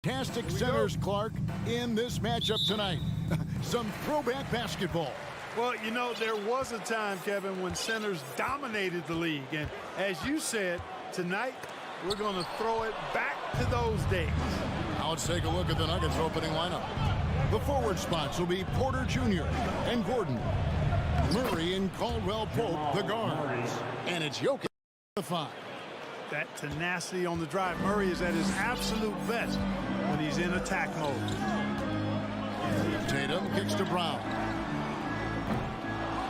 Fantastic centers, Clark, in this matchup tonight. Some throwback basketball. Well, you know, there was a time, Kevin, when centers dominated the league. And as you said, tonight we're going to throw it back to those days. Now let's take a look at the Nuggets opening lineup. The forward spots will be Porter Jr. and Gordon. Murray and Caldwell Pope, the guards. And it's Jokic, the 5. That tenacity on the drive. Murray is at his absolute best when he's in attack mode. Tatum kicks to Brown.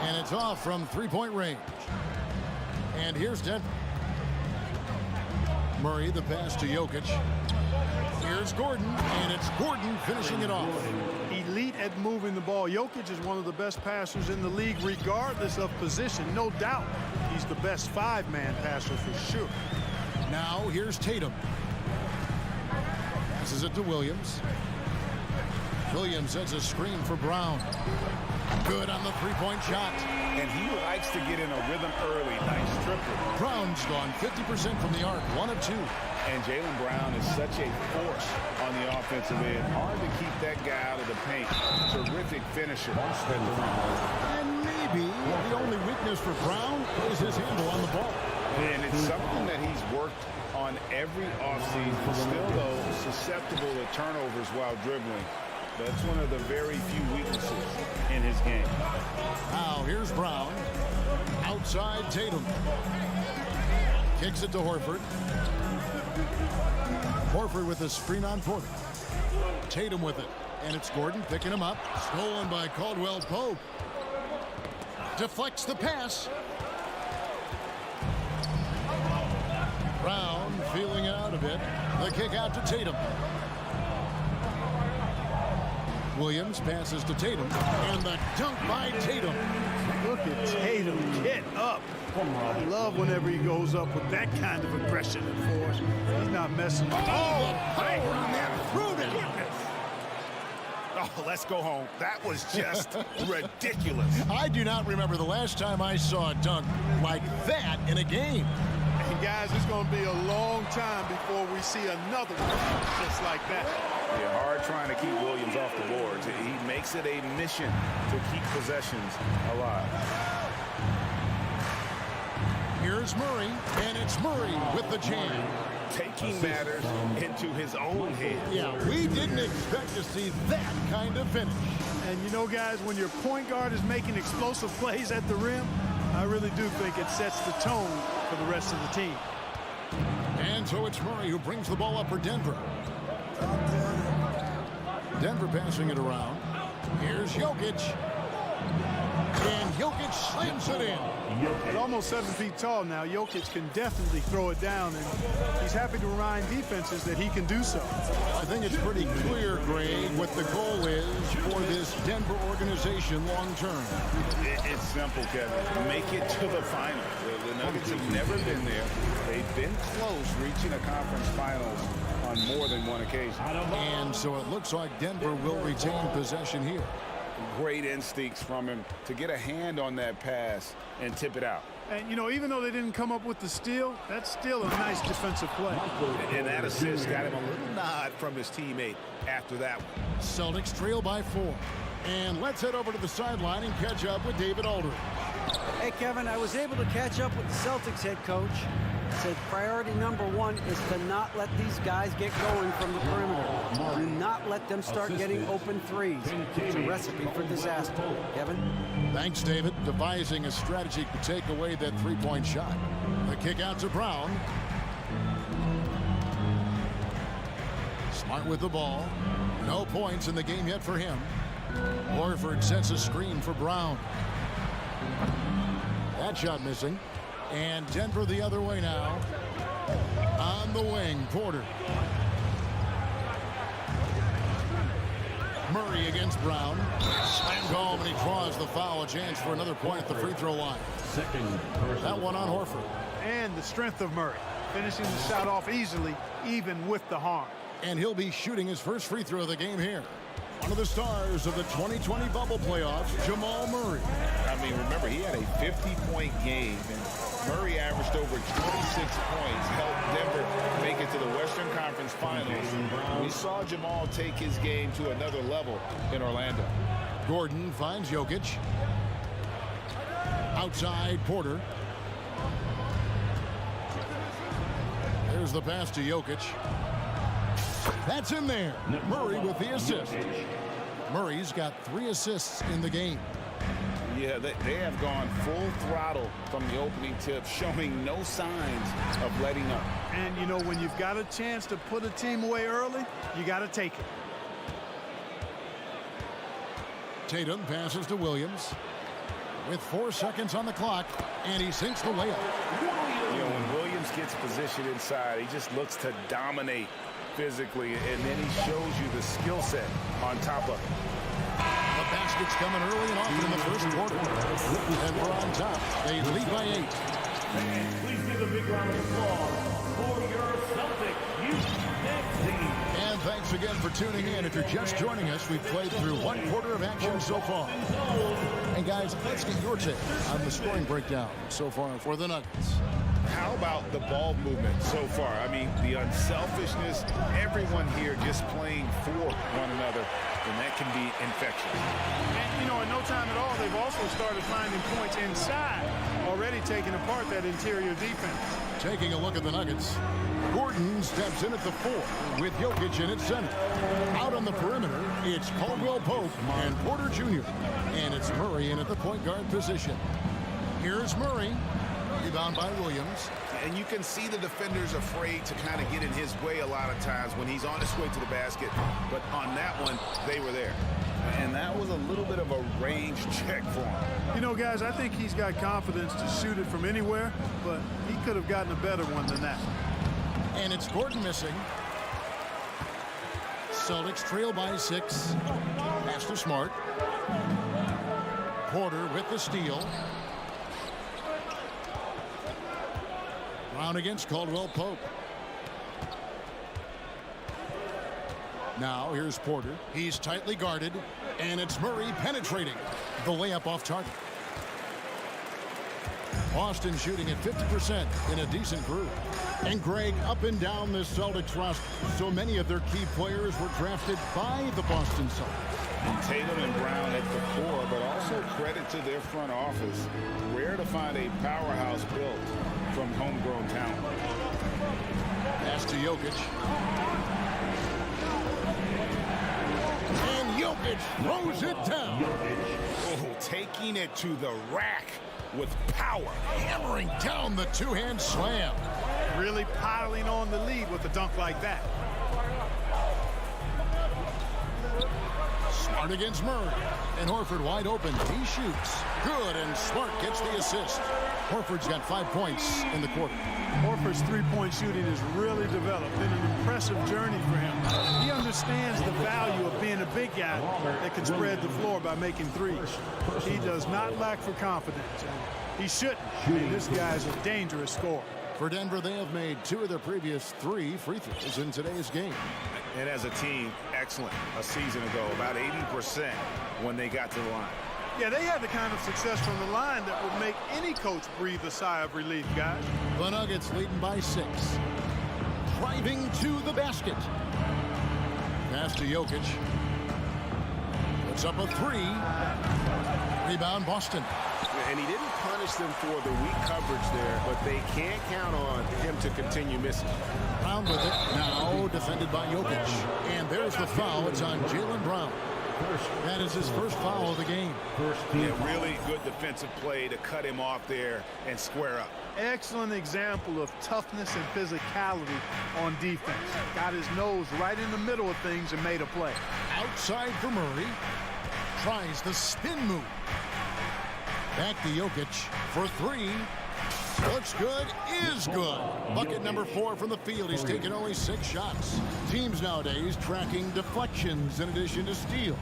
And it's off from three-point range. And here's Denver. Murray, the pass to Jokic. Here's Gordon, and it's Gordon finishing it off. Elite at moving the ball. Jokic is one of the best passers in the league, regardless of position. No doubt he's the best 5-man passer for sure. Now here's Tatum. Passes it to Williams. Williams sets a screen for Brown. Good on the three-point shot. And he likes to get in a rhythm early. Nice triple. Brown's gone 50% from the arc, 1 of 2. And Jaylen Brown is such a force on the offensive end. Hard to keep that guy out of the paint. Terrific finisher. And maybe the only weakness for Brown is his handle on the ball. And it's something that he's worked on every offseason. Still, though, susceptible to turnovers while dribbling. That's one of the very few weaknesses in his game. Now here's Brown. Outside Tatum. Kicks it to Horford. Horford with a screen on Porter. Tatum with it. And it's Gordon picking him up. Stolen by Caldwell Pope. Deflects the pass. Brown feeling it out a bit. The kick out to Tatum. Williams passes to Tatum, and the dunk by Tatum. Look at Tatum get up. I love whenever he goes up with that kind of aggression and force. He's not messing with Power on that through the Oh, let's go home. That was just ridiculous. I do not remember the last time I saw a dunk like that in a game. And guys, it's going to be a long time before we see another one just like that. Yeah, hard trying to keep Williams off the boards. He makes it a mission to keep possessions alive. Here's Murray, and it's Murray with the jam. Taking matters into his own hands. Yeah, we didn't expect to see that kind of finish. And you know, guys, when your point guard is making explosive plays at the rim, I really do think it sets the tone for the rest of the team. And so it's Murray who brings the ball up for Denver. Denver passing it around. Here's Jokic. And Jokic slams it in. At almost 7 feet tall now, Jokic can definitely throw it down, and he's happy to remind defenses that he can do so. I think it's pretty clear, Greg, what the goal is for this Denver organization long term. It's simple, Kevin. Make it to the final. The Nuggets have never been there. They've been close reaching a conference finals on more than one occasion. And so it looks like Denver will retain possession here. Great instincts from him to get a hand on that pass and tip it out. And, you know, even though they didn't come up with the steal, that's still a nice defensive play. And that assist got him a little nod from his teammate after that one. Celtics trail by 4. And let's head over to the sideline and catch up with David Aldridge. Hey, Kevin, I was able to catch up with the Celtics head coach. Said priority number 1 is to not let these guys get going from the perimeter. Do not let them start getting open threes. It's a recipe for disaster. Kevin? Thanks, David. Devising a strategy to take away that three-point shot. The kick out to Brown. Smart with the ball. No points in the game yet for him. Horford sets a screen for Brown. That shot missing. And Denver the other way now. On the wing, Porter. Murray against Brown. Slammed home, and he draws the foul. A chance for another point at the free throw line. That one on Horford. And the strength of Murray, finishing the shot off easily, even with the harm. And he'll be shooting his first free throw of the game here. One of the stars of the 2020 bubble playoffs, Jamal Murray. I mean, remember, he had a 50-point game, and Murray averaged over 26 points, helped Denver make it to the Western Conference Finals. We saw Jamal take his game to another level in Orlando. Gordon finds Jokic. Outside Porter. There's the pass to Jokic. That's in there. Murray with the assist. Murray's got 3 assists in the game. Yeah, they have gone full throttle from the opening tip, showing no signs of letting up. And, you know, when you've got a chance to put a team away early, you got to take it. Tatum passes to Williams with 4 seconds on the clock, and he sinks the layup. You know, when Williams gets positioned inside, he just looks to dominate physically, and then he shows you the skill set on top of it. The basket's coming early and often in the first quarter. And we're on top. They lead by 8. Please give a big round of applause for your Celtics youth team. And thanks again for tuning in. If you're just joining us, we've played through 1 quarter of action so far. And guys, let's get your take on the scoring breakdown so far for the Nuggets. How about the ball movement so far? I mean, the unselfishness, everyone here just playing for one another, and that can be infectious. And, you know, in no time at all, they've also started finding points inside, already taking apart that interior defense. Taking a look at the Nuggets. Gordon steps in at the 4 with Jokic in at center. Out on the perimeter, it's Caldwell Pope and Porter Jr. And it's Murray in at the point guard position. Here's Murray. Rebound by Williams. And you can see the defenders afraid to kind of get in his way a lot of times when he's on his way to the basket. But on that one, they were there. And that was a little bit of a range check for him. You know, guys, I think he's got confidence to shoot it from anywhere, but he could have gotten a better one than that. And it's Gordon missing. Celtics trail by 6. Pass to Smart. Porter with the steal. Brown against Caldwell Pope. Now here's Porter. He's tightly guarded, and it's Murray penetrating. The layup off target. Boston shooting at 50% in a decent group. And Greg, up and down this Celtics roster, so many of their key players were drafted by the Boston Celtics. And Tatum and Brown at the 4, but also credit to their front office. Rare to find a powerhouse built from homegrown talent. Pass to Jokic. And Jokic throws it down. Oh, taking it to the rack with power. Hammering down the two-hand slam. Really piling on the lead with a dunk like that. Smart against Murray. And Horford wide open. He shoots. Good, and Smart gets the assist. Horford's got 5 points in the quarter. Horford's three-point shooting has really developed. Been an impressive journey for him. He understands the value of being a big guy that can spread the floor by making threes. He does not lack for confidence. He shouldn't. I mean, this guy's a dangerous scorer. For Denver, they have made 2 of their previous 3 free throws in today's game. And as a team, excellent a season ago, about 80% when they got to the line. Yeah, they had the kind of success from the line that would make any coach breathe a sigh of relief, guys. The Nuggets leading by 6. Driving to the basket. Pass to Jokic. Puts up a 3. Rebound Boston. And he didn't punish them for the weak coverage there, but they can't count on him to continue missing. Brown with it. Now defended by Jokic. And there's the foul. It's on Jaylen Brown. That is his first foul of the game. Yeah, really good defensive play to cut him off there and square up. Excellent example of toughness and physicality on defense. Got his nose right in the middle of things and made a play. Outside for Murray. Tries the spin move. Back to Jokic for 3. Looks good, is good. Bucket number 4 from the field. He's taken only 6 shots. Teams nowadays tracking deflections in addition to steals.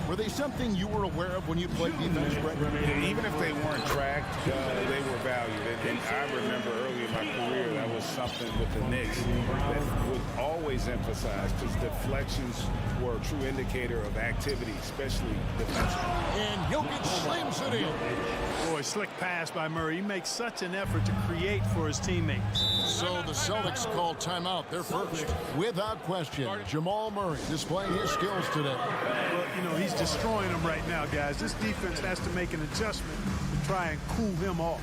Were they something you were aware of when you played defense, Brett? Even if they weren't tracked, they were valued. And I remember early in my career, that was something with the Knicks that would always emphasize, because deflections were a true indicator of activity, especially defensively. And Jokic slams it in. Boy, slick pass by Murray. He makes such an effort to create for his teammates. So the Celtics call timeout. They're first. Without question, Jamal Murray displaying his skills today. Well, you know, he's destroying them right now, guys. This defense has to make an adjustment to try and cool him off.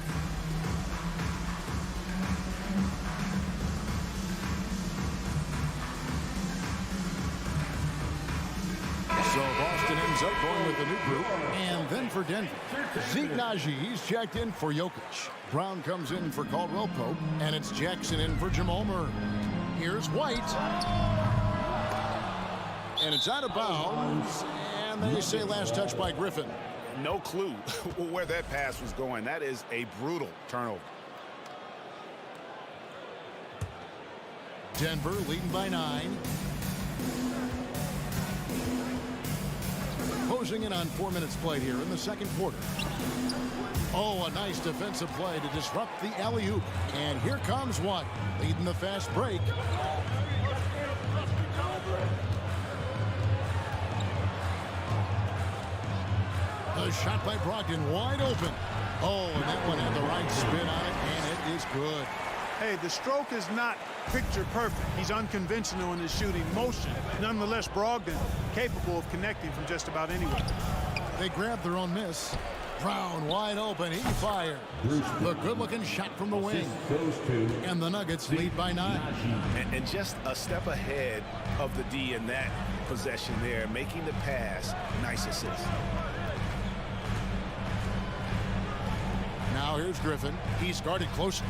So Boston ends up going with a new group. And then for Denver, Zeke Naji, he's checked in for Jokic. Brown comes in for Caldwell Pope, and it's Jackson in for Jamal Murray. Here's White. And it's out of bounds. And they say last touch by Griffin. No clue where that pass was going. That is a brutal turnover. Denver leading by 9. Closing in on 4 minutes played here in the second quarter. Oh, a nice defensive play to disrupt the alley-oop. And here comes White, leading the fast break. A shot by Brogdon, wide open. Oh, and that one had the right spin on it, and it is good. Hey, the stroke is not picture perfect. He's unconventional in his shooting motion. Nonetheless, Brogdon capable of connecting from just about anywhere. They grab their own miss. Brown wide open. He fired. The good-looking shot from the wing. And the Nuggets lead by 9. And just a step ahead of the D in that possession there, making the pass. Nice assist. Now here's Griffin. He's guarded closely.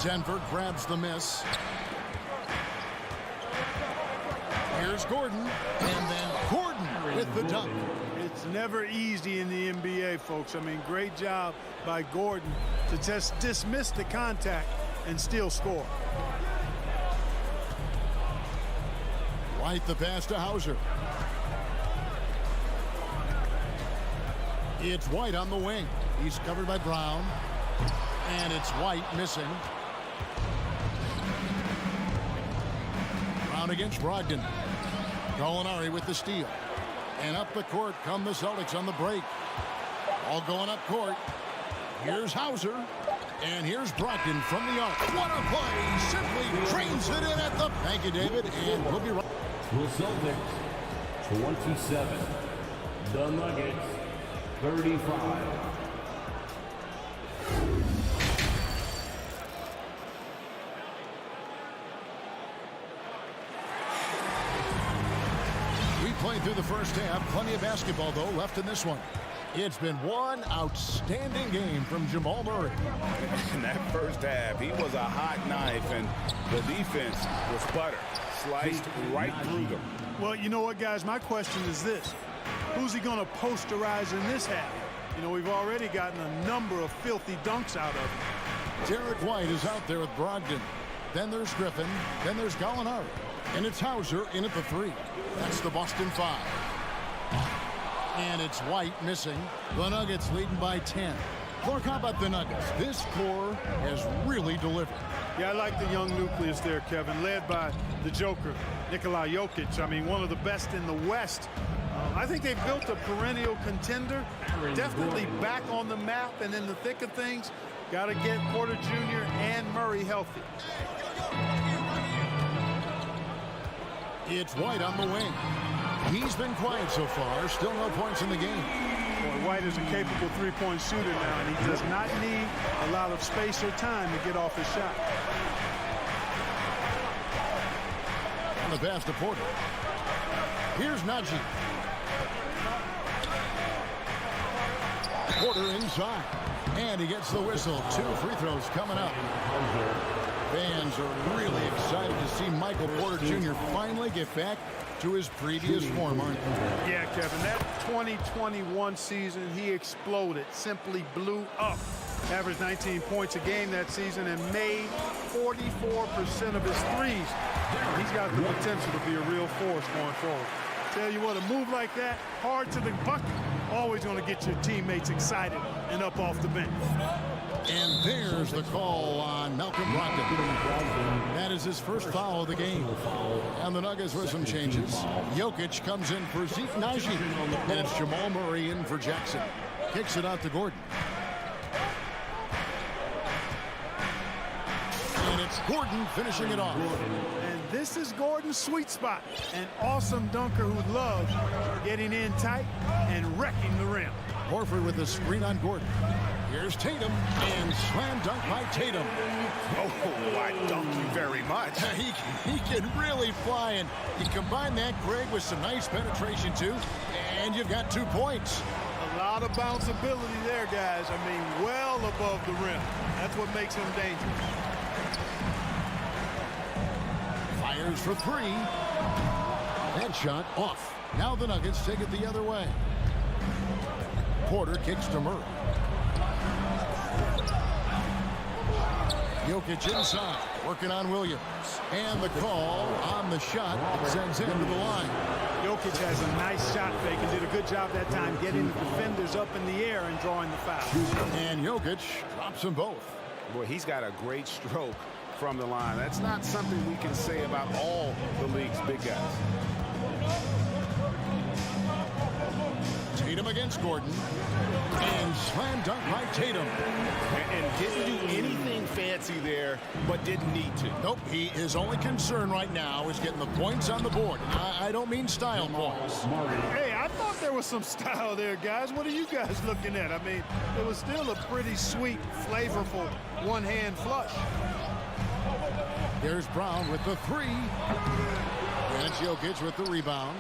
Denver grabs the miss. Here's Gordon. And then Gordon with the dunk. It's never easy in the NBA, folks. I mean, great job by Gordon to just dismiss the contact and still score. White the pass to Hauser. It's White on the wing. He's covered by Brown. And it's White missing. Brown against Brogdon. Gallinari with the steal. And up the court come the Celtics on the break. All going up court. Here's Hauser. And here's Brogdon from the arc. What a play! Simply trains it in at the... Thank you, David. And we'll be right... The Celtics, 27. The Nuggets, 35. Playing through the first half. Plenty of basketball, though, left in this one. It's been one outstanding game from Jamal Murray. In that first half, he was a hot knife, and the defense was butter. Sliced right through them. Well, you know what, guys? My question is this. Who's he going to posterize in this half? You know, we've already gotten a number of filthy dunks out of him. Derek White is out there with Brogdon. Then there's Griffin. Then there's Gallinari. And it's Hauser in at the 3. That's the Boston 5. And it's White missing. The Nuggets leading by 10. Clark, how about the Nuggets? This core has really delivered. Yeah, I like the young nucleus there, Kevin, led by the Joker, Nikola Jokic. I mean, one of the best in the West. I think they've built a perennial contender, definitely back on the map and in the thick of things. Got to get Porter Jr. and Murray healthy. It's White on the wing. He's been quiet so far. Still no points in the game. Boy, White is a capable three-point shooter now, and he does not need a lot of space or time to get off his shot. On the pass to Porter. Here's Naji. Porter inside. And he gets the whistle. 2 free throws coming up. Fans are really excited to see Michael Porter Jr. finally get back to his previous form, aren't they? Yeah, Kevin, that 2021 season, he exploded, simply blew up. Averaged 19 points a game that season and made 44% of his threes. He's got the potential to be a real force going forward. Tell you what, a move like that, hard to the bucket, always going to get your teammates excited and up off the bench. And there Here's the call on Malcolm Brogdon. That is his first foul of the game. And the Nuggets with some changes. Jokic comes in for Zeke Naji. And it's Jamal Murray in for Jackson. Kicks it out to Gordon. And it's Gordon finishing it off. And this is Gordon's sweet spot. An awesome dunker who loves getting in tight and wrecking the rim. Horford with the screen on Gordon. Here's Tatum, and slam dunk by Tatum. Oh, I dunk you very much. He can really fly, and you combine that, Greg, with some nice penetration, too, and you've got 2 points. A lot of bounceability there, guys. I mean, well above the rim. That's what makes him dangerous. Fires for 3. That shot off. Now the Nuggets take it the other way. Porter kicks to Murray. Jokic inside, working on Williams. And the call on the shot sends him to the line. Jokic has a nice shot fake and did a good job that time getting the defenders up in the air and drawing the foul. And Jokic drops them both. Boy, he's got a great stroke from the line. That's not something we can say about all the league's big guys. Tatum against Gordon. And slam dunk by Tatum. And didn't do anything fancy there, but didn't need to. Nope, his only concern right now is getting the points on the board. I don't mean style points. Hey, I thought there was some style there, guys. What are you guys looking at? I mean, it was still a pretty sweet, flavorful one-hand flush. There's Brown with the 3. And it's Jokic with the rebound.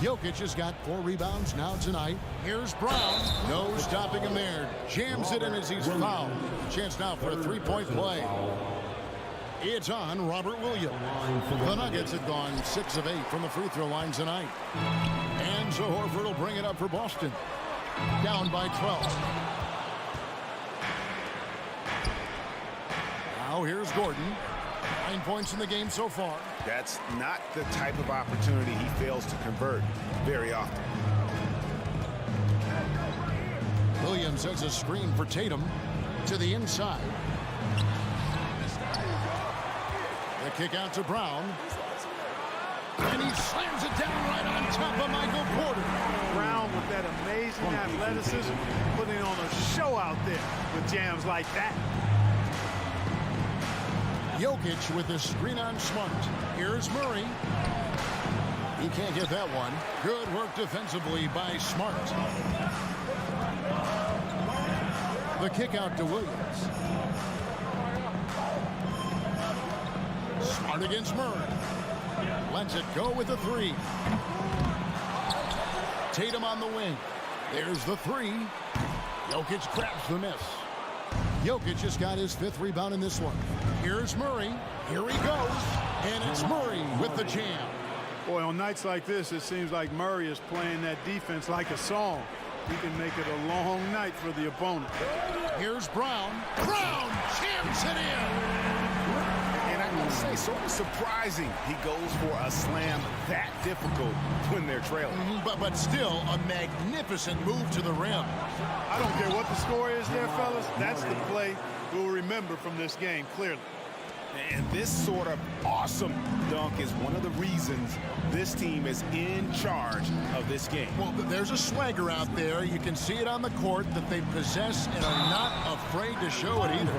Jokic has got 4 rebounds now tonight. Here's Brown. No stopping him there. Jams it in as he's fouled. Chance now for a 3-point play. It's on Robert Williams. The Nuggets have gone 6 of 8 from the free throw line tonight. And so Horford will bring it up for Boston. Down by 12. Now here's Gordon. 9 points in the game so far. That's not the type of opportunity he fails to convert very often. Williams has a screen for Tatum to the inside. The kick out to Brown. And he slams it down right on top of Michael Porter. Brown with that amazing athleticism, putting on a show out there with jams like that. Jokic with the screen on Smart. Here's Murray. He can't get that one. Good work defensively by Smart. The kick out to Williams. Smart against Murray. Lets it go with the 3. Tatum on the wing. There's the 3. Jokic grabs the miss. Jokic just got his 5th rebound in this one. Here's Murray. Here he goes. And it's Murray with the jam. Boy, on nights like this, it seems like Murray is playing that defense like a song. He can make it a long night for the opponent. Here's Brown. Brown jams it in. And I will say, sort of surprising he goes for a slam that difficult when they're trailing. But still a magnificent move to the rim. I don't care what the score is there, fellas. That's the play we'll remember from this game, clearly. And this sort of awesome dunk is one of the reasons this team is in charge of this game. Well, there's a swagger out there. You can see it on the court that they possess and are not afraid to show it either.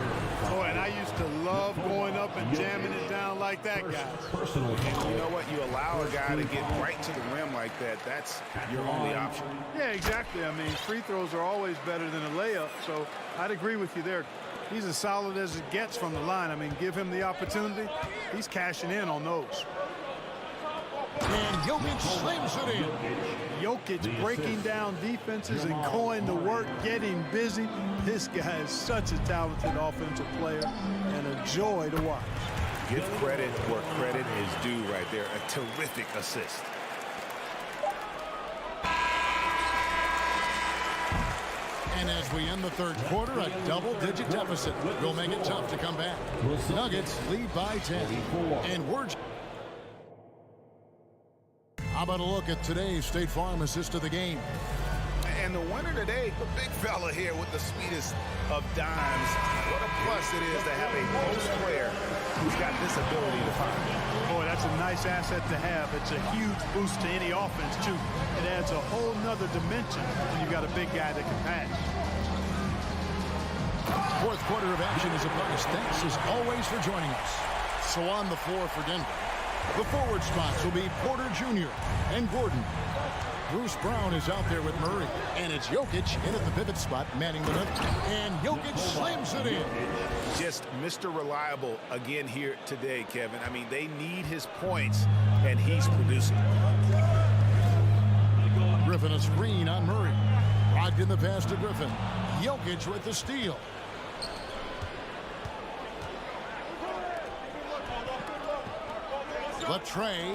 Oh, and I used to love going up and jamming it down like that, guys. And you know what? You allow a guy to get right to the rim like that, that's your only option. Yeah, exactly. I mean, free throws are always better than a layup, so I'd agree with you there. He's as solid as it gets from the line. I mean, give him the opportunity. He's cashing in on those. And Jokic slams it in. Jokic breaking down defenses and going to work, getting busy. This guy is such a talented offensive player and a joy to watch. Give credit where credit is due right there. A terrific assist. And as we end the 3rd quarter, a double-digit deficit will make it tough to come back. Nuggets lead by 10. And we're... How about a look at today's State Farm assist of the game? And the winner today, the big fella here with the sweetest of dimes. What a plus it is to have a post player who's got this ability to find. Boy, that's a nice asset to have. It's a huge boost to any offense, too. It adds a whole nother dimension when you've got a big guy that can pass. Fourth quarter of action is upon us. Thanks as always for joining us. So on the floor for Denver, the forward spots will be Porter Jr. and Gordon. Bruce Brown is out there with Murray. And it's Jokic in at the pivot spot, manning the middle. And Jokic slams it in. Just Mr. Reliable again here today, Kevin. I mean, they need his points, and he's producing. Griffin a screen on Murray. Brogdon the pass to Griffin. Jokic with the steal. The tray.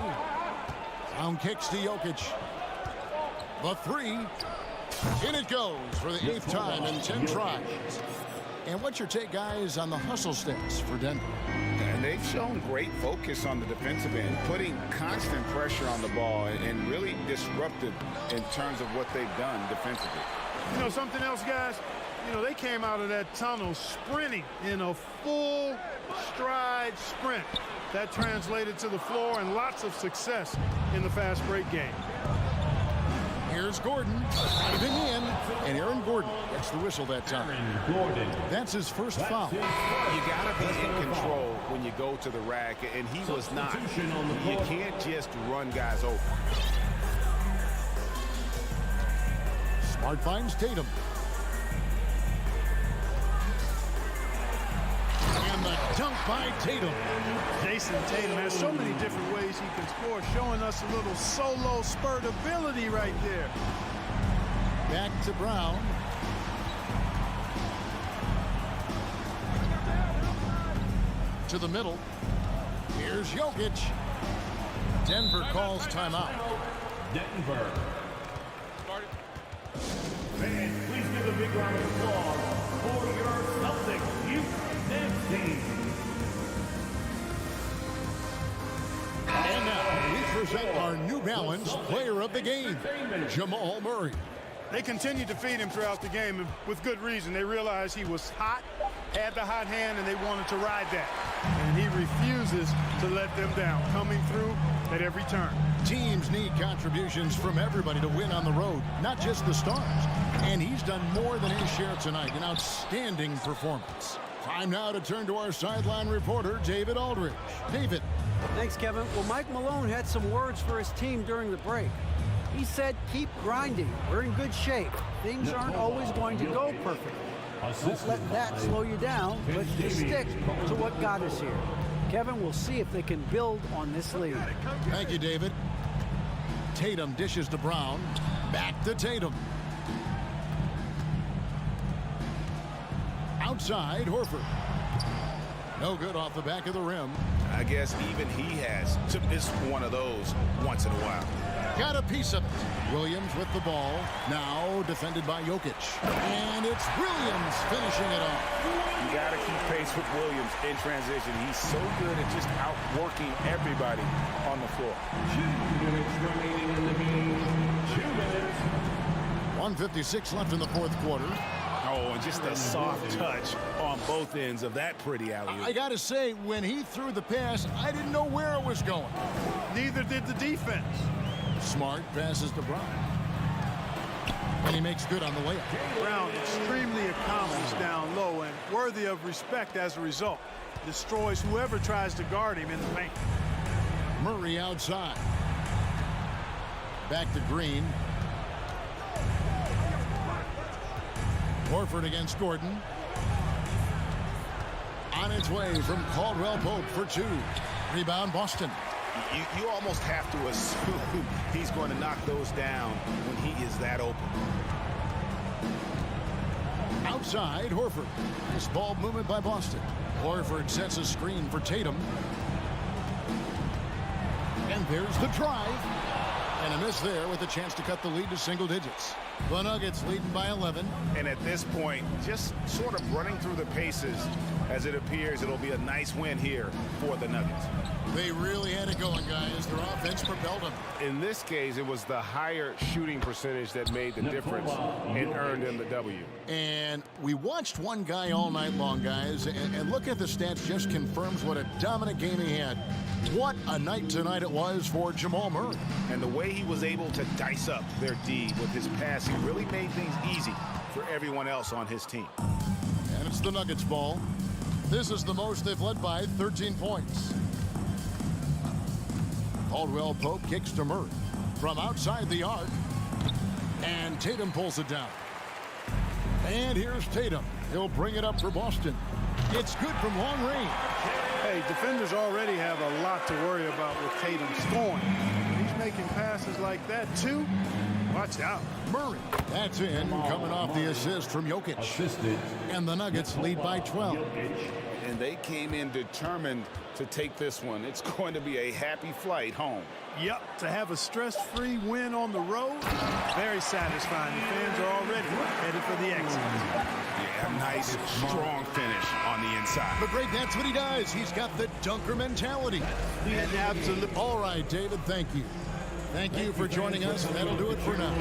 Brown kicks to Jokic. The three. In it goes for the 8th time in 10 tries. And what's your take, guys, on the hustle stats for Denver? And they've shown great focus on the defensive end, putting constant pressure on the ball and really disruptive in terms of what they've done defensively. You know something else, guys? You know, they came out of that tunnel sprinting in a full stride sprint. That translated to the floor and lots of success in the fast break game. Here's Gordon, diving in, and Aaron Gordon gets the whistle that time. That's his first foul. You got to be in control when you go to the rack, and he was not. You can't just run guys over. Smart finds Tatum. And the dunk by Tatum. Jason Tatum has so many different ways he can score, showing us a little solo spurt ability right there. Back to Brown. To the middle. Here's Jokic. Denver calls timeout. Denver. Fans, please give a big round of applause for your Celtics youth dance team. And now we present our New Balance player of the game, Jamal Murray. They continued to feed him throughout the game, and with good reason. They realized he was hot, had the hot hand, and they wanted to ride that. And he refuses to let them down, coming through at every turn. Teams need contributions from everybody to win on the road, not just the stars. And he's done more than his share tonight. An outstanding performance. Time now to turn to our sideline reporter, David Aldridge. David. Thanks, Kevin. Well, Mike Malone had some words for his team during the break. He said, keep grinding. We're in good shape. Things aren't always going to go perfect. Don't let that slow you down. Let's just stick to what got us here. Kevin, we'll see if they can build on this lead. Thank you, David. Tatum dishes to Brown. Back to Tatum. Outside, Horford. No good off the back of the rim. I guess even he has to miss one of those once in a while. Got a piece of it. Williams with the ball. Now defended by Jokic. And it's Williams finishing it off. You got to keep pace with Williams in transition. He's so good at just outworking everybody on the floor. 2 minutes remaining in the game. 2 minutes. 1:56 left in the fourth quarter. Oh, and just a soft touch on both ends of that pretty alley-oop. I got to say, when he threw the pass, I didn't know where it was going. Neither did the defense. Smart passes to Brown. And he makes good on the layup. Brown extremely accomplished down low and worthy of respect as a result. Destroys whoever tries to guard him in the paint. Murray outside. Back to Green. Horford against Gordon. On its way from Caldwell Pope for two. Rebound Boston. You almost have to assume he's going to knock those down when he is that open. Outside, Horford. Nice ball movement by Boston. Horford sets a screen for Tatum. And there's the drive. And a miss there with a chance to cut the lead to single digits. The Nuggets leading by 11. And at this point, just sort of running through the paces, as it appears it'll be a nice win here for the Nuggets. They really had it going, guys. Their offense propelled them. In this case, it was the higher shooting percentage that made the difference and earned them the W. And we watched one guy all night long, guys, and look at the stats, just confirms what a dominant game he had. What a night tonight it was for Jamal Murray. And the way he was able to dice up their D with his passing really made things easy for everyone else on his team. And it's the Nuggets ball. This is the most they've led by 13 points. Caldwell Pope kicks to Murray from outside the arc. And Tatum pulls it down. And here's Tatum. He'll bring it up for Boston. It's good from long range. Hey, defenders already have a lot to worry about with Tatum scoring. When he's making passes like that, too, watch out. Murray, that's in, coming off the assist from Jokic. And the Nuggets lead by 12. And they came in determined to take this one. It's going to be a happy flight home. Yep, to have a stress-free win on the road, very satisfying. The fans are already headed for the exit. Yeah, a nice, strong finish on the inside. But great, that's what he does. He's got the dunker mentality. And absolutely. All right, David, thank you. Thank you for joining us, and that'll do it for now.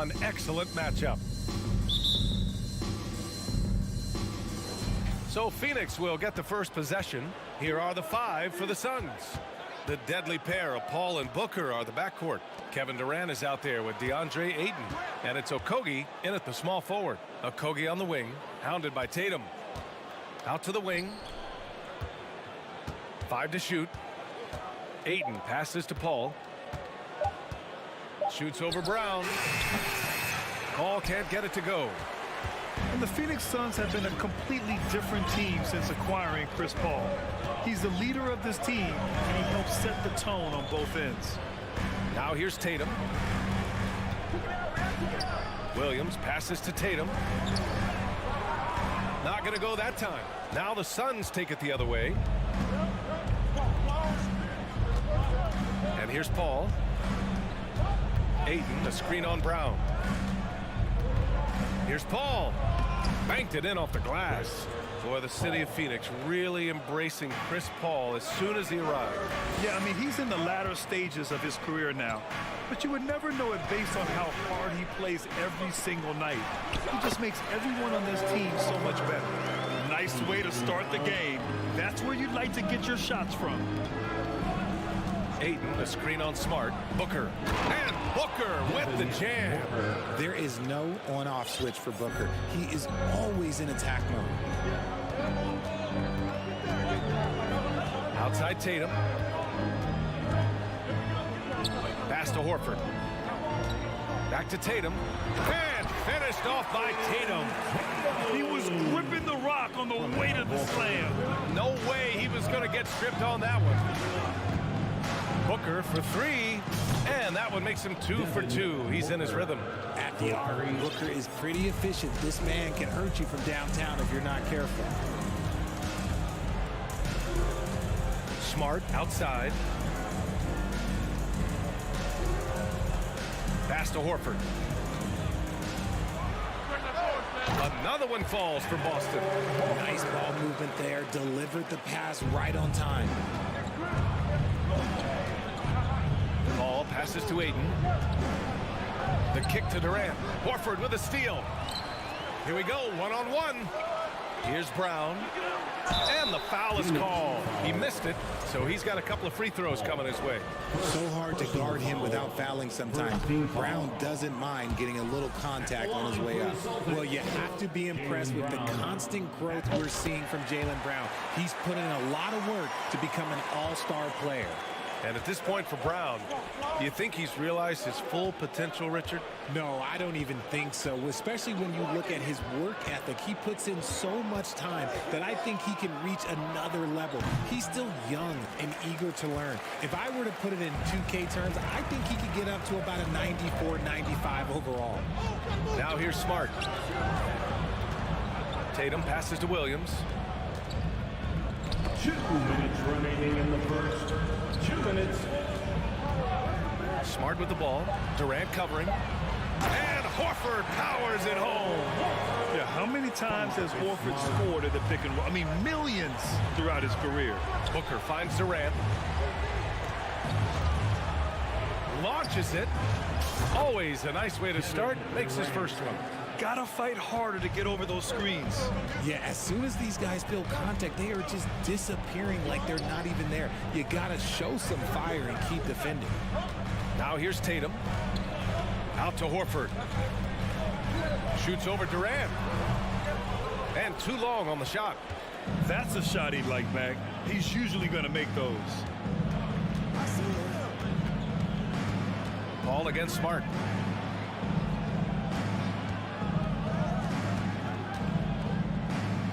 An excellent matchup. So Phoenix will get the first possession. Here are the 5 for the Suns. The deadly pair of Paul and Booker are the backcourt. Kevin Durant is out there with DeAndre Ayton. And it's Okogie in at the small forward. Okogie on the wing, hounded by Tatum. Out to the wing. 5 to shoot. Ayton passes to Paul. Shoots over Brown. Paul can't get it to go. And the Phoenix Suns have been a completely different team since acquiring Chris Paul. He's the leader of this team, and he helps set the tone on both ends. Now here's Tatum. Williams passes to Tatum. Not going to go that time. Now the Suns take it the other way. And here's Paul. Ayton, a screen on Brown. Here's Paul. Banked it in off the glass. Boy, the city of Phoenix really embracing Chris Paul as soon as he arrived. Yeah, I mean, he's in the latter stages of his career now. But you would never know it based on how hard he plays every single night. He just makes everyone on this team so much better. Nice way to start the game. That's where you'd like to get your shots from. Ayton, a screen on Smart. Booker. And Booker with the jam. There is no on-off switch for Booker. He is always in attack mode. Outside Tatum. Pass to Horford. Back to Tatum. And finished off by Tatum. He was gripping the rock on the weight of the slam. No way he was going to get stripped on that one. Booker for 3, and that one makes him 2 for 2. He's in his rhythm. At the arc, Booker is pretty efficient. This man can hurt you from downtown if you're not careful. Smart outside. Pass to Horford. Another one falls for Boston. Nice ball movement there. Delivered the pass right on time. Ball passes to Ayton. The kick to Durant. Horford with a steal. Here we go, one-on-one. Here's Brown. And the foul is called. He missed it, so he's got a couple of free throws coming his way. So hard to guard him without fouling sometimes. Brown doesn't mind getting a little contact on his way up. Well, you have to be impressed with the constant growth we're seeing from Jaylen Brown. He's put in a lot of work to become an all-star player. And at this point for Brown, do you think he's realized his full potential, Richard? No, I don't even think so, especially when you look at his work ethic. He puts in so much time that I think he can reach another level. He's still young and eager to learn. If I were to put it in 2K terms, I think he could get up to about a 94, 95 overall. Now here's Smart. Tatum passes to Williams. 2 minutes remaining in the first. 2 minutes. Smart with the ball. Durant covering. And Horford powers it home. Yeah, how many times has Horford scored at the pick and roll? I mean, millions throughout his career. Booker finds Durant. Launches it. Always a nice way to start. Makes his first one. Gotta fight harder to get over those screens. Yeah, as soon as these guys feel contact, they are just disappearing like they're not even there. You gotta show some fire and keep defending. Now here's Tatum. Out to Horford. Shoots over Durant. And too long on the shot. That's a shot he'd like, Mac. He's usually gonna make those. Ball against Smart.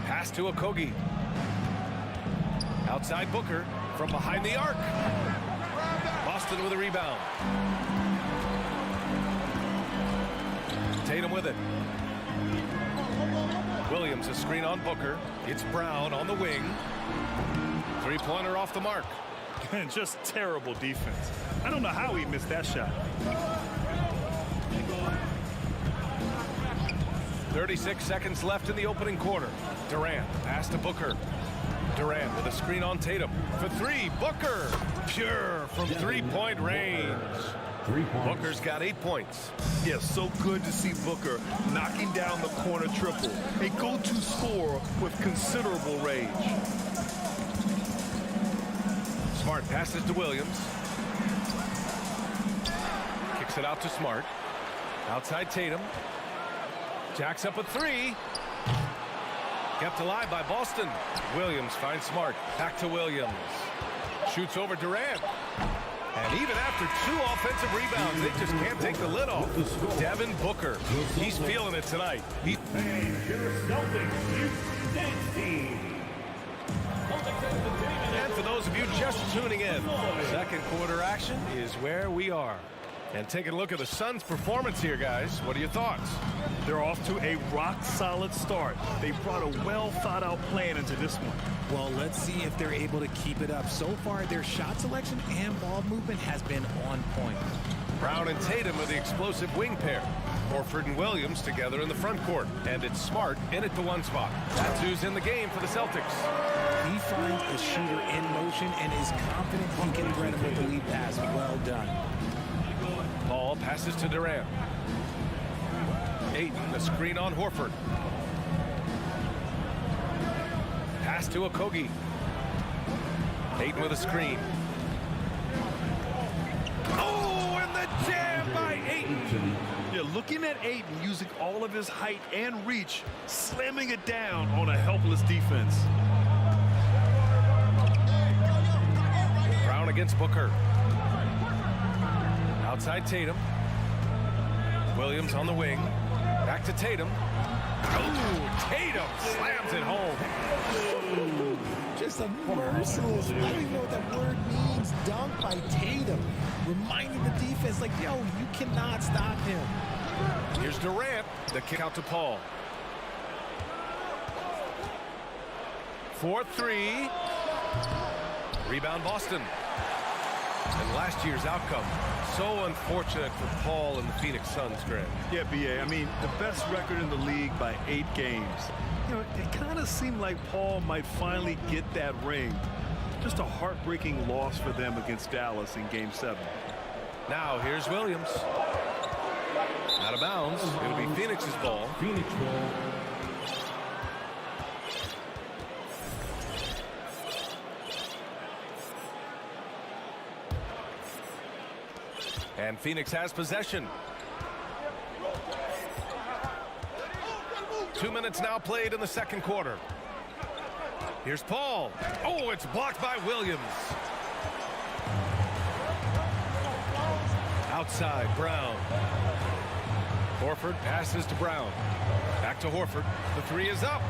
Pass to Okogie. Outside Booker from behind the arc. Boston with a rebound. Tatum with it. Williams a screen on Booker. It's Brown on the wing. Three-pointer off the mark. And just terrible defense. I don't know how he missed that shot. 36 seconds left in the opening quarter. Durant pass to Booker. Durant with a screen on Tatum. For 3, Booker. Pure from three-point range. 3 points. Booker's got 8 points. Yeah, so good to see Booker knocking down the corner triple. A go-to scorer with considerable range. Smart passes to Williams. Kicks it out to Smart. Outside Tatum. Jacks up a 3. Kept alive by Boston. Williams finds Smart. Back to Williams. Shoots over Durant. And even after 2 offensive rebounds, they just can't take the lid off. Devin Booker. He's feeling it tonight. And your Celtics, Houston team. And for those of you just tuning in, second quarter action is where we are. And taking a look at the Suns' performance here, guys. What are your thoughts? They're off to a rock-solid start. They brought a well-thought-out plan into this one. Well, let's see if they're able to keep it up. So far, their shot selection and ball movement has been on point. Brown and Tatum are the explosive wing pair. Horford and Williams together in the front court. And it's Smart in at the 1 spot. That's who's in the game for the Celtics. He finds a shooter in motion and is confident he can thread him with the lead pass. Well done. Paul passes to Durant. Ayton, the screen on Horford. Pass to Okogie. Ayton with a screen. Oh, and the jam by Ayton. Yeah, looking at Ayton using all of his height and reach, slamming it down on a helpless defense. Brown against Booker. Outside Tatum. Williams on the wing. Back to Tatum. Oh, Tatum slams it home. Just a merciless, I don't even know what that word means, dunk by Tatum. Reminding the defense, like, yo, you cannot stop him. Here's Durant. The kick out to Paul. 4-3. Rebound Boston. And last year's outcome, so unfortunate for Paul and the Phoenix Suns, Grant. Yeah, B.A., I mean, the best record in the league by 8 games. You know, it kind of seemed like Paul might finally get that ring. Just a heartbreaking loss for them against Dallas in Game 7. Now here's Williams. Out of bounds. It'll be Phoenix's ball. Phoenix ball. And Phoenix has possession. 2 minutes now played in the second quarter. Here's Paul. Oh, it's blocked by Williams. Outside, Brown. Horford passes to Brown. Back to Horford. The 3 is up.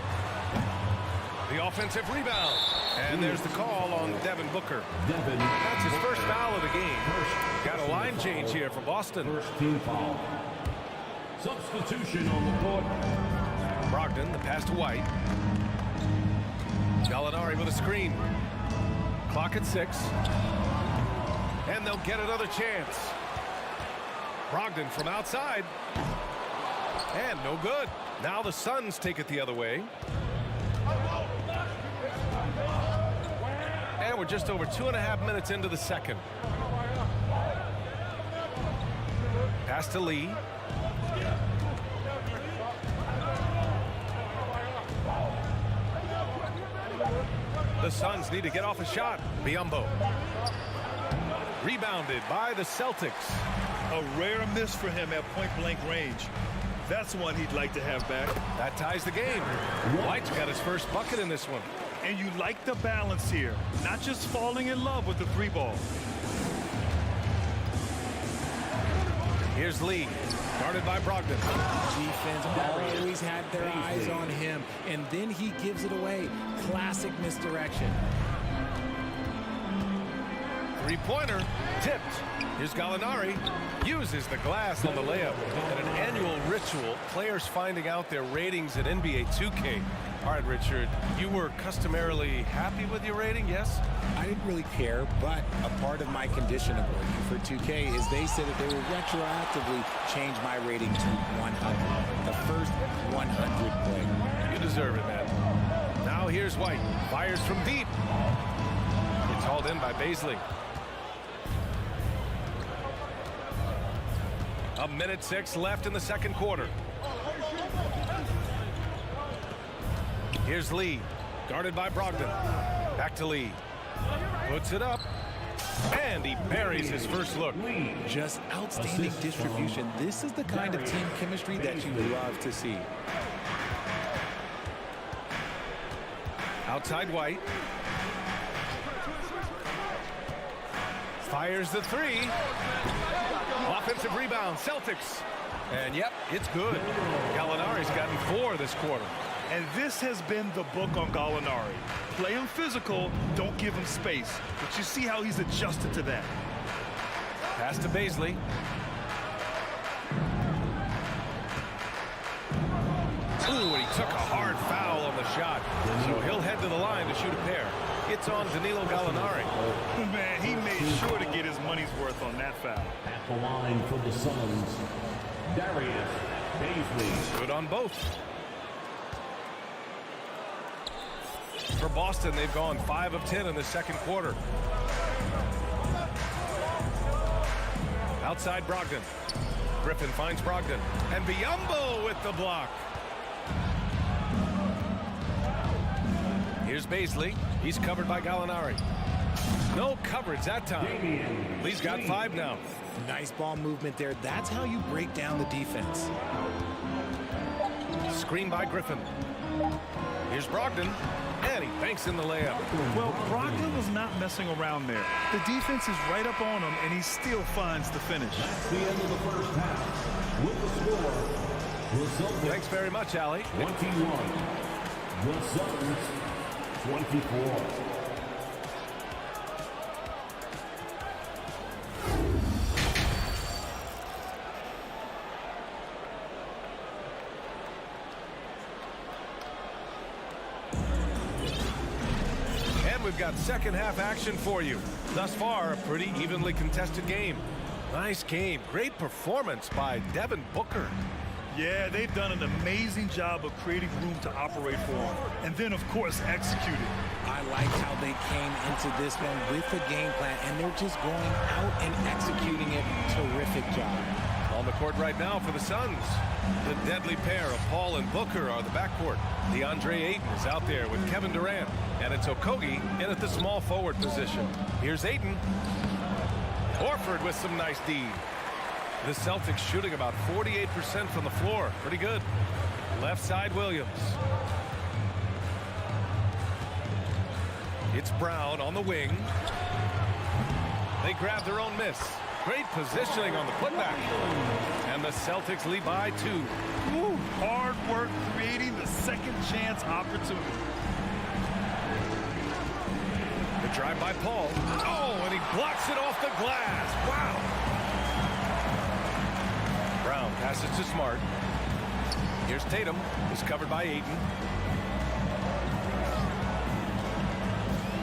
The offensive rebound. And there's the call on Devin Booker. That's his first foul of the game. Got a line change here for Boston. First team foul. Substitution on the court. Brogdon, the pass to White. Gallinari with a screen. Clock at 6. And they'll get another chance. Brogdon from outside. And no good. Now the Suns take it the other way. And we're just over 2.5 minutes into the second. Pass to Lee. The Suns need to get off a shot. Biyombo. Rebounded by the Celtics. A rare miss for him at point-blank range. That's one he'd like to have back. That ties the game. White's got his first bucket in this one. And you like the balance here. Not just falling in love with the 3-ball. Here's Lee. Guarded by Brogdon. Defense always had their eyes on him, and then he gives it away. Classic misdirection. Three-pointer. Tipped. Here's Gallinari. Uses the glass on the layup. And an annual ritual. Players finding out their ratings at NBA2K. All right, Richard, you were customarily happy with your rating, yes? I didn't really care, but a part of my condition of working for 2K is they said that they will retroactively change my rating to 100. The first 100 player. You deserve it, man. Now here's White. Fires from deep. It's hauled in by Baisley. 1:06 left in the second quarter. Here's Lee, guarded by Brogdon. Back to Lee. Puts it up. And he buries his first look. Just outstanding distribution. This is the kind of team chemistry that you love to see. Outside White. Fires the three. Offensive rebound, Celtics. And yep, it's good. Gallinari's gotten 4 this quarter. And this has been the book on Gallinari. Play him physical, don't give him space. But you see how he's adjusted to that. Pass to Baisley. Ooh, and he took a hard foul on the shot. So he'll head to the line to shoot a pair. It's on Danilo Gallinari. Man, he made sure to get his money's worth on that foul. At the line for the Suns, Darius Baisley. Good on both. For Boston, they've gone 5 of 10 in the second quarter. Outside Brogdon. Griffin finds Brogdon. And Biyombo with the block. Here's Baisley. He's covered by Gallinari. No coverage that time. Lee's got 5 now. Nice ball movement there. That's how you break down the defense. Screen by Griffin. Here's Brogdon. And he banks in the layup. Well, Brogdon was not messing around there. The defense is right up on him, and he still finds the finish. That's the end of the first half. With the score, the Celtics. Thanks very much, Allie. 21. The Suns, 24. We've got second half action for you. Thus far, a pretty evenly contested game. Nice game. Great performance by Devin Booker. Yeah, they've done an amazing job of creating room to operate for him. And then, of course, executed. I liked how they came into this one with a game plan, and they're just going out and executing it. Terrific job. On the court right now for the Suns. The deadly pair of Paul and Booker are the backcourt. DeAndre Ayton is out there with Kevin Durant. And it's Okogie in at the small forward position. Here's Ayton. Horford with some nice D. The Celtics shooting about 48% from the floor. Pretty good. Left side Williams. It's Brown on the wing. They grab their own miss. Great positioning on the putback. And the Celtics lead by 2. Woo, hard work creating the second chance opportunity. The drive by Paul. Oh, and he blocks it off the glass. Wow. Brown passes to Smart. Here's Tatum. He's covered by Ayton.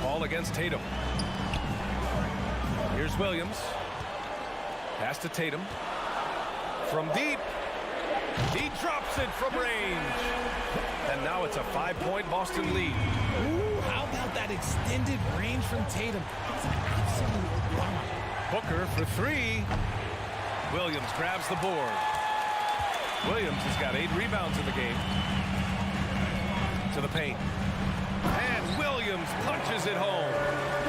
Ball against Tatum. Here's Williams. Pass to Tatum. From deep. He drops it from range. And now it's a 5-point Boston lead. Ooh, how about that extended range from Tatum? That's an absolute bomb. Booker for 3. Williams grabs the board. Williams has got 8 rebounds in the game. To the paint. And Williams punches it home.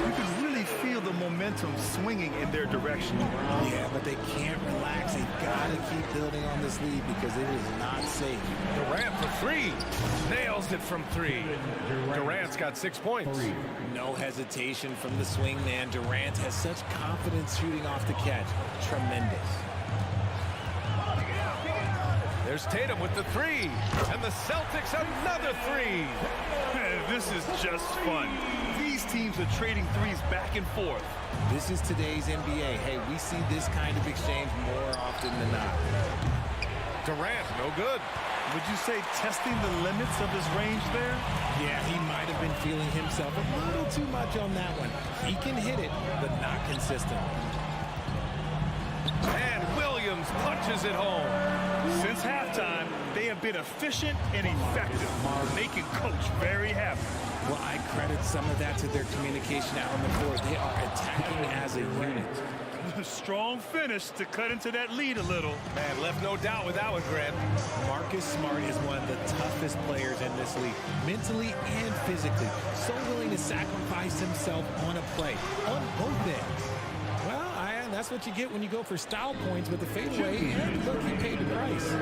You can really feel the momentum swinging in their direction. Yeah, but they can't relax. They gotta keep building on this lead because it is not safe. Durant for 3. Nails it from 3. Durant's got 6 points. No hesitation from the swing man. Durant has such confidence shooting off the catch. Tremendous. There's Tatum with the 3. And the Celtics another 3. This is just fun. These teams are trading threes back and forth. This is today's NBA. Hey, we see this kind of exchange more often than not. Durant, no good. Would you say testing the limits of his range there? Yeah, he might have been feeling himself a little too much on that one. He can hit it, but not consistently. And Williams punches it home. Since halftime, they have been efficient and effective, making Coach very happy. Well, I credit some of that to their communication out on the court. They are attacking as a unit. Strong finish to cut into that lead a little. Man, left no doubt with that one, Grant. Marcus Smart is one of the toughest players in this league, mentally and physically. So willing to sacrifice himself on a play, on both ends. Well, that's what you get when you go for style points with the fadeaway, and look, he paid the price.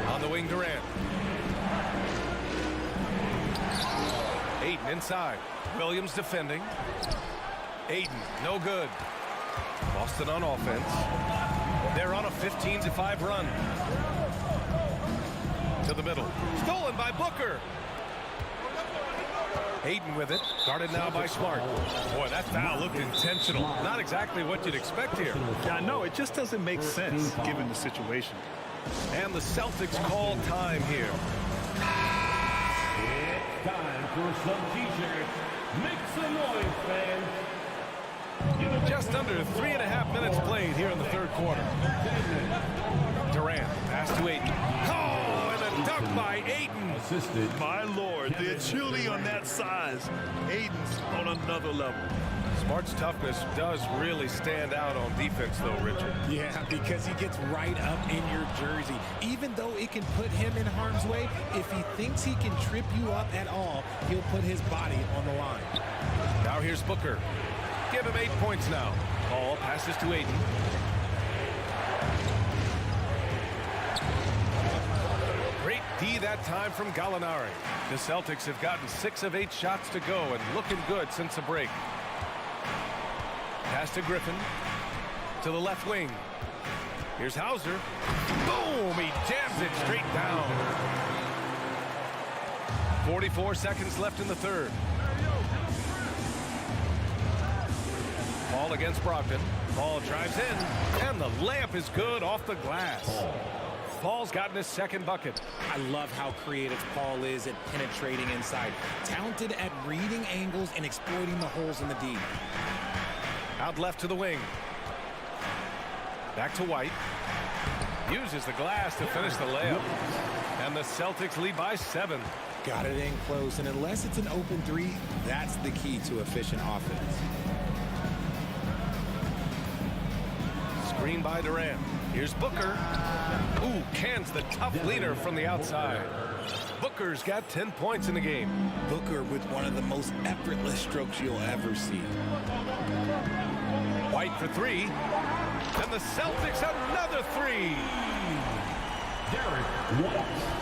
On the wing, Durant. Ayton inside. Williams defending. Ayton, no good. Boston on offense. They're on a 15-5 run. To the middle. Stolen by Booker. Ayton with it. Guarded now by Smart. Boy, that foul looked intentional. Not exactly what you'd expect here. Yeah, I know. It just doesn't make sense given the situation. And the Celtics call time here. It's time for some T-shirts. Make some noise, fans. Just under 3.5 minutes played here in the third quarter. Durant, pass to Ayton. Oh, and a dunk by Ayton. Assisted. My Lord, the agility on that size. Ayton's on another level. Smart's toughness does really stand out on defense, though, Richard. Yeah, because he gets right up in your jersey. Even though it can put him in harm's way, if he thinks he can trip you up at all, he'll put his body on the line. Now here's Booker. Give him 8 points now. Ball passes to Ayton. Great D that time from Gallinari. The Celtics have gotten 6 of 8 shots to go and looking good since the break. Pass to Griffin. To the left wing. Here's Hauser. Boom! He jams it straight down. 44 seconds left in the third. Ball against Brogdon. Ball drives in, and the layup is good off the glass. Paul's gotten his second bucket. I love how creative Paul is at penetrating inside. Talented at reading angles and exploiting the holes in the D. Out left to the wing. Back to White. Uses the glass to finish the layup. And the Celtics lead by 7. Got it in close, and unless it's an open three, that's the key to efficient offense. Screen by Durant. Here's Booker. Ooh, cans the tough leader from the outside. Booker's got 10 points in the game. Booker with one of the most effortless strokes you'll ever see. White for 3. And the Celtics another 3. Derek White.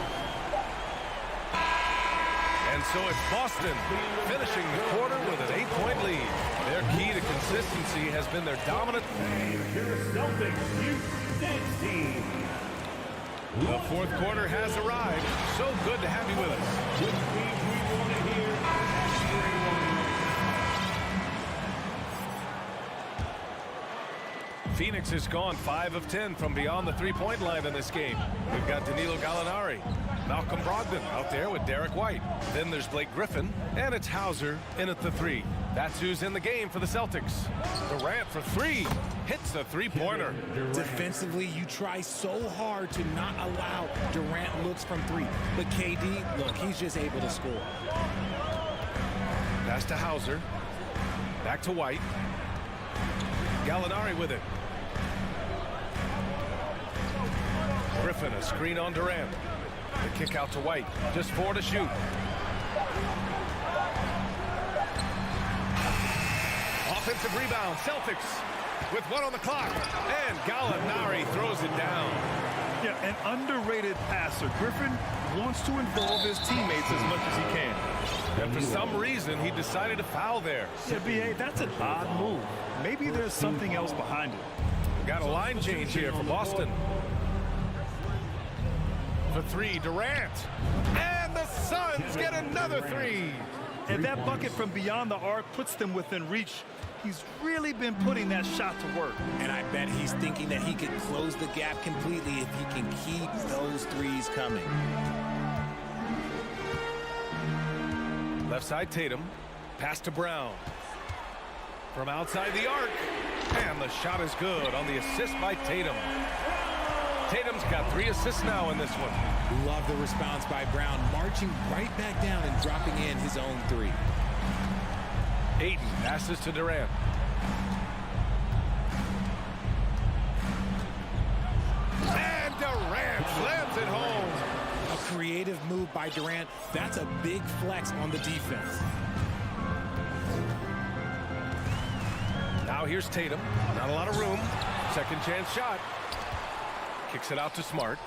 And so it's Boston finishing the quarter with an 8-point lead. Their key to consistency has been their dominant. Here's the Celtics Youth Dance Team. The fourth quarter has arrived. So good to have you with us. Which team we want to hear? Phoenix has gone 5 of 10 from beyond the three-point line in this game. We've got Danilo Gallinari, Malcolm Brogdon out there with Derek White. Then there's Blake Griffin, and it's Hauser in at the 3. That's who's in the game for the Celtics. Durant for 3. Hits the three-pointer. Defensively, you try so hard to not allow Durant looks from 3. But KD, look, he's just able to score. Pass to Hauser. Back to White. Gallinari with it. Griffin, a screen on Durant. The kick out to White. Just 4 to shoot. Offensive rebound. Celtics with 1 on the clock. And Gallinari throws it down. Yeah, an underrated passer. Griffin wants to involve his teammates as much as he can. And for some reason, he decided to foul there. Yeah, B.A., that's an odd move. Maybe there's something else behind it. Got a line change here for Boston. For 3, Durant. And the Suns get another 3. And that bucket from beyond the arc puts them within reach. He's really been putting that shot to work. And I bet he's thinking that he could close the gap completely if he can keep those threes coming. Left side Tatum. Pass to Brown. From outside the arc. And the shot is good on the assist by Tatum. Tatum's got 3 assists now in this one. Love the response by Brown, marching right back down and dropping in his own 3. Ayton passes to Durant. And Durant slams it home. A creative move by Durant. That's a big flex on the defense. Now here's Tatum. Not a lot of room. Second chance shot. Kicks it out to Smart.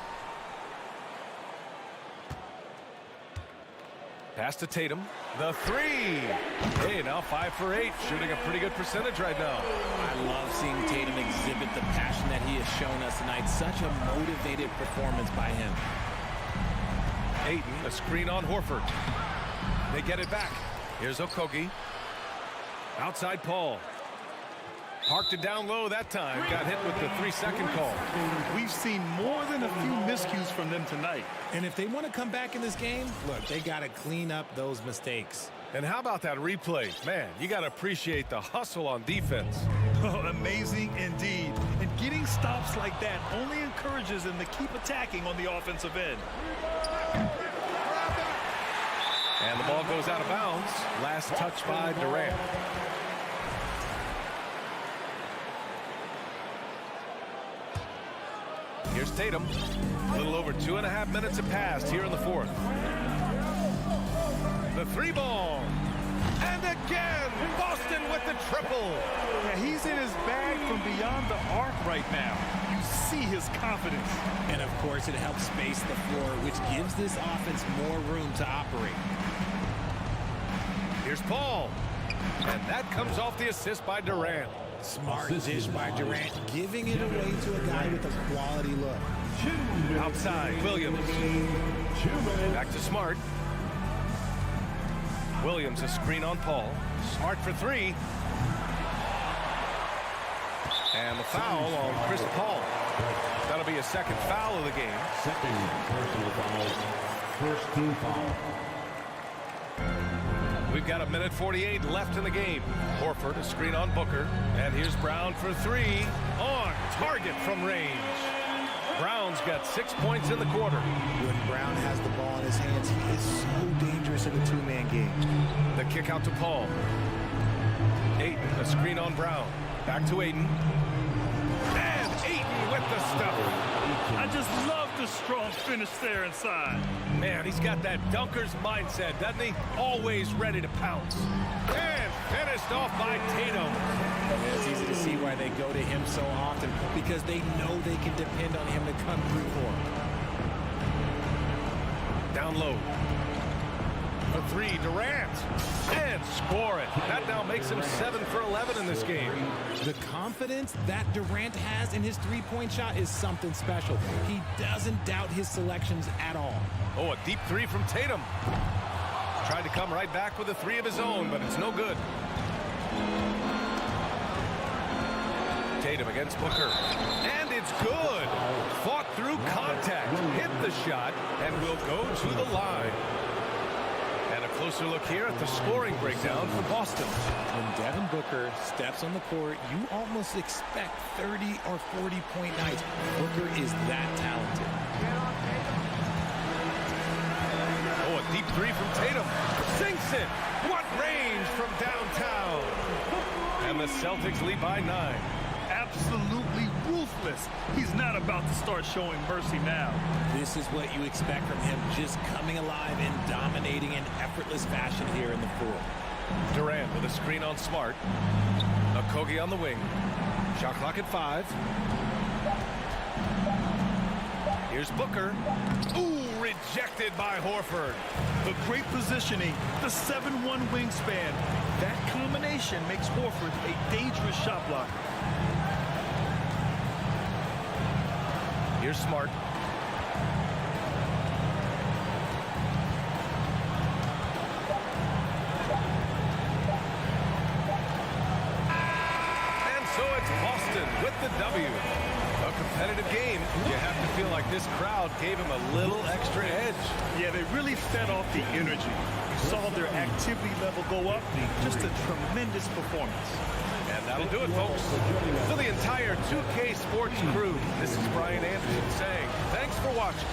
Pass to Tatum. The three. Hey, now 5 for 8. Shooting a pretty good percentage right now. I love seeing Tatum exhibit the passion that he has shown us tonight. Such a motivated performance by him. Ayton, a screen on Horford. They get it back. Here's Okogie. Outside Paul. Parked it down low that time. Got hit with the 3-second call. We've seen more than a few miscues from them tonight. And if they want to come back in this game, look, they got to clean up those mistakes. And how about that replay? Man, you got to appreciate the hustle on defense. Oh, amazing indeed. And getting stops like that only encourages them to keep attacking on the offensive end. And the ball goes out of bounds. Last touch by Durant. Here's Tatum. A little over 2.5 minutes have passed here in the fourth. The three ball. And again, Boston with the triple. Yeah, he's in his bag from beyond the arc right now. You see his confidence. And of course, it helps space the floor, which gives this offense more room to operate. Here's Paul. And that comes off the assist by Durant. Smart dish by Durant, giving it away to a guy with a quality look. Outside, Williams. Back to Smart. Williams, a screen on Paul. Smart for three. And the foul on Chris Paul. That'll be a second foul of the game. Second personal foul. First team foul. We've got 1:48 left in the game. Horford, a screen on Booker. And here's Brown for three. On target from range. Brown's got 6 points in the quarter. When Brown has the ball in his hands, he is so dangerous in a two-man game. The kick out to Paul. Ayton, a screen on Brown. Back to Ayton. And Ayton with the stuff. I just love the strong finish there inside. Man, he's got that dunker's mindset, doesn't he? Always ready to pounce. And finished off by Tatum. It's easy to see why they go to him so often, because they know they can depend on him to come through for them. Down low. For three, Durant. And score it. That now makes him 7 for 11 in this game. The confidence that Durant has in his three-point shot is something special. He doesn't doubt his selections at all. Oh, a deep three from Tatum. Tried to come right back with a three of his own, but it's no good. Tatum against Booker. And it's good. Fought through contact. Hit the shot and will go to the line. And a closer look here at the scoring breakdown for Boston. When Devin Booker steps on the court, you almost expect 30 or 40-point nights. Booker is that talented. Oh, a deep three from Tatum. Sinks it. What range from downtown. And the Celtics lead by 9. Absolutely ruthless. He's not about to start showing mercy now. This is what you expect from him, just coming alive and dominating in effortless fashion here in the fourth. Durant with a screen on Smart. Okogie on the wing. Shot clock at 5. Here's Booker. Ooh, rejected by Horford. The great positioning, the 7'1" wingspan. That combination makes Horford a dangerous shot blocker. Here's Smart. And so it's Boston with the W. A competitive game. You have to feel like this crowd gave him a little extra edge. Yeah, they really fed off the energy. You saw their activity level go up. Just a tremendous performance. And that'll do it, folks. For the entire 2K Sports crew, this is Brian Anderson saying thanks for watching.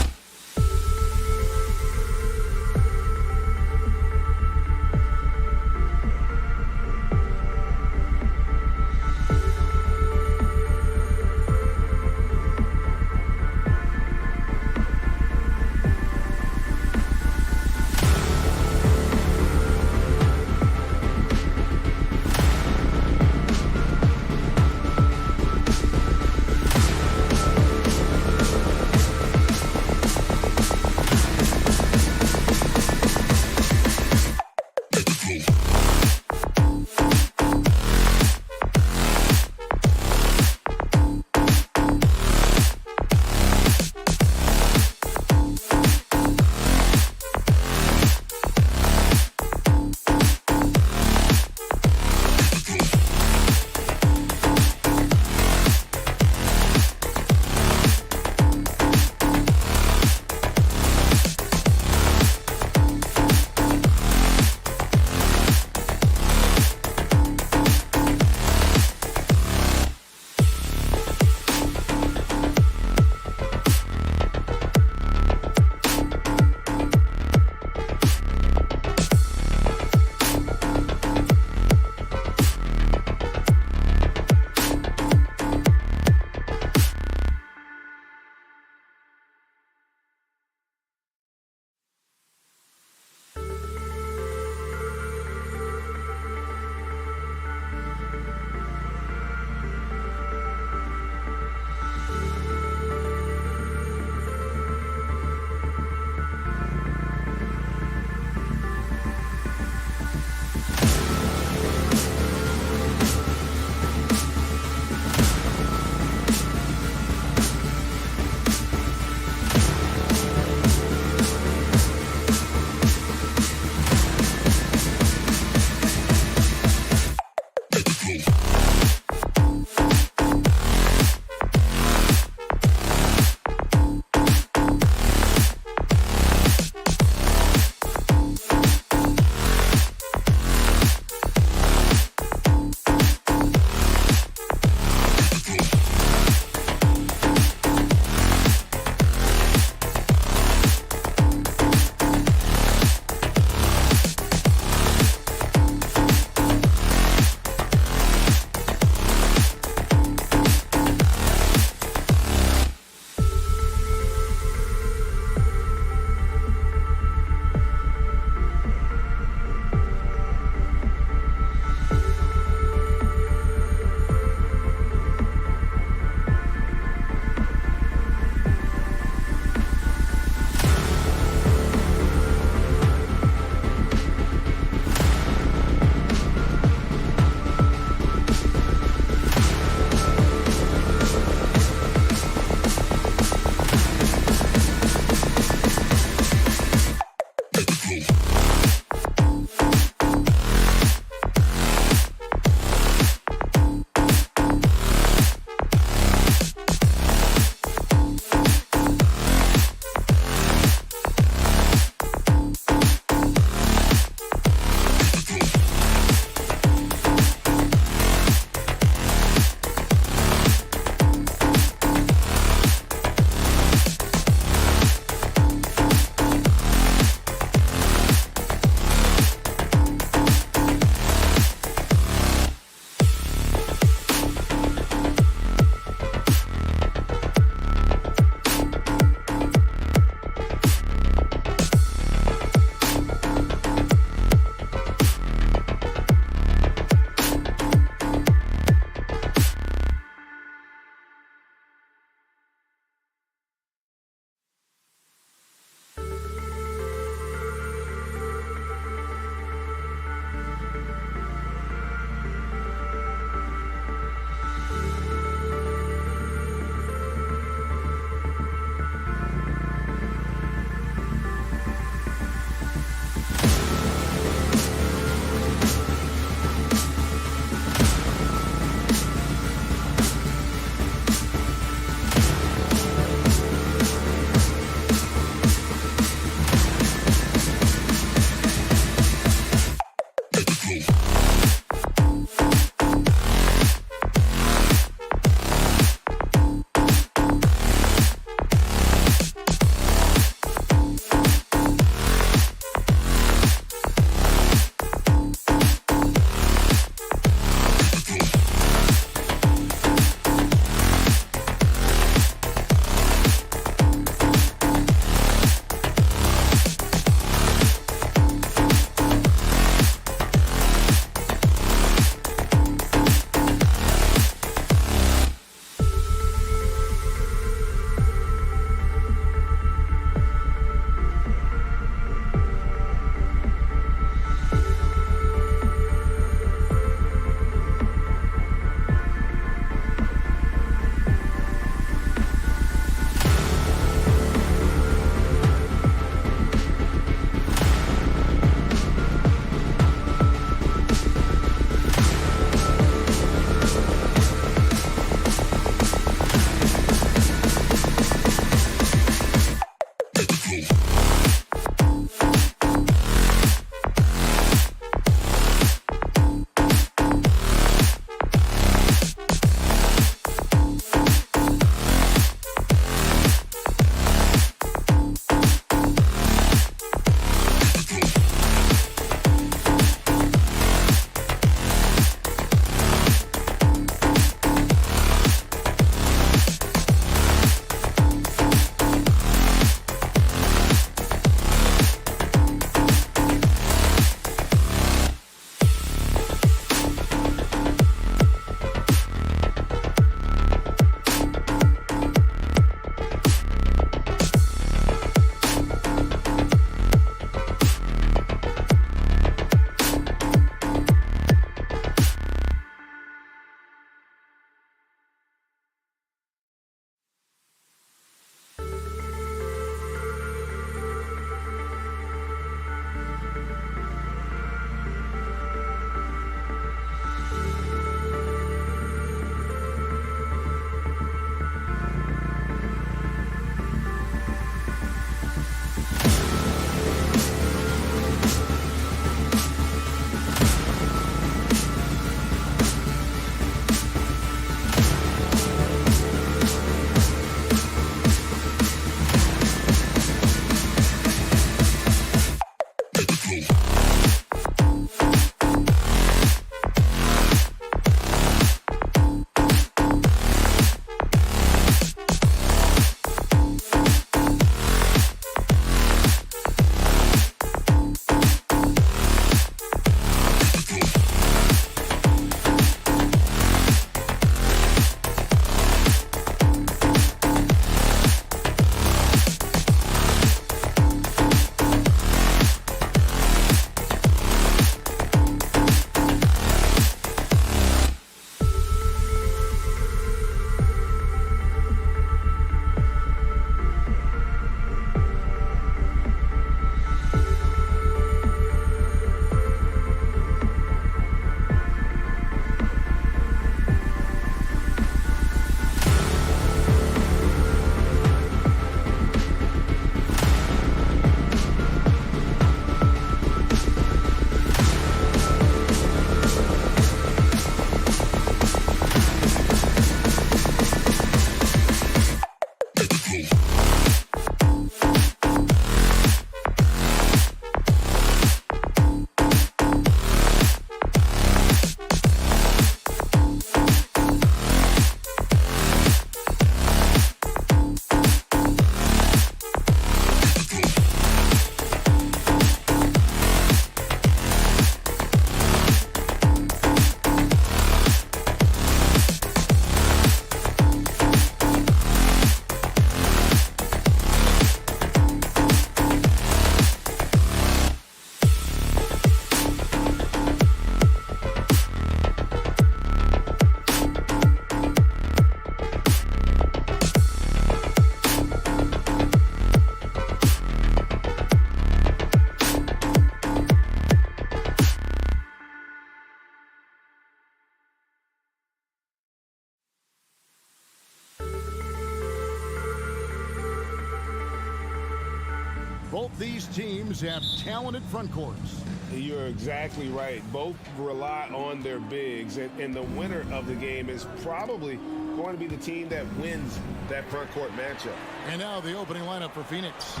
Both these teams have talented front courts. You're exactly right. Both rely on their bigs, and the winner of the game is probably going to be the team that wins that front court matchup. And now the opening lineup for Phoenix.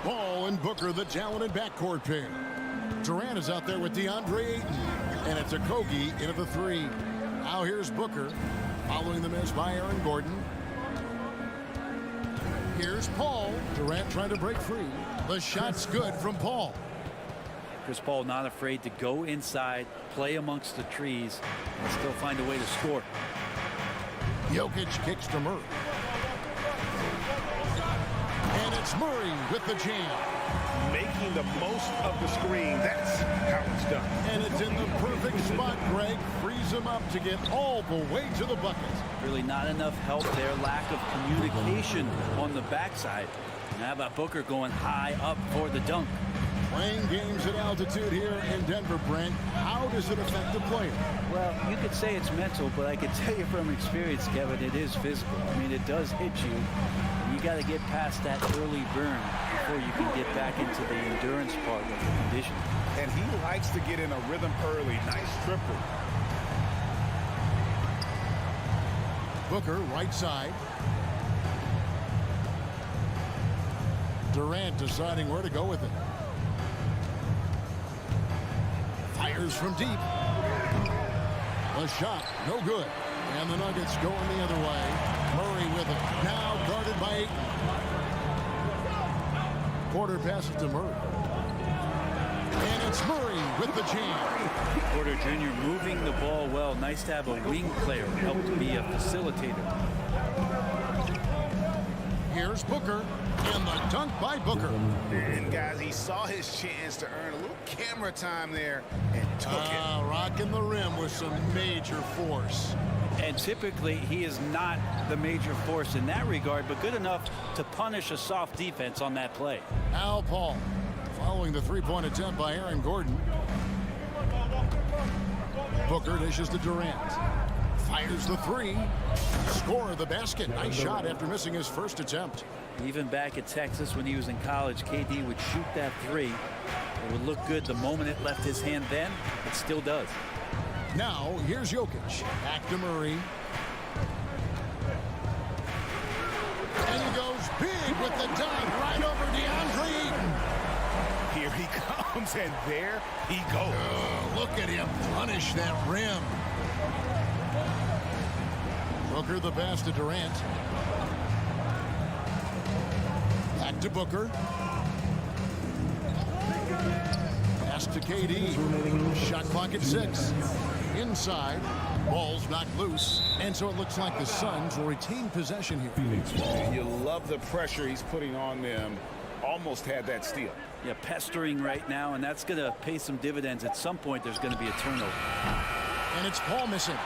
Paul and Booker, the talented backcourt pair. Durant is out there with DeAndre Ayton, and it's Okogie into the three. Now here's Booker, following the miss by Aaron Gordon. Here's Paul. Durant trying to break free. The shot's good from Paul. Chris Paul not afraid to go inside, play amongst the trees, and still find a way to score. Jokic kicks to Murray. And it's Murray with the jam. Making the most of the screen. That's how it's done. And it's in the perfect spot. Greg frees him up to get all the way to the bucket. Really not enough help there. Lack of communication on the backside. And how about Booker going high up for the dunk? Playing games at altitude here in Denver, Brent. How does it affect the player? Well, you could say it's mental, but I can tell you from experience, Kevin, it is physical. I mean, it does hit you. And you got to get past that early burn before you can get back into the endurance part of the condition. And he likes to get in a rhythm early. Nice triple. Booker, right side. Durant deciding where to go with it. Fires from deep. A shot, no good. And the Nuggets going the other way. Murray with it. Now guarded by Ayton. Porter passes to Murray. And it's Murray with the jam. Porter Jr. moving the ball well. Nice to have a wing player help to be a facilitator. Here's Booker. And the dunk by Booker. And guys, he saw his chance to earn a little camera time there and took it. Rocking the rim with some major force. And typically he is not the major force in that regard, but good enough to punish a soft defense on that play. Al Paul following the three-point attempt by Aaron Gordon. Booker dishes to Durant. Fires the three. Score the basket. Nice shot after missing his first attempt. Even back at Texas when he was in college, KD would shoot that three. It would look good the moment it left his hand then. It still does. Now, here's Jokic. Back to Murray. And he goes big with the dunk right over DeAndre Ayton. Here he comes, and there he goes. Look at him punish that rim. Booker the pass to Durant. Back to Booker. Pass to KD. Shot clock at 6. Inside. Ball's knocked loose. And so it looks like the Suns will retain possession here. You love the pressure he's putting on them. Almost had that steal. Yeah, pestering right now, and that's going to pay some dividends. At some point, there's going to be a turnover. And it's Paul missing.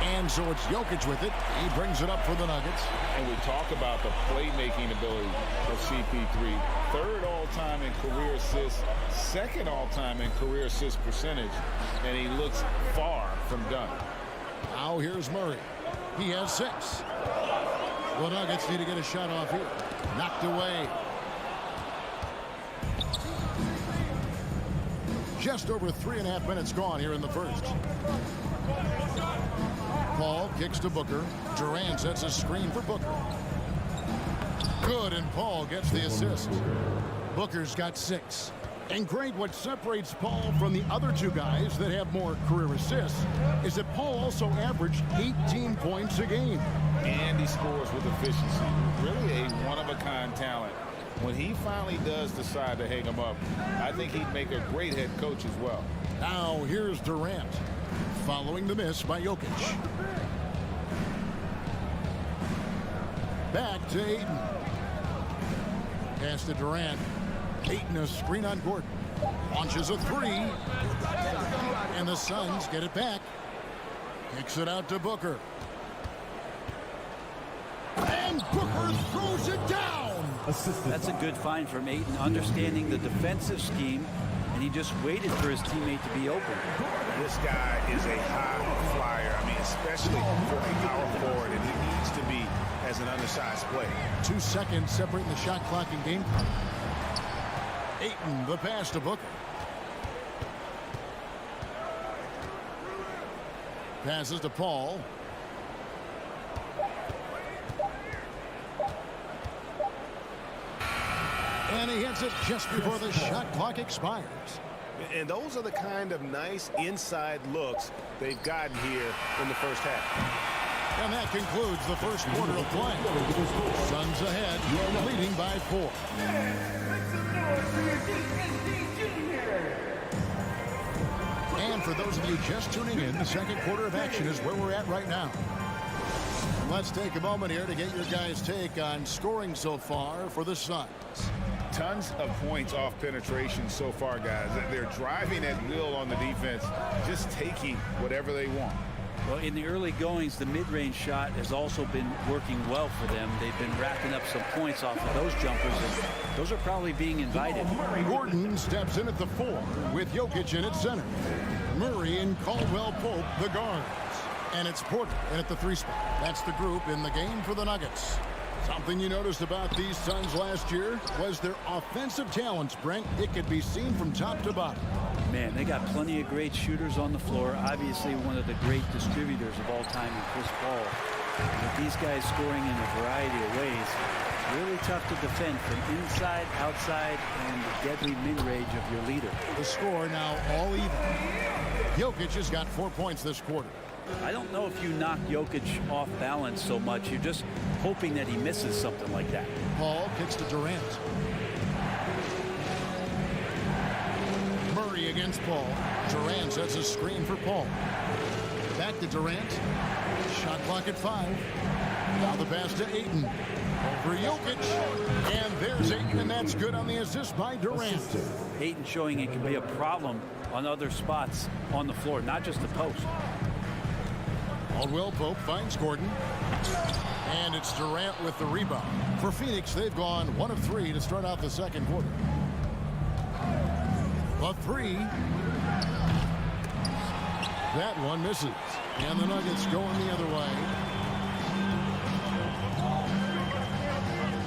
And so it's Jokic with it. He brings it up for the Nuggets. And we talk about the playmaking ability of CP3. Third all-time in career assists, second all-time in career assist percentage, and he looks far from done. Now here's Murray. He has 6. The Nuggets need to get a shot off here. Knocked away. Just over 3.5 minutes gone here in the first. Paul kicks to Booker. Durant sets a screen for Booker. Good, and Paul gets the assist. Booker's got 6. And Greg, what separates Paul from the other two guys that have more career assists is that Paul also averaged 18 points a game. And he scores with efficiency. Really a one-of-a-kind talent. When he finally does decide to hang him up, I think he'd make a great head coach as well. Now here's Durant, following the miss by Jokic. Back to Ayton. Pass to Durant. Ayton a screen on Gordon. Launches a 3. And the Suns get it back. Kicks it out to Booker. And Booker throws it down. That's a good find from Ayton, understanding the defensive scheme, and he just waited for his teammate to be open. This guy is a high flyer. I mean, especially for a power forward, and he needs to be as an undersized player. 2 seconds separating the shot clock and game clock. Ayton, the pass to Booker. Passes to Paul. And he hits it just before the shot clock expires. And those are the kind of nice inside looks they've gotten here in the first half. And that concludes the first quarter of play. Suns ahead, leading by 4. And for those of you just tuning in, the second quarter of action is where we're at right now. Let's take a moment here to get your guys' take on scoring so far for the Suns. Tons of points off penetration so far, guys. They're driving at will on the defense, just taking whatever they want. Well, in the early goings, the mid-range shot has also been working well for them. They've been racking up some points off of those jumpers, and those are probably being invited. Gordon steps in at the 4 with Jokic in at center. Murray and Caldwell Pope, the guards. And it's Porter in at the 3 spot. That's the group in the game for the Nuggets. Something you noticed about these Suns last year was their offensive talents, Brent. It could be seen from top to bottom. Man, they got plenty of great shooters on the floor. Obviously, one of the great distributors of all time in Chris Paul. With these guys scoring in a variety of ways, it's really tough to defend from inside, outside, and the deadly mid-range of your leader. The score now all even. Jokic has got 4 points this quarter. I don't know if you knock Jokic off balance so much. You're just hoping that he misses something like that. Paul kicks to Durant. Murray against Paul. Durant sets a screen for Paul. Back to Durant. Shot clock at 5. Now the pass to Ayton. Over Jokic. And there's Ayton, and that's good on the assist by Durant. Ayton showing it can be a problem on other spots on the floor, not just the post. Caldwell Pope finds Gordon. And it's Durant with the rebound. For Phoenix, they've gone 1 of 3 to start out the second quarter. A 3. That one misses. And the Nuggets going the other way.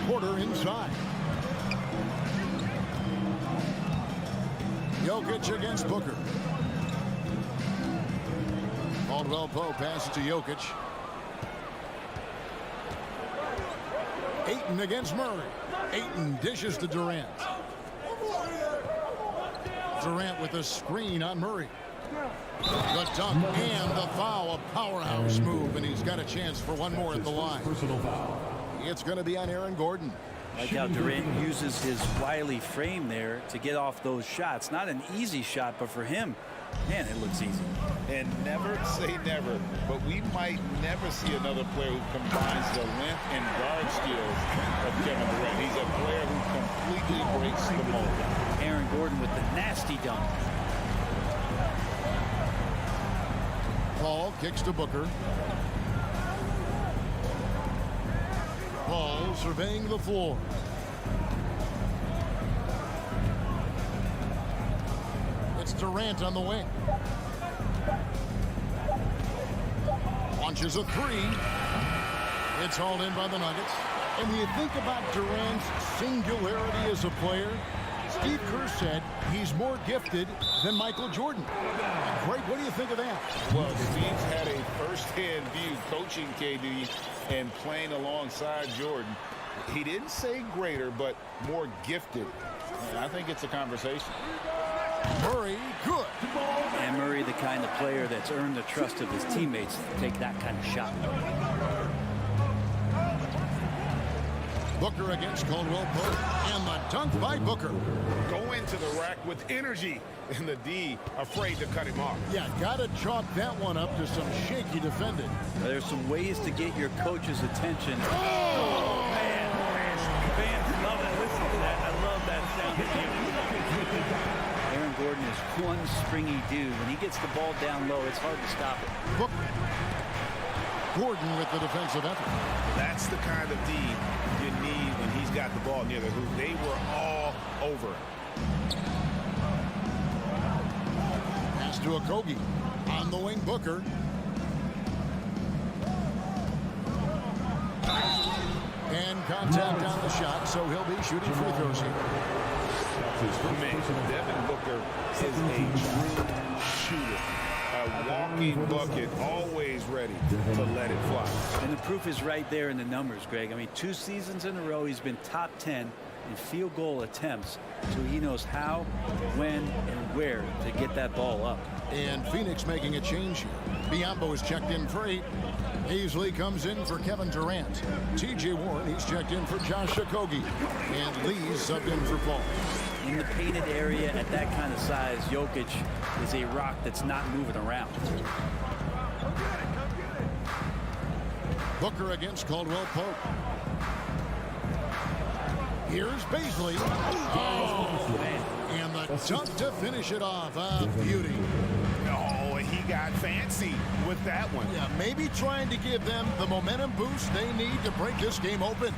Porter inside. Jokic against Booker. Caldwell Pope passes to Jokic. Ayton against Murray. Ayton dishes to Durant. Durant with a screen on Murray. The dunk and the foul. A powerhouse move, and he's got a chance for one more at the line. It's going to be on Aaron Gordon. Like how Durant uses his wily frame there to get off those shots. Not an easy shot, but for him, man, it looks easy. And never say never, but we might never see another player who combines the length and guard skills of Kevin Durant. He's a player who completely breaks the mold. Aaron Gordon with the nasty dunk. Paul kicks to Booker. Paul surveying the floor. It's Durant on the wing. Launches a 3. It's hauled in by the Nuggets. And when you think about Durant's singularity as a player, Steve Kerr said he's more gifted than Michael Jordan. Greg, what do you think of that? Well, Steve's had a first-hand view coaching KD and playing alongside Jordan. He didn't say greater, but more gifted. And I think it's a conversation. Murray, good. And Murray, the kind of player that's earned the trust of his teammates to take that kind of shot. Booker against Caldwell Pope, and the dunk by Booker. Go into the rack with energy, and the D afraid to cut him off. Yeah, got to chalk that one up to some shaky defending. There's some ways to get your coach's attention. Oh, man. Fans love it. Listen to that. I love that sound. Aaron Gordon is one springy dude. When he gets the ball down low, it's hard to stop it. Booker. Gordon with the defensive effort. That's the kind of D you need when he's got the ball near the hoop. They were all over it. Pass to Okogie. On the wing, Booker. And contact on the shot, so he'll be shooting free throws here. Man, Devin Booker is a true shooter. A walking bucket, always ready to let it fly. And the proof is right there in the numbers, Greg. I mean, 2 seasons in a row, he's been top 10 in field goal attempts, so he knows how, when, and where to get that ball up. And Phoenix making a change here. Biyombo is checked in for 8. Beasley comes in for Kevin Durant. T.J. Warren, he's checked in for Josh Okogie. And Lee's subbed in for Paul. In the painted area at that kind of size, Jokic is a rock that's not moving around. Booker against Caldwell Pope. Here's Beasley. Oh, and the dunk to finish it off. A beauty. Oh, he got fancy with that one. Yeah, maybe trying to give them the momentum boost they need to break this game open.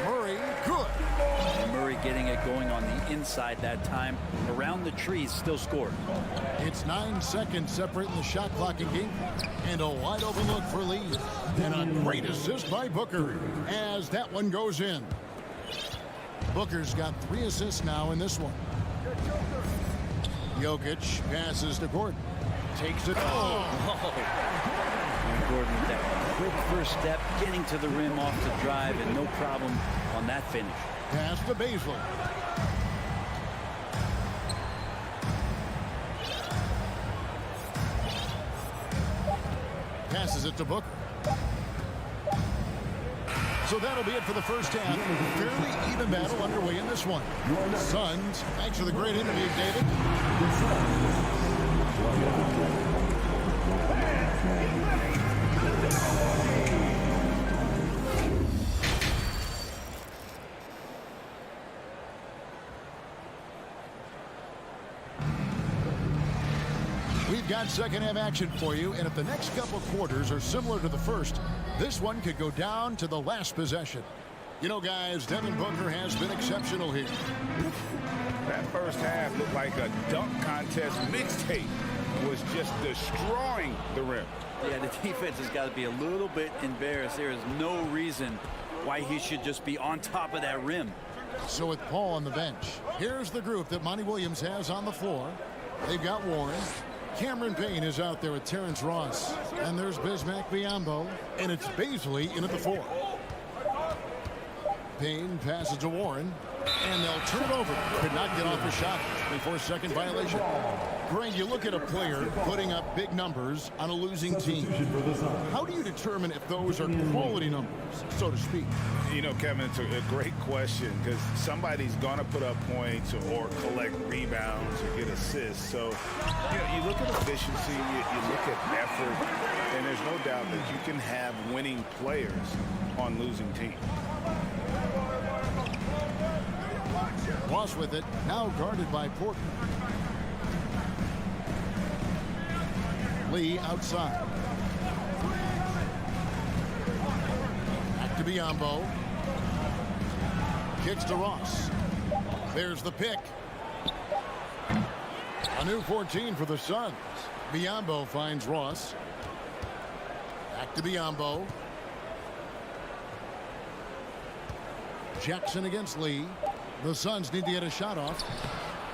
Murray, good. And Murray getting it going on the inside that time. Around the trees, still scored. It's 9 seconds separating the shot clock and game. And a wide open look for Lee. And a great assist by Booker as that one goes in. Booker's got 3 assists now in this one. Jokic passes to Gordon. Takes it. And Gordon with that quick first step, getting to the rim off the drive, and no problem on that finish. Pass to Beasley. Passes it to Booker. So that'll be it for the first half. Fairly even battle underway in this one. Suns, thanks for the great interview, David. We've got second half action for you, and if the next couple quarters are similar to the first, this one could go down to the last possession. You know, guys, Devin Booker has been exceptional here. That first half looked like a dunk contest mixtape. Was just destroying the rim. Yeah, the defense has got to be a little bit embarrassed. There is no reason why he should just be on top of that rim. So with Paul on the bench, here's the group that Monty Williams has on the floor. They've got Warren. Cameron Payne is out there with Terrence Ross. And there's Bismack Biyombo. And it's Beasley in at the 4. Payne passes to Warren. And they'll turn it over. Could not get off a shot before second violation. Greg, you look at a player putting up big numbers on a losing team. How do you determine if those are quality numbers, so to speak? You know, Kevin, it's a great question because somebody's going to put up points or collect rebounds or get assists. So, you know, you look at efficiency, you look at effort, and there's no doubt that you can have winning players on losing teams. Ross with it, now guarded by Porter. Lee outside. Back to Biyombo. Kicks to Ross. There's the pick. A new 14 for the Suns. Biyombo finds Ross. Back to Biyombo. Jackson against Lee. The Suns need to get a shot off.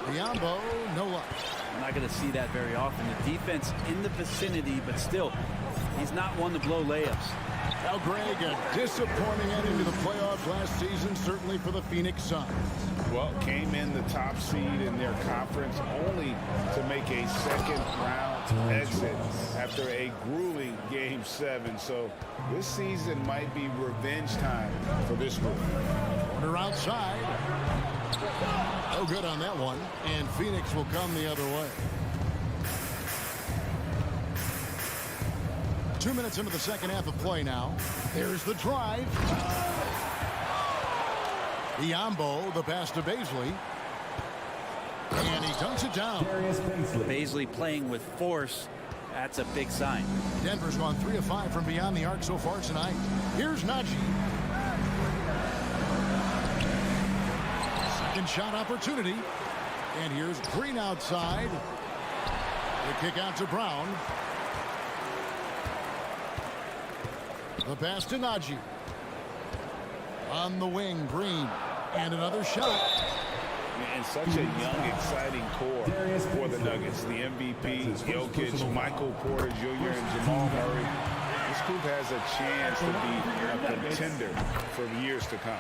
Biyombo, no luck. I'm not going to see that very often. The defense in the vicinity, but still, he's not one to blow layups. Now, Greg, a disappointing ending to the playoffs last season, certainly for the Phoenix Suns. Well, came in the top seed in their conference only to make a second-round exit after a grueling Game 7. So this season might be revenge time for this group. They're outside. No good on that one. And Phoenix will come the other way. 2 minutes into the second half of play now. There's the drive. Biyombo, the pass to Beasley. And he dunks it down. Beasley playing with force. That's a big sign. Denver's gone 3 of 5 from beyond the arc so far tonight. Here's Najee. Second shot opportunity. And here's Green outside. The kick out to Brown. The pass to Najee. On the wing, Green. And another shot. And such a young, exciting core for the Nuggets. The MVP, Jokic, Michael Porter Jr., and Jamal Murray. This group has a chance to be a contender for years to come.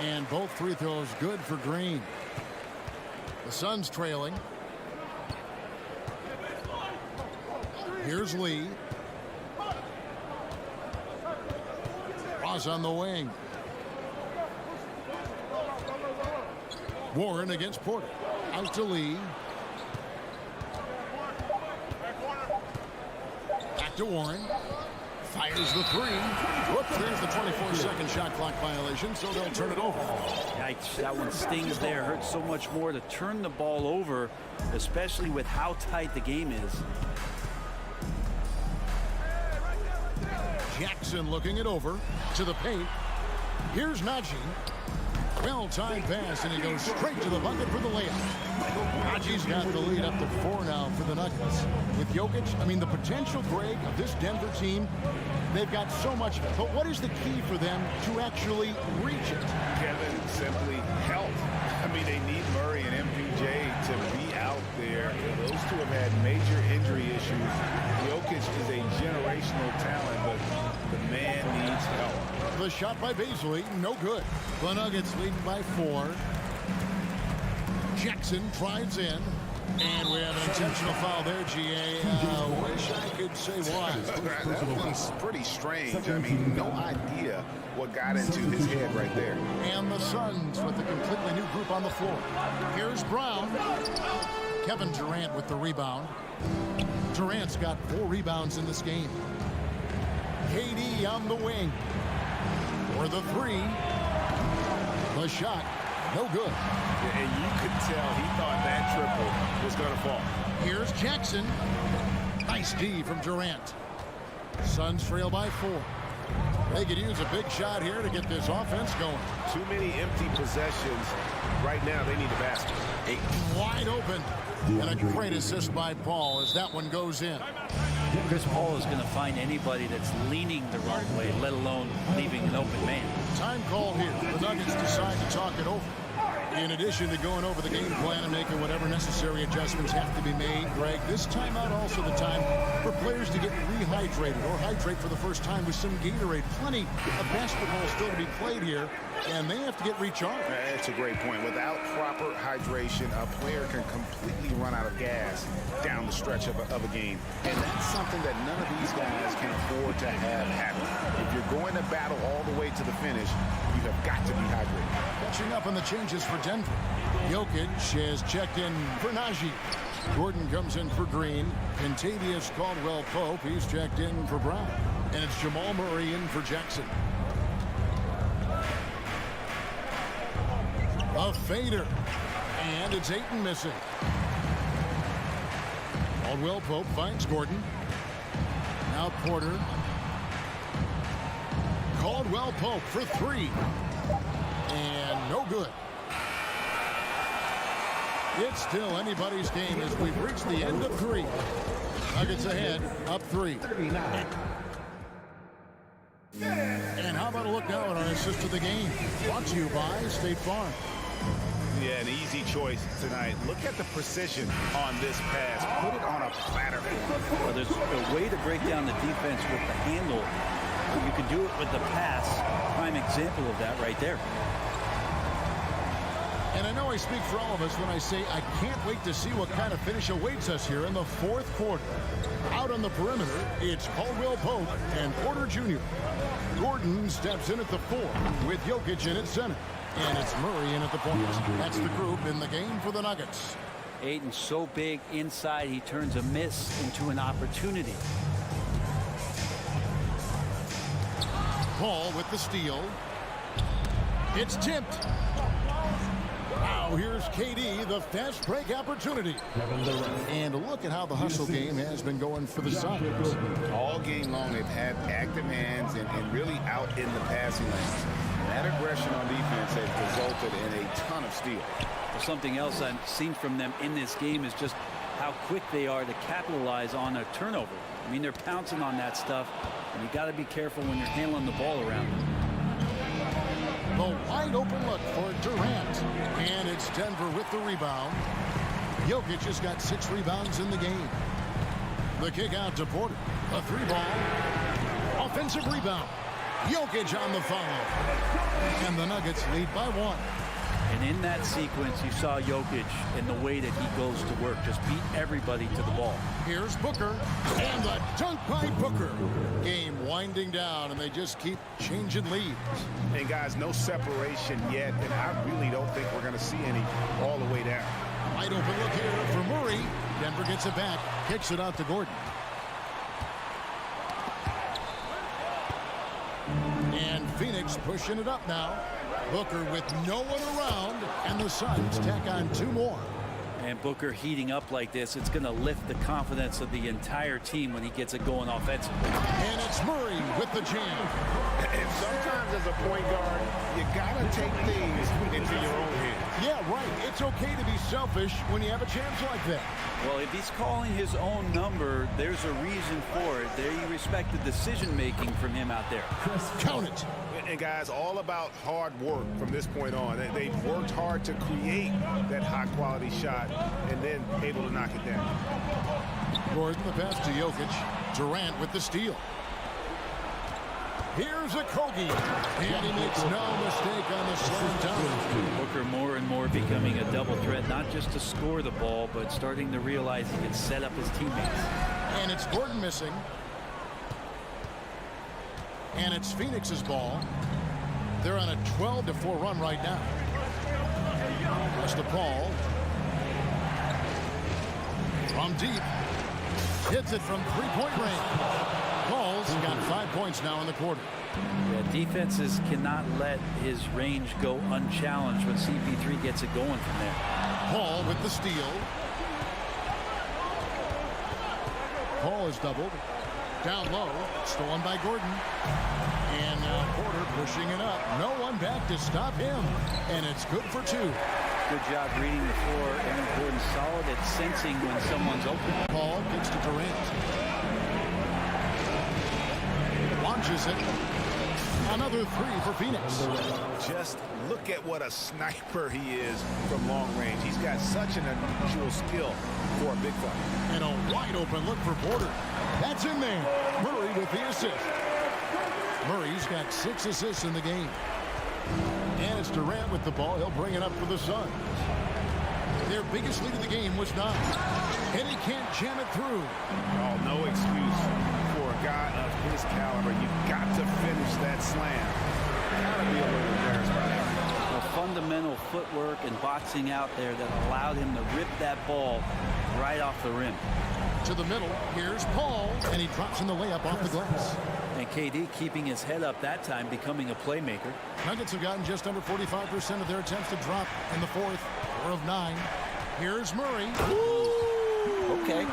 And both free throws good for Green. The Suns trailing. Here's Lee. Ross on the wing. Warren against Porter. Out to Lee. Back to Warren. Fires the three. Whoops, there's the 24-second shot clock violation, so they'll turn it over. Yikes, that one stings there. Hurts so much more to turn the ball over, especially with how tight the game is. Jackson looking it over to the paint. Here's Najee. Well-timed pass, and he goes straight to the bucket for the layup. Najee's got the lead up to 4 now for the Nuggets. With Jokic, I mean, the potential, Greg, of this Denver team, they've got so much. But what is the key for them to actually reach it? Kevin, simply health. I mean, they need Murray and MPJ to be out there. Those two have had major injury issues. Jokic is a generational talent, but the man needs help. The shot by Beasley, no good. The Nuggets leading by 4. Jackson drives in. And we have an intentional foul there, GA. Wish I could say why. That was pretty strange. I mean, no idea what got into his head right there. And the Suns with a completely new group on the floor. Here's Brown. Kevin Durant with the rebound. Durant's got 4 rebounds in this game. KD on the wing. For the 3. The shot, no good. And you could tell he thought that triple was going to fall. Here's Jackson. Nice D from Durant. Suns trail by 4. They could use a big shot here to get this offense going. Too many empty possessions. Right now, they need a basket. Wide open. And a great assist by Paul as that one goes in. Chris Paul is going to find anybody that's leaning the wrong way, let alone leaving an open man. Time call here. The Nuggets decide to talk it over. In addition to going over the game plan and making whatever necessary adjustments have to be made, Greg, this timeout also the time for players to get rehydrated or hydrate for the first time with some Gatorade. Plenty of basketball still to be played here, and they have to get recharged. That's a great point. Without proper hydration, a player can completely run out of gas down the stretch of a game. And that's something that none of these guys can afford to have happen. If you're going to battle all the way to the finish, you have got to be hydrated. Catching up on the changes for Denver. Jokic has checked in for Najee. Gordon comes in for Green. Kentavious Caldwell-Pope, he's checked in for Brown. And it's Jamal Murray in for Jackson. A fader. And it's Ayton missing. Caldwell-Pope finds Gordon. Now Porter. Caldwell-Pope for 3. And no good. It's still anybody's game as we've reached the end of 3. Nuggets ahead, up 3. And how about a look now at our assist of the game? Brought to you by State Farm. Yeah, an easy choice tonight. Look at the precision on this pass. Put it on a platter. Well, there's a way to break down the defense with the handle. You can do it with the pass. Prime example of that right there. And I know I speak for all of us when I say I can't wait to see what kind of finish awaits us here in the 4th quarter. Out on the perimeter, it's Caldwell-Pope and Porter Jr. Gordon steps in at the 4 with Jokic in at center. And it's Murray in at the point. That's the group in the game for the Nuggets. Ayton's so big inside, he turns a miss into an opportunity. Paul with the steal. It's tipped. Now here's KD, the fast break opportunity. And look at how the hustle game has been going for the Suns. All game long, they've had active hands and really out in the passing lanes. That aggression on defense has resulted in a ton of steals. Something else I've seen from them in this game is just how quick they are to capitalize on a turnover. I mean, they're pouncing on that stuff, and you got to be careful when you're handling the ball around. The wide open look for Durant. And it's Denver with the rebound. Jokic has got 6 rebounds in the game. The kick out to Porter. A 3-ball. Offensive rebound. Jokic on the foul. And the Nuggets lead by 1. And in that sequence, you saw Jokic in the way that he goes to work. Just beat everybody to the ball. Here's Booker. And the dunk by Booker. Game winding down, and they just keep changing leads. And, guys, no separation yet, and I really don't think we're going to see any all the way down. Wide open look here for Murray. Denver gets it back. Kicks it out to Gordon. And Phoenix pushing it up now. Booker with no one around, and the Suns tack on 2 more. And Booker heating up like this, it's going to lift the confidence of the entire team when he gets it going offensively. And it's Murray with the jam. And sometimes as a point guard, you got to take things into your own hands. Yeah, right. It's okay to be selfish when you have a chance like that. Well, if he's calling his own number, there's a reason for it. They respect the decision-making from him out there. Count it. And, guys, all about hard work from this point on. They've worked hard to create that high-quality shot and then able to knock it down. Gordon, the pass to Jokic. Durant with the steal. Here's a Kogi. And he makes no mistake on the slam dunk. Booker more and more becoming a double threat, not just to score the ball, but starting to realize he can set up his teammates. And it's Gordon missing. And it's Phoenix's ball. They're on a 12-4 run right now. That's to Paul. From deep. Hits it from 3-point range. Paul's got 5 points now in the quarter. Yeah, defenses cannot let his range go unchallenged when CP3 gets it going from there. Paul with the steal. Paul is doubled. Down low. Stolen by Gordon. And now Porter pushing it up. No one back to stop him. And it's good for 2. Good job reading the floor. Aaron Gordon solid at sensing when someone's open. Paul gets to Durant. Launches it. Another 3 for Phoenix. Just look at what a sniper he is from long range. He's got such an unusual skill for a big fella. And a wide open look for Porter. That's in there. Murray with the assist. Murray's got 6 assists in the game. And it's Durant with the ball. He'll bring it up for the Suns. Their biggest lead of the game was 9. And he can't jam it through. Oh, no excuse for a guy of his caliber. You've got to finish that slam. Gotta be a little embarrassed by that. Fundamental footwork and boxing out there that allowed him to rip that ball right off the rim. To the middle, here's Paul, and he drops in the layup off the glass. And KD keeping his head up that time, becoming a playmaker. Nuggets have gotten just under 45% of their attempts to drop in the 4th, 4 of 9. Here's Murray. Ooh. Okay.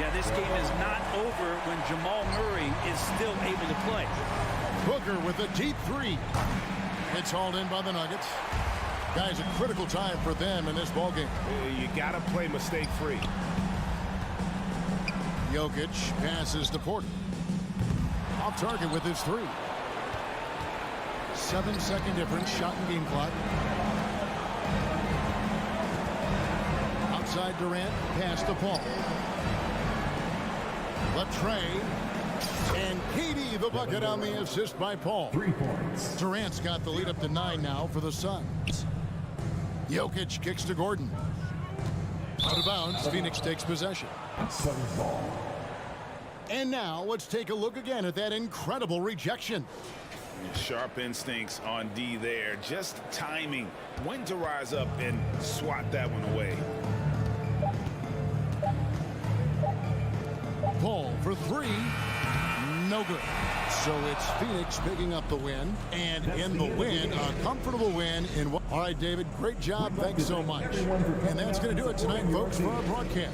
Yeah, this game is not over when Jamal Murray is still able to play. Booker with a deep 3. It's hauled in by the Nuggets. Guys, a critical time for them in this ballgame. You got to play mistake-free. Jokic passes to Porter. Off target with his 3. 7-second difference, shot and game clock. Outside Durant, pass to Paul. Latrey. And KD the bucket on the assist by Paul. 3 points. Durant's got the lead up to 9 now for the Suns. Jokic kicks to Gordon. Out of bounds, Phoenix takes possession. 7 ball. And now let's take a look again at that incredible rejection. Sharp instincts on D there. Just timing when to rise up and swat that one away. Paul for 3. No good. So it's Phoenix picking up the win. And in the win, a comfortable win. All right, David, great job. Thanks so much. And that's going to do it tonight, folks, for our broadcast.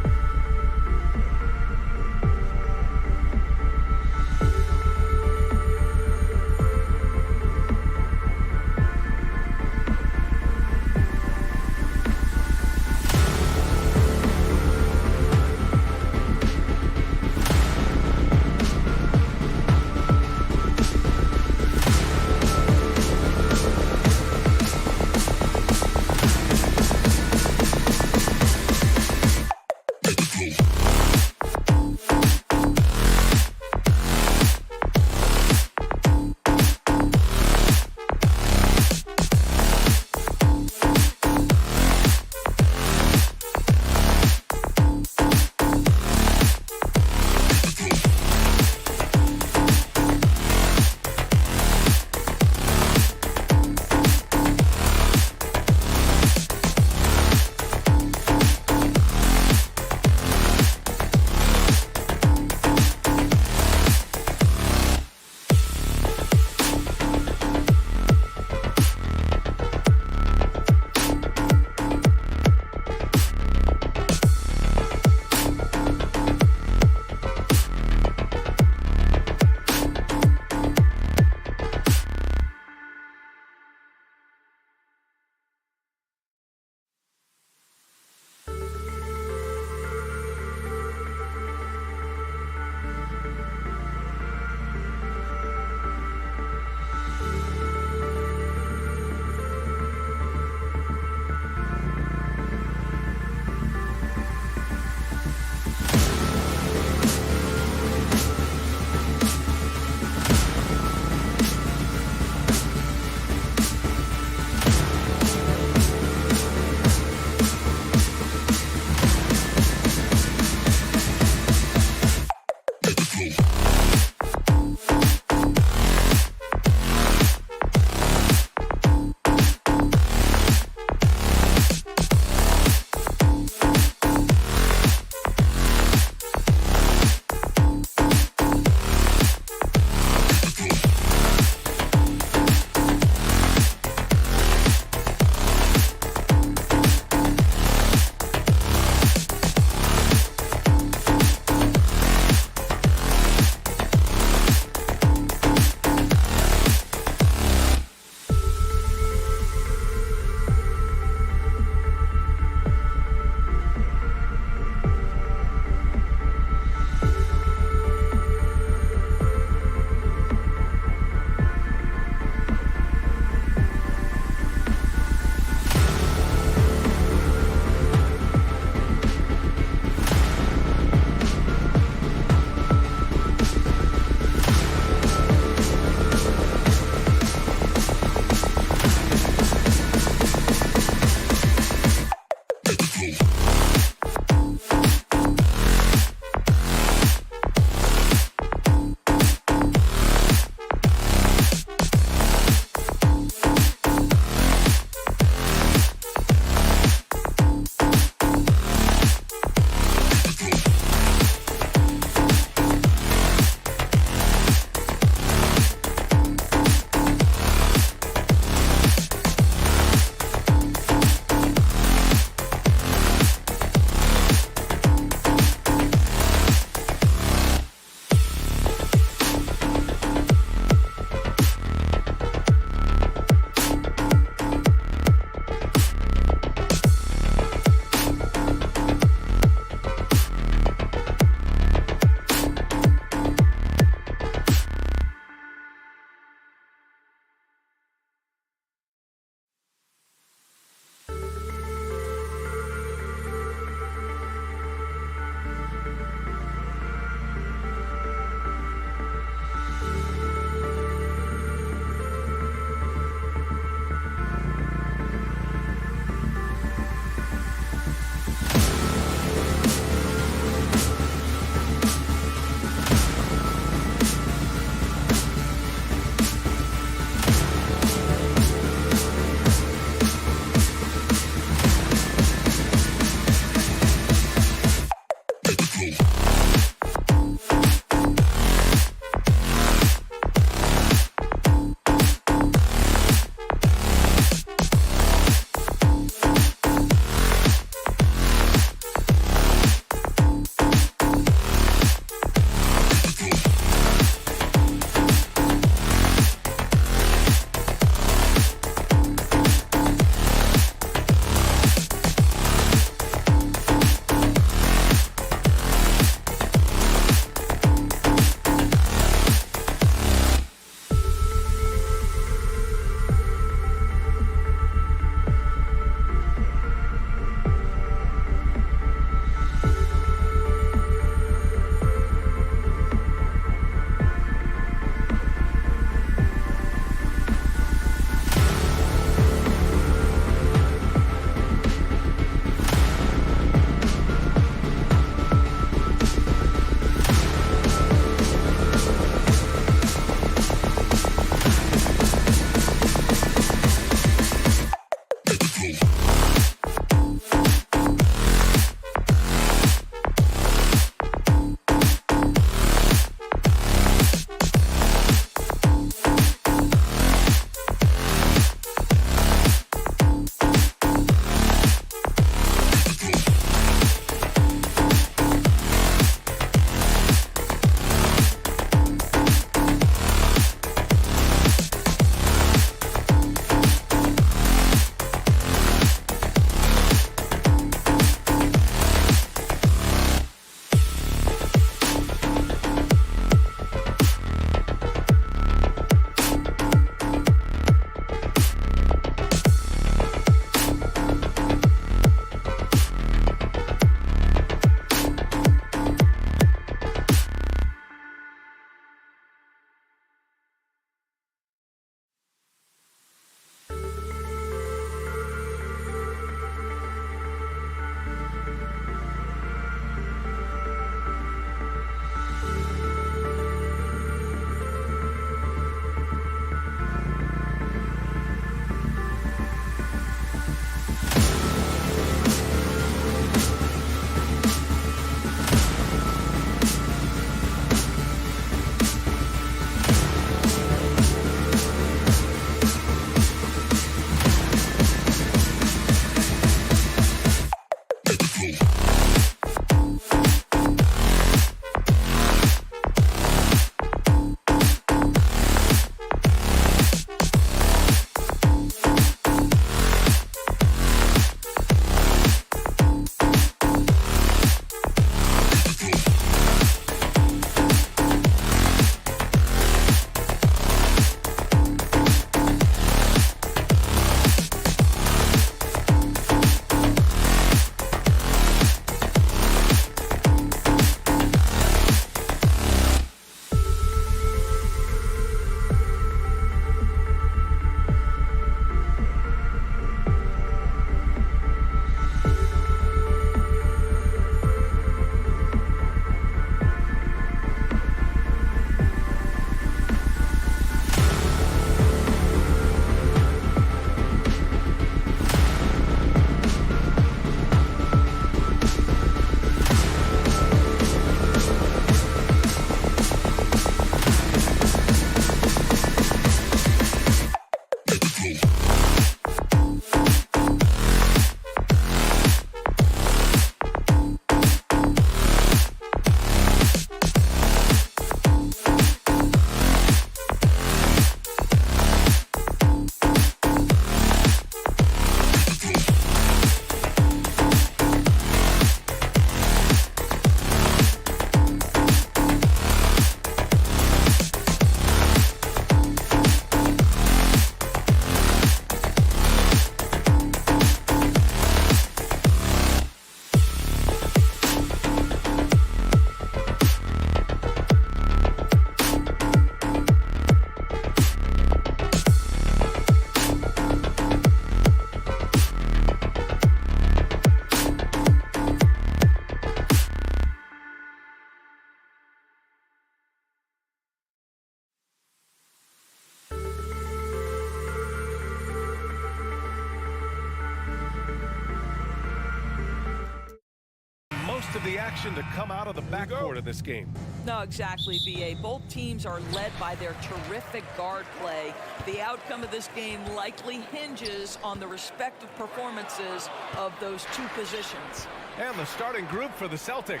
most of the action to come out of the backcourt of this game. No, exactly, B.A. Both teams are led by their terrific guard play. The outcome of this game likely hinges on the respective performances of those two positions. And the starting group for the Celtics.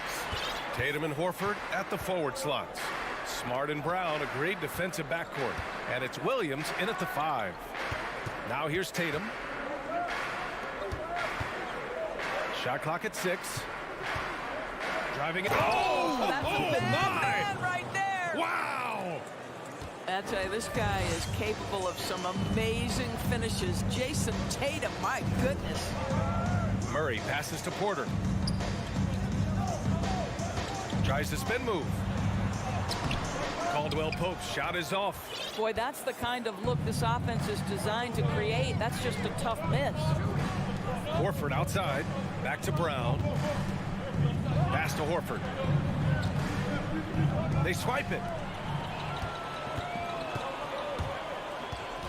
Tatum and Horford at the forward slots. Smart and Brown, a great defensive backcourt. And it's Williams in at the 5. Now here's Tatum. Shot clock at 6. Driving it. Oh, that's a bad man right there. Wow. I tell you, this guy is capable of some amazing finishes. Jason Tatum, my goodness. Murray passes to Porter. Tries the spin move. Caldwell Pope's shot is off. Boy, that's the kind of look this offense is designed to create. That's just a tough miss. Horford outside. Back to Brown. Pass to Horford. They swipe it.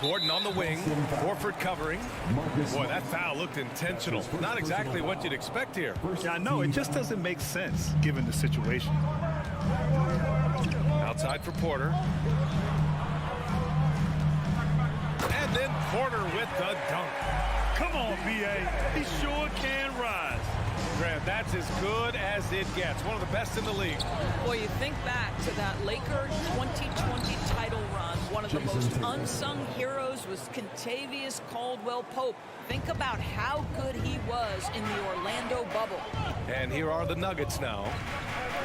Gordon on the wing. Horford covering. Boy, that foul looked intentional. Not exactly what you'd expect here. Yeah, I know. It just doesn't make sense given the situation. Outside for Porter. And then Porter with the dunk. Come on, B.A. He sure can rise. Grant, that's as good as it gets. One of the best in the league. Boy, you think back to that Laker 2020 title run. One of the most unsung heroes was Kentavious Caldwell-Pope. Think about how good he was in the Orlando bubble. And here are the Nuggets now.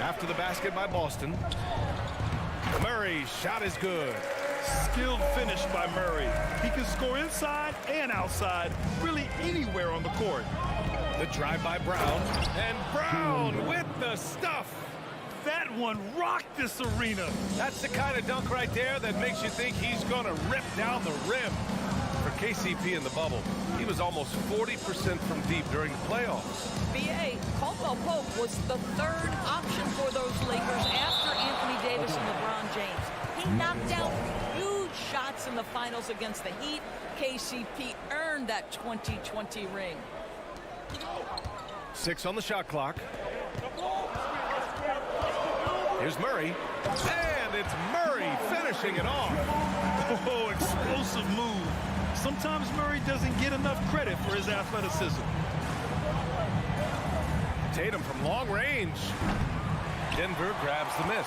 After the basket by Boston. Murray's shot is good. Skilled finish by Murray. He can score inside and outside, really anywhere on the court. The drive by Brown. And Brown with the stuff. That one rocked this arena. That's the kind of dunk right there that makes you think he's going to rip down the rim. For KCP in the bubble, he was almost 40% from deep during the playoffs. B.A. Caldwell-Pope was the third option for those Lakers after Anthony Davis and LeBron James. He knocked down huge shots in the finals against the Heat. KCP earned that 2020 ring. 6 on the shot clock. Here's Murray. And it's Murray finishing it off. Oh, explosive move. Sometimes Murray doesn't get enough credit for his athleticism. Tatum from long range. Denver grabs the miss.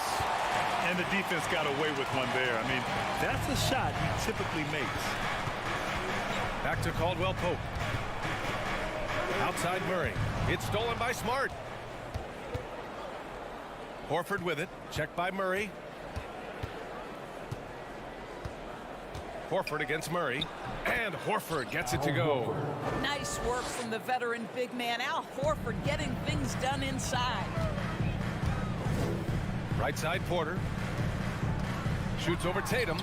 And the defense got away with one there. I mean, that's a shot he typically makes. Back to Caldwell-Pope. Outside Murray. It's stolen by Smart. Horford with it. Checked by Murray. Horford against Murray. And Horford gets it to go. Nice work from the veteran big man Al Horford getting things done inside. Right side Porter. Shoots over Tatum.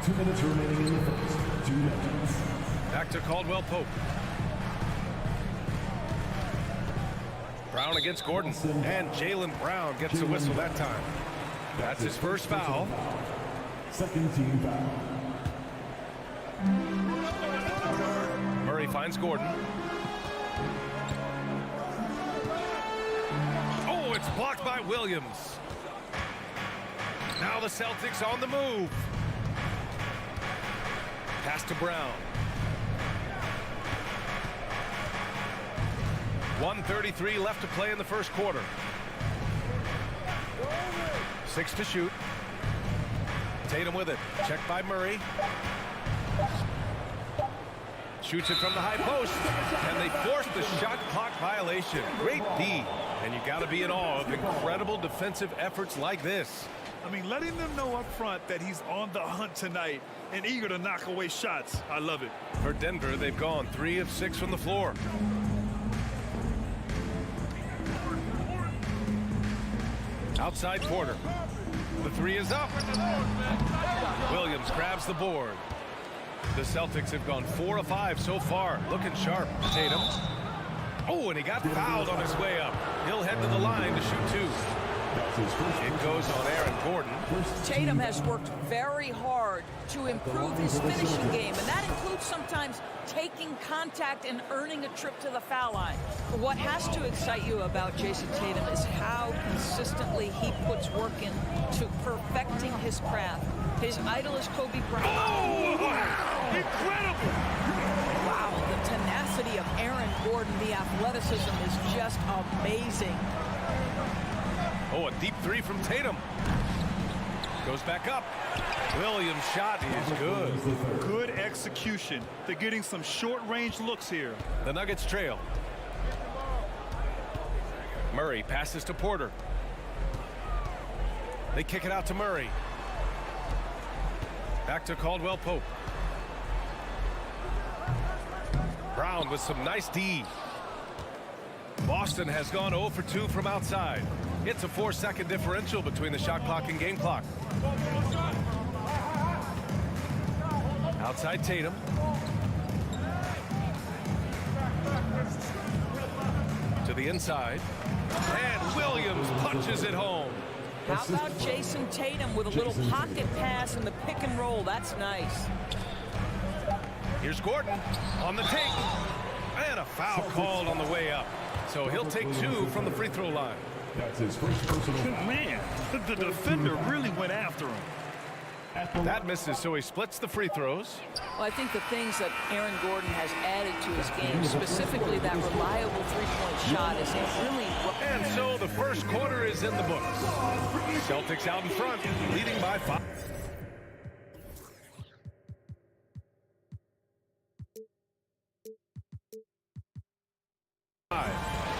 2 minutes remaining in the first. 2 minutes. Back to Caldwell-Pope. Brown against Gordon. And Jaylen Brown gets the whistle that time. That's his first foul. Second team foul. Murray finds Gordon. Oh, it's blocked by Williams. Now the Celtics on the move. Pass to Brown. 1:33 left to play in the first quarter. 6 to shoot. Tatum with it. Checked by Murray. Shoots it from the high post. And they force the shot clock violation. Great D. And you got to be in awe of incredible defensive efforts like this. I mean, letting them know up front that he's on the hunt tonight and eager to knock away shots. I love it. For Denver, they've gone 3 of 6 from the floor. Outside Porter. The 3 is up. Williams grabs the board. The Celtics have gone 4 of 5 so far. Looking sharp. Tatum. Oh, and he got fouled on his way up. He'll head to the line to shoot 2. It goes on Aaron Gordon. Tatum has worked very hard to improve his finishing game, and that includes sometimes taking contact and earning a trip to the foul line. What has to excite you about Jason Tatum is how consistently he puts work into perfecting his craft. His idol is Kobe Bryant. Oh, wow. Incredible. Wow, the tenacity of Aaron Gordon, the athleticism is just amazing. Oh, a deep three from Tatum. Goes back up. Williams' shot is good. Good execution. They're getting some short-range looks here. The Nuggets trail. Murray passes to Porter. They kick it out to Murray. Back to Caldwell Pope. Brown with some nice D. Boston has gone 0 for 2 from outside. It's a 4-second differential between the shot clock and game clock. Outside Tatum. To the inside. And Williams punches it home. How about Jason Tatum with a little pocket pass in the pick and roll? That's nice. Here's Gordon on the take. And a foul called on the way up. So he'll take 2 from the free throw line. That's his first personal. Man, the defender really went after him. That misses, so he splits the free throws. Well, I think the things that Aaron Gordon has added to his game, specifically that reliable three-point shot, is really... And so the first quarter is in the books. Celtics out in front, leading by 5.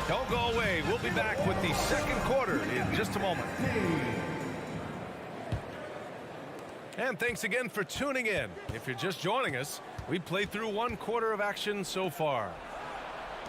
Don't go away. We'll be back with the second quarter in just a moment. And thanks again for tuning in. If you're just joining us, we've played through 1 quarter of action so far.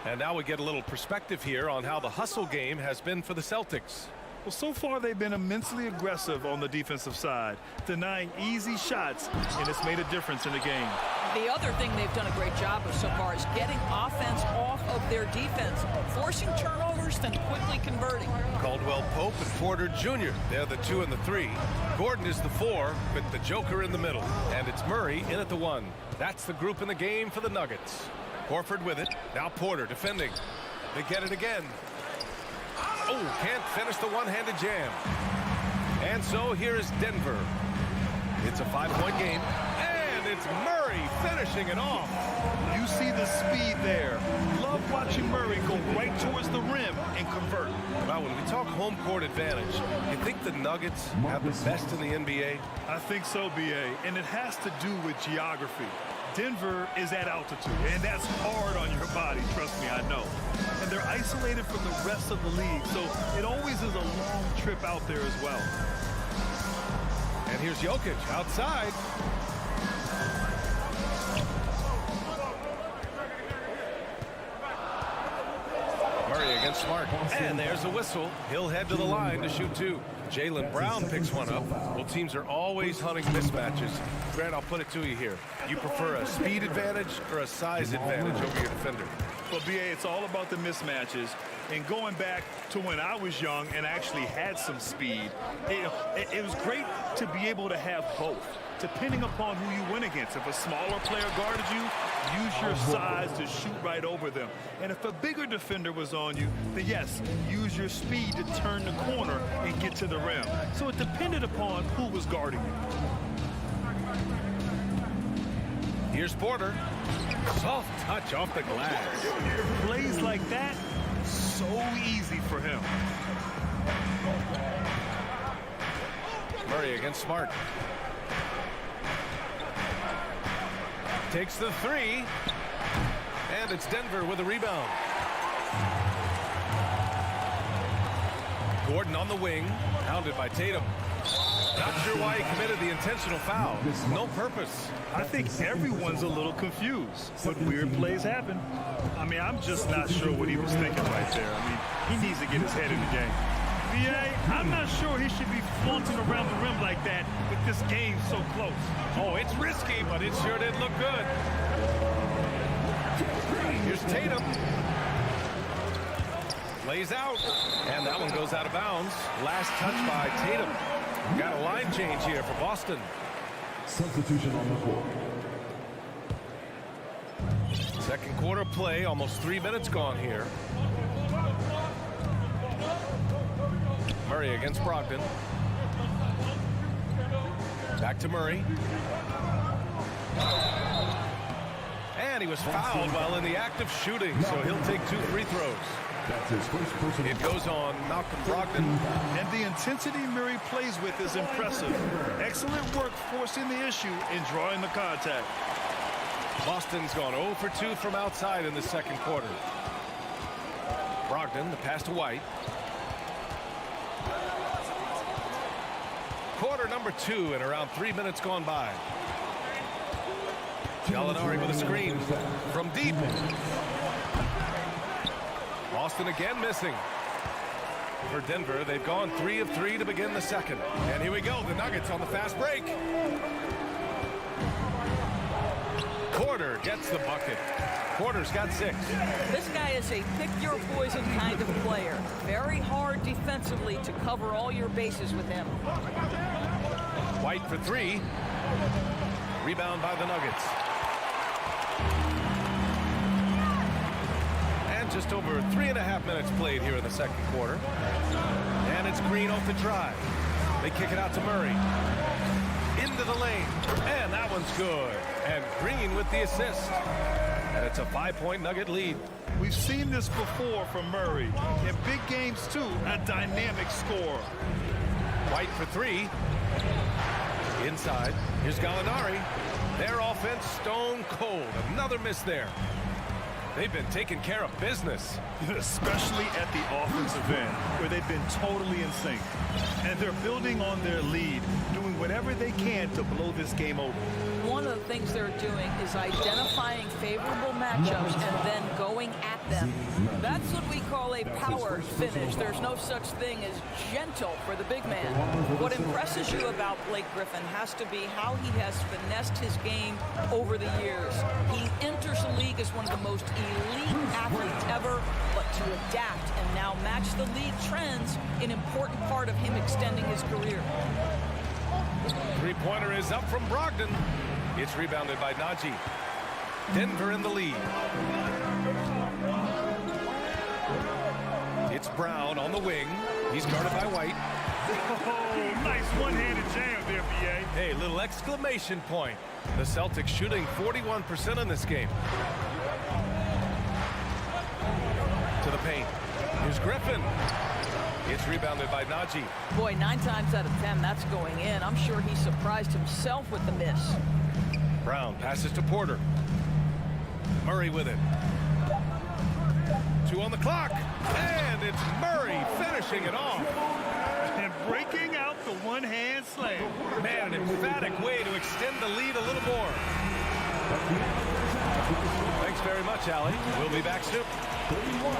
And now we get a little perspective here on how the hustle game has been for the Celtics. Well, so far they've been immensely aggressive on the defensive side, denying easy shots, and it's made a difference in the game. The other thing they've done a great job of so far is getting offense off of their defense, forcing turnovers, then quickly converting. Caldwell Pope and Porter Jr. They're the 2 and the 3. Gordon is the 4, with the Joker in the middle. And it's Murray in at the 1. That's the group in the game for the Nuggets. Horford with it. Now Porter defending. They get it again. Oh, can't finish the one-handed jam. And so here is Denver. It's a 5-point game. And it's Murray finishing it off. You see the speed there. Love watching Murray go right towards the rim and convert. Well, when we talk home court advantage, you think the Nuggets have the best in the NBA? I think so, B.A., and it has to do with geography. Denver is at altitude, and that's hard on your body, trust me, I know. And they're isolated from the rest of the league, so it always is a long trip out there as well. And here's Jokic outside. Murray against Smart. And there's a whistle. He'll head to the line to shoot 2. Jaylen Brown picks one up. Well, teams are always hunting mismatches. Grant, I'll put it to you here. You prefer a speed advantage or a size advantage over your defender? Well, B.A., it's all about the mismatches. And going back to when I was young and actually had some speed, it was great to be able to have both, depending upon who you went against. If a smaller player guarded you, use your size to shoot right over them. And if a bigger defender was on you, then yes, use your speed to turn the corner and get to the rim. So it depended upon who was guarding you. Here's Porter. Soft touch off the glass. Plays like that, so easy for him. Murray against Smart. Takes the 3. And it's Denver with a rebound. Gordon on the wing, hounded by Tatum. Not sure why he committed the intentional foul. No purpose. I think everyone's a little confused, but weird plays happen. I mean, I'm just not sure what he was thinking right there. I mean, he needs to get his head in the game. B.A., I'm not sure he should be flaunting around the rim like that with this game so close. Oh, it's risky, but it sure did look good. Here's Tatum. Lays out, and that one goes out of bounds. Last touch by Tatum. Got a line change here for Boston. Substitution on the court. Second quarter play, almost 3 minutes gone here. Murray against Brogdon. Back to Murray. And he was fouled while in the act of shooting, so he'll take 2 free throws. That's his first personal. It goes on Malcolm Brogdon. And the intensity Murray plays with is impressive. Excellent work forcing the issue and drawing the contact. Boston's gone 0 for 2 from outside in the second quarter. Brogdon, the pass to White. Quarter number 2 and around 3 minutes gone by. Gallinari with a screen from deep. Boston again missing. For Denver, they've gone 3 of 3 to begin the second. And here we go, the Nuggets on the fast break. Porter gets the bucket. Porter's got 6. This guy is a pick-your-poison kind of player. Very hard defensively to cover all your bases with him. White for 3. Rebound by the Nuggets. And just over 3.5 minutes played here in the second quarter. And it's Green off the drive. They kick it out to Murray. Into the lane. And that one's good. And Green with the assist. And it's a 5-point Nugget lead. We've seen this before from Murray. In big games, too, a dynamic scorer. White for 3. Inside. Here's Gallinari. Their offense stone cold. Another miss there. They've been taking care of business. Especially at the offensive end, where they've been totally in sync. And they're building on their lead, doing whatever they can to blow this game open. One of the things they're doing is identifying favorable matchups and then going at them. That's what we call a power finish. There's no such thing as gentle for the big man. What impresses you about Blake Griffin has to be how he has finessed his game over the years. He enters the league as one of the most elite athletes ever, but to adapt and now match the league trends, an important part of him extending his career. Three-pointer is up from Brogdon. It's rebounded by Najee. Denver in the lead. It's Brown on the wing. He's guarded by White. Oh, nice one-handed jam there, B.A. Hey, little exclamation point. The Celtics shooting 41% in this game. To the paint. Here's Griffin. It's rebounded by Najee. Boy, 9 times out of 10, that's going in. I'm sure he surprised himself with the miss. Brown passes to Porter. Murray with it. 2 on the clock. And it's Murray finishing it off. And breaking out the one-hand slam. Man, an emphatic way to extend the lead a little more. Thanks very much, Allie. We'll be back soon. 31,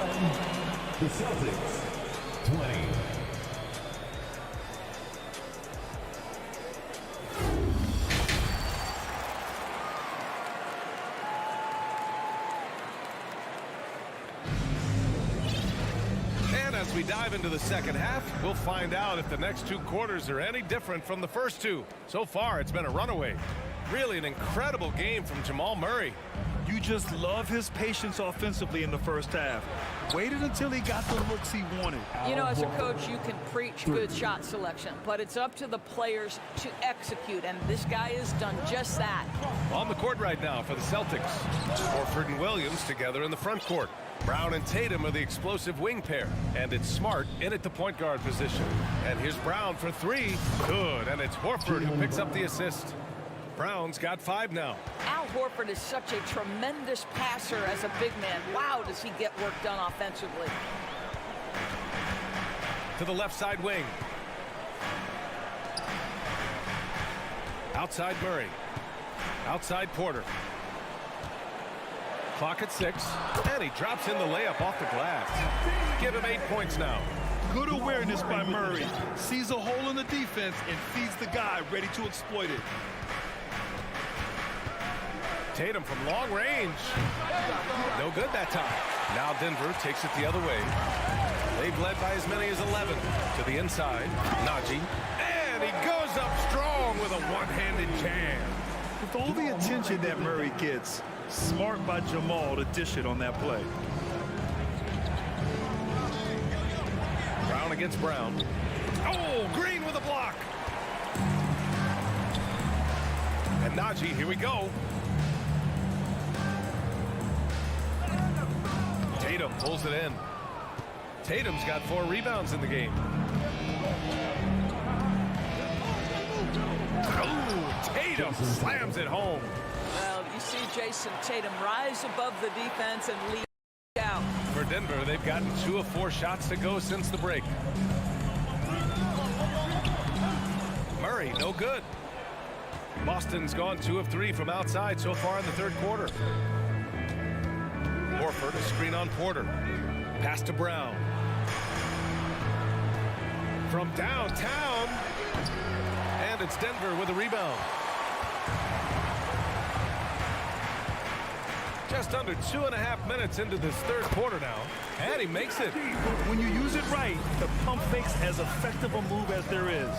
the Celtics, 20. And as we dive into the second half, we'll find out if the next 2 quarters are any different from the first 2. So far, it's been a runaway. Really an incredible game from Jamal Murray. You just love his patience offensively in the first half. Waited until he got the looks he wanted. You know, as a coach, you can preach good shot selection, but it's up to the players to execute, and this guy has done just that. On the court right now for the Celtics. Horford and Williams together in the front court. Brown and Tatum are the explosive wing pair, and it's Smart in at the point guard position. And here's Brown for 3. Good, and it's Horford who picks up the assist. Brown's got 5 now. Al Horford is such a tremendous passer as a big man. Wow, does he get work done offensively. To the left side wing. Outside Murray. Outside Porter. Clock at 6. And he drops in the layup off the glass. Give him 8 points now. Good awareness by Murray. Sees a hole in the defense and feeds the guy ready to exploit it. Tatum from long range. No good that time. Now Denver takes it the other way. They've led by as many as 11. To the inside, Najee. And he goes up strong with a one-handed jam. With all the attention that Murray gets, smart by Jamal to dish it on that play. Brown against Brown. Oh, Green with a block. And Najee, here we go. Tatum pulls it in. Tatum's got 4 rebounds in the game. Oh, Tatum slams it home. Well, you see Jason Tatum rise above the defense and lead out. For Denver, they've gotten 2 of 4 shots to go since the break. Murray, no good. Boston's gone 2 of 3 from outside so far in the third quarter. Horford, a screen on Porter. Pass to Brown. From downtown. And it's Denver with a rebound. Just under 2.5 minutes into this third quarter now. And he makes it. When you use it right, the pump fake's as effective a move as there is.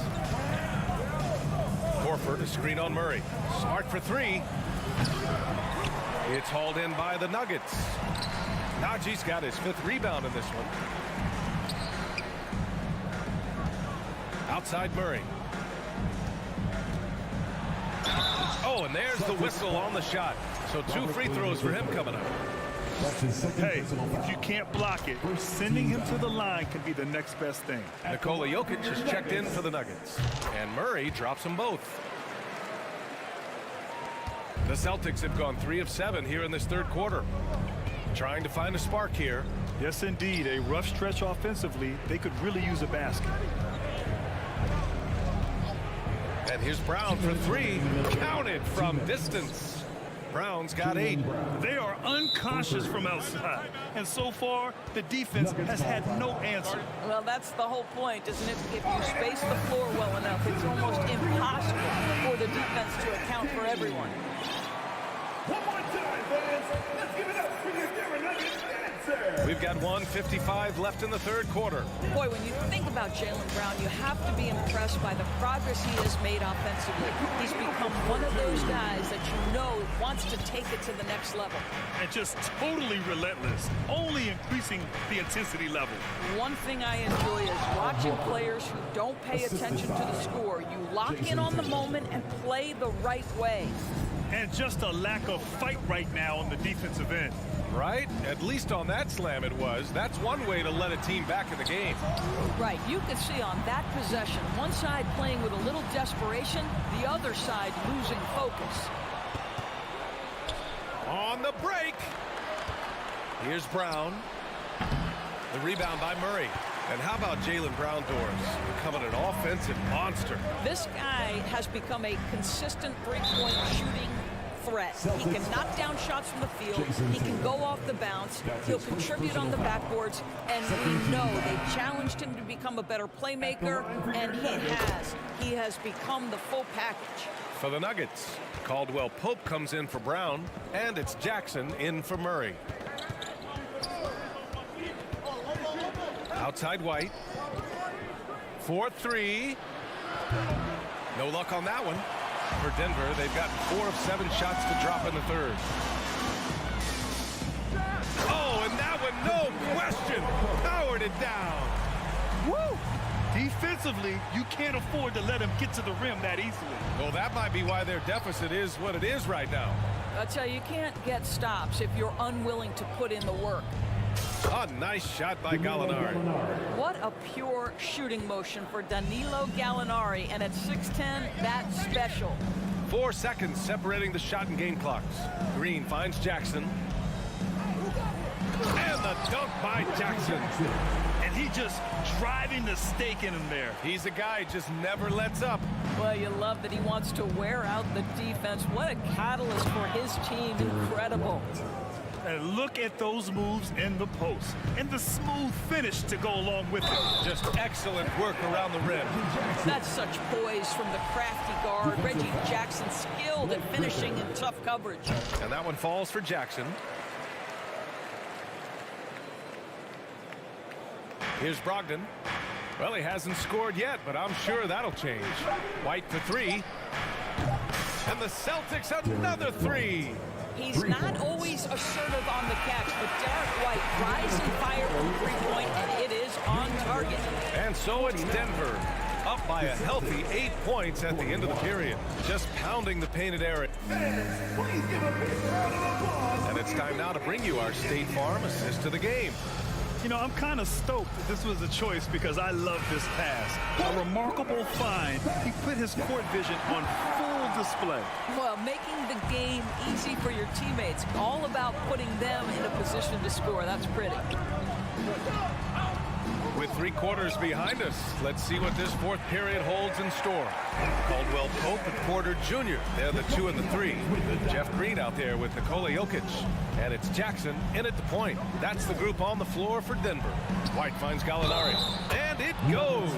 Horford, a screen on Murray. Smart for 3. It's hauled in by the Nuggets. Najee's got his 5th rebound in this one. Outside Murray. Oh, and there's the whistle on the shot. So 2 free throws for him coming up. Hey, if you can't block it, sending him to the line can be the next best thing. Nikola Jokic has checked in for the Nuggets. And Murray drops them both. The Celtics have gone 3 of 7 here in this third quarter. Trying to find a spark here. Yes, indeed. A rough stretch offensively. They could really use a basket. And here's Brown for 3. Counted from distance. Brown's got 8. They are uncautious from outside. And so far, the defense has had no answer. Well, that's the whole point, isn't it? If you space the floor well enough, it's almost impossible for the defense to account for everyone. One more time, fans. Let's give it up for your Denver Nuggets dancer. We've got 1:55 left in the third quarter. Boy, when you think about Jaylen Brown, you have to be impressed by the progress he has made offensively. He's become one of those guys that you know wants to take it to the next level. And just totally relentless, only increasing the intensity level. One thing I enjoy is watching players who don't pay attention to the score. You lock in on the moment and play the right way. And just a lack of fight right now on the defensive end. Right? At least on that slam it was. That's one way to let a team back in the game. Right. You could see on that possession, one side playing with a little desperation, the other side losing focus. On the break. Here's Brown. The rebound by Murray. And how about Jaylen Brown doors? Becoming an offensive monster. This guy has become a consistent three-point shooting threat. He can knock down shots from the field. He can go off the bounce. He'll contribute on the backboards. And we know they've challenged him to become a better playmaker, and he has. He has become the full package. For the Nuggets, Caldwell Pope comes in for Brown, and it's Jackson in for Murray. Outside White. 4-3. No luck on that one. For Denver, they've gotten 4 of 7 shots to drop in the third. Oh, and that one, no question, powered it down. Woo! Defensively, you can't afford to let him get to the rim that easily. Well, that might be why their deficit is what it is right now. I'll tell you, you can't get stops if you're unwilling to put in the work. A nice shot by Gallinari. What a pure shooting motion for Danilo Gallinari, and at 6'10", that's special. 4 seconds separating the shot and game clocks. Green finds Jackson. And the dunk by Jackson. And he just driving the stake in him there. He's a guy who just never lets up. Well, you love that he wants to wear out the defense. What a catalyst for his team. Incredible. And look at those moves in the post and the smooth finish to go along with it. Just excellent work around the rim. That's such poise from the crafty guard. Reggie Jackson, skilled at finishing in tough coverage. And that one falls for Jackson. Here's Brogdon. Well, he hasn't scored yet, but I'm sure that'll change. White for three. And the Celtics another three. He's not always assertive on the catch, but Derek White rise and fire from three-point, and it is on target. And so it's Denver, up by a healthy 8 points at the end of the period. Just pounding the painted area. And it's time now to bring you our State Farm assist to the game. You know, I'm kind of stoked that this was a choice because I love this pass. A remarkable find. He put his court vision on full display. Well, making the game easy for your teammates. All about putting them in a position to score. That's pretty. With 3 quarters behind us, let's see what this fourth period holds in store. Caldwell Pope and Porter Jr. They're the 2 and the 3. Jeff Green out there with Nikola Jokic. And it's Jackson in at the point. That's the group on the floor for Denver. White finds Gallinari. And it goes.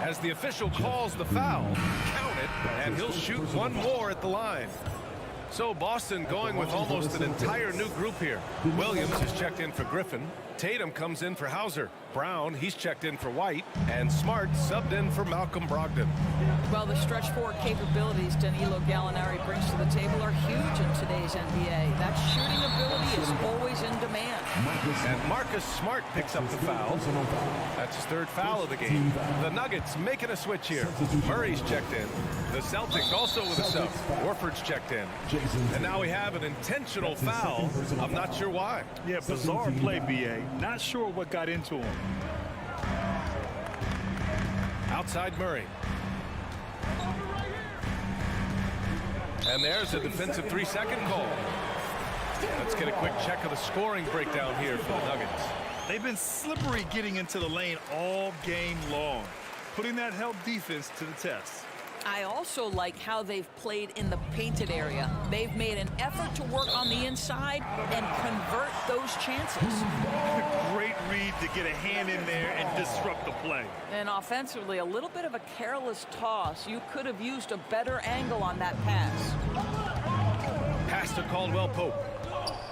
As the official calls the foul, count it, and he'll shoot one more at the line. So Boston going with almost an entire new group here. Williams is checked in for Griffin. Tatum comes in for Hauser. Brown, he's checked in for White. And Smart subbed in for Malcolm Brogdon. Well, the stretch forward capabilities Danilo Gallinari brings to the table are huge in today's NBA. That shooting ability is always in demand. And Marcus Smart picks up the foul. That's his 3rd foul of the game. The Nuggets making a switch here. Murray's checked in. The Celtics also with a sub. Warford's checked in. And now we have an intentional foul. I'm not sure why. Yeah, bizarre play, B.A. Not sure what got into him. Outside Murray. And there's a defensive 3-second call. Let's get a quick check of the scoring breakdown here for the Nuggets. They've been slippery getting into the lane all game long, putting that help defense to the test. I also like how they've played in the painted area. They've made an effort to work on the inside and convert those chances. Great read to get a hand in there and disrupt the play. And offensively, a little bit of a careless toss. You could have used a better angle on that pass. Pass to Caldwell Pope.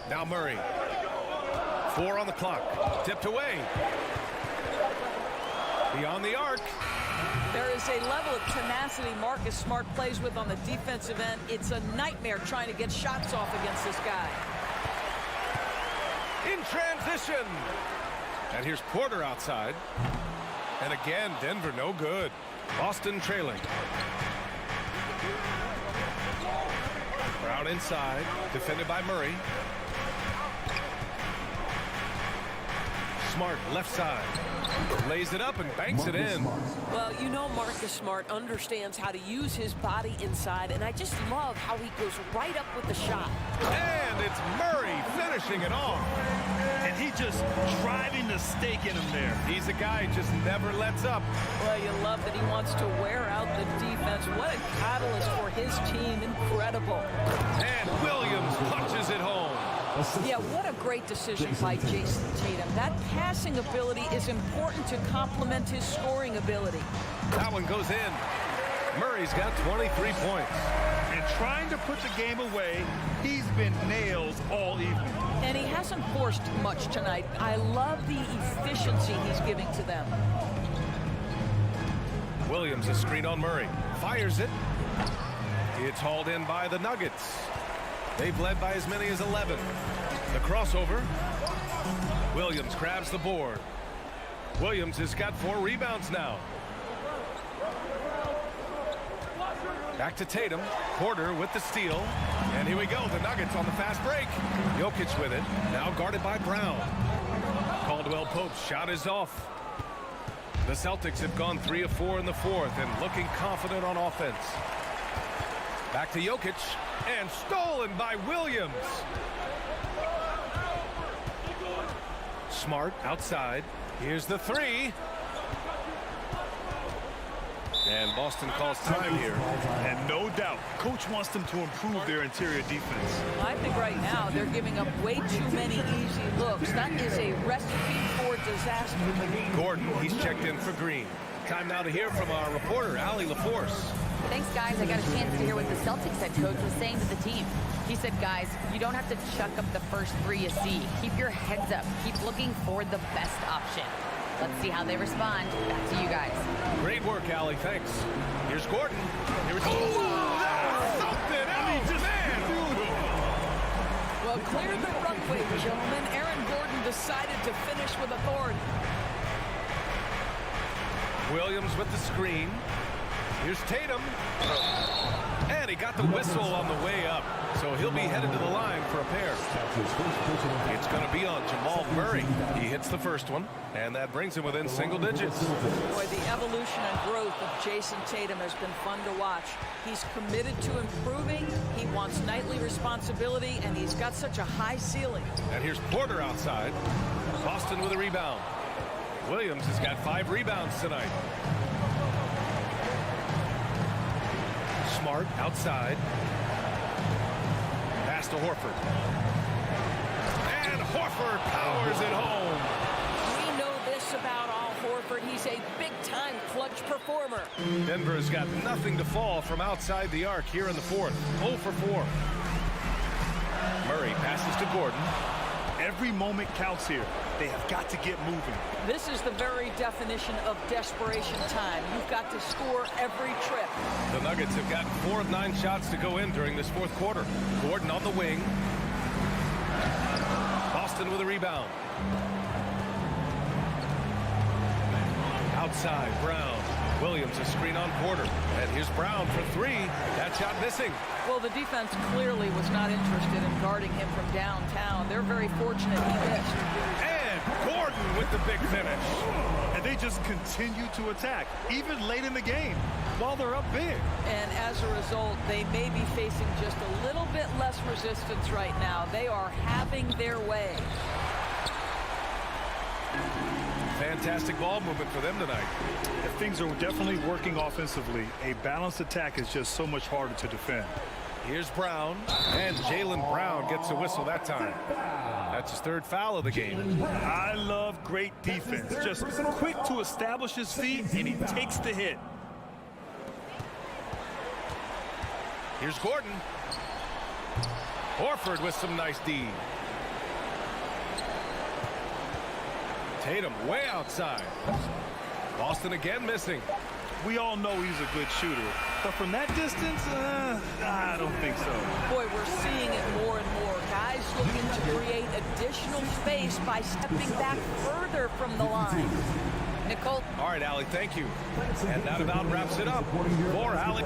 Now Murray. 4 on the clock. Tipped away. Beyond the arc. There is a level of tenacity Marcus Smart plays with on the defensive end. It's a nightmare trying to get shots off against this guy. In transition. And here's Porter outside. And again, Denver no good. Boston trailing. Brown inside. Defended by Murray. Smart left side. Lays it up and banks it in. Well, you know Marcus Smart understands how to use his body inside, and I just love how he goes right up with the shot. And it's Murray finishing it off. And he just driving the stake in him there. He's a guy who just never lets up. Well, you love that he wants to wear out the defense. What a catalyst for his team. Incredible. And Williams punches it home. Yeah, what a great decision by Jason Tatum. That passing ability is important to complement his scoring ability. That one goes in. Murray's got 23 points. And trying to put the game away, he's been nails all evening. And he hasn't forced much tonight. I love the efficiency he's giving to them. Williams a screen on Murray. Fires it. It's hauled in by the Nuggets. They've led by as many as 11. The crossover. Williams grabs the board. Williams has got 4 rebounds now. Back to Tatum. Porter with the steal. And here we go. The Nuggets on the fast break. Jokic with it. Now guarded by Brown. Caldwell Pope's shot is off. The Celtics have gone 3 of 4 in the fourth and looking confident on offense. Back to Jokic. And stolen by Williams. Smart outside. Here's the 3. And Boston calls time here. And no doubt, coach wants them to improve their interior defense. I think right now they're giving up way too many easy looks. That is a recipe for disaster. Gordon, he's checked in for Green. Time now to hear from our reporter, Allie LaForce. Thanks, guys. I got a chance to hear what the Celtics head coach was saying to the team. He said, guys, you don't have to chuck up the first 3 you see. Keep your heads up. Keep looking for the best option. Let's see how they respond. Back to you guys. Great work, Allie. Thanks. Here's Gordon. Here we go. That's something else, man. Well, clear the runway, gentlemen. Aaron Gordon decided to finish with authority. Williams with the screen. Here's Tatum. And he got the whistle on the way up. So he'll be headed to the line for a pair. It's going to be on Jamal Murray. He hits the first one, and that brings him within single digits. Boy, the evolution and growth of Jason Tatum has been fun to watch. He's committed to improving. He wants nightly responsibility, and he's got such a high ceiling. And here's Porter outside. Boston with a rebound. Williams has got 5 rebounds tonight. Smart outside. Pass to Horford. And Horford powers it home. We know this about Al Horford. He's a big-time clutch performer. Denver has got nothing to fall from outside the arc here in the fourth. 0 for 4. Murray passes to Gordon. Every moment counts here. They have got to get moving. This is the very definition of desperation time. You've got to score every trip. The Nuggets have gotten 4 of 9 shots to go in during this fourth quarter. Gordon on the wing. Boston with a rebound. Outside, Brown. Williams a screen on Porter. And here's Brown for 3. That shot missing. Well, the defense clearly was not interested in guarding him from downtown. They're very fortunate he missed. And Gordon with the big finish. And they just continue to attack, even late in the game, while they're up big. And as a result, they may be facing just a little bit less resistance right now. They are having their way. Fantastic ball movement for them tonight. Things are definitely working offensively. A balanced attack is just so much harder to defend. Here's Brown, and Jaylen Brown gets a whistle that time. That's his 3rd foul of the game. I love great defense. Just quick to establish his feet, and he takes the hit. Here's Gordon. Horford with some nice D. Tatum way outside. Boston again missing. We all know he's a good shooter, but from that distance, I don't think so. Boy, we're seeing it more and more. Guys looking to create additional space by stepping back further from the line. Nicole. All right, Allie, thank you. And that about wraps it up for Allie.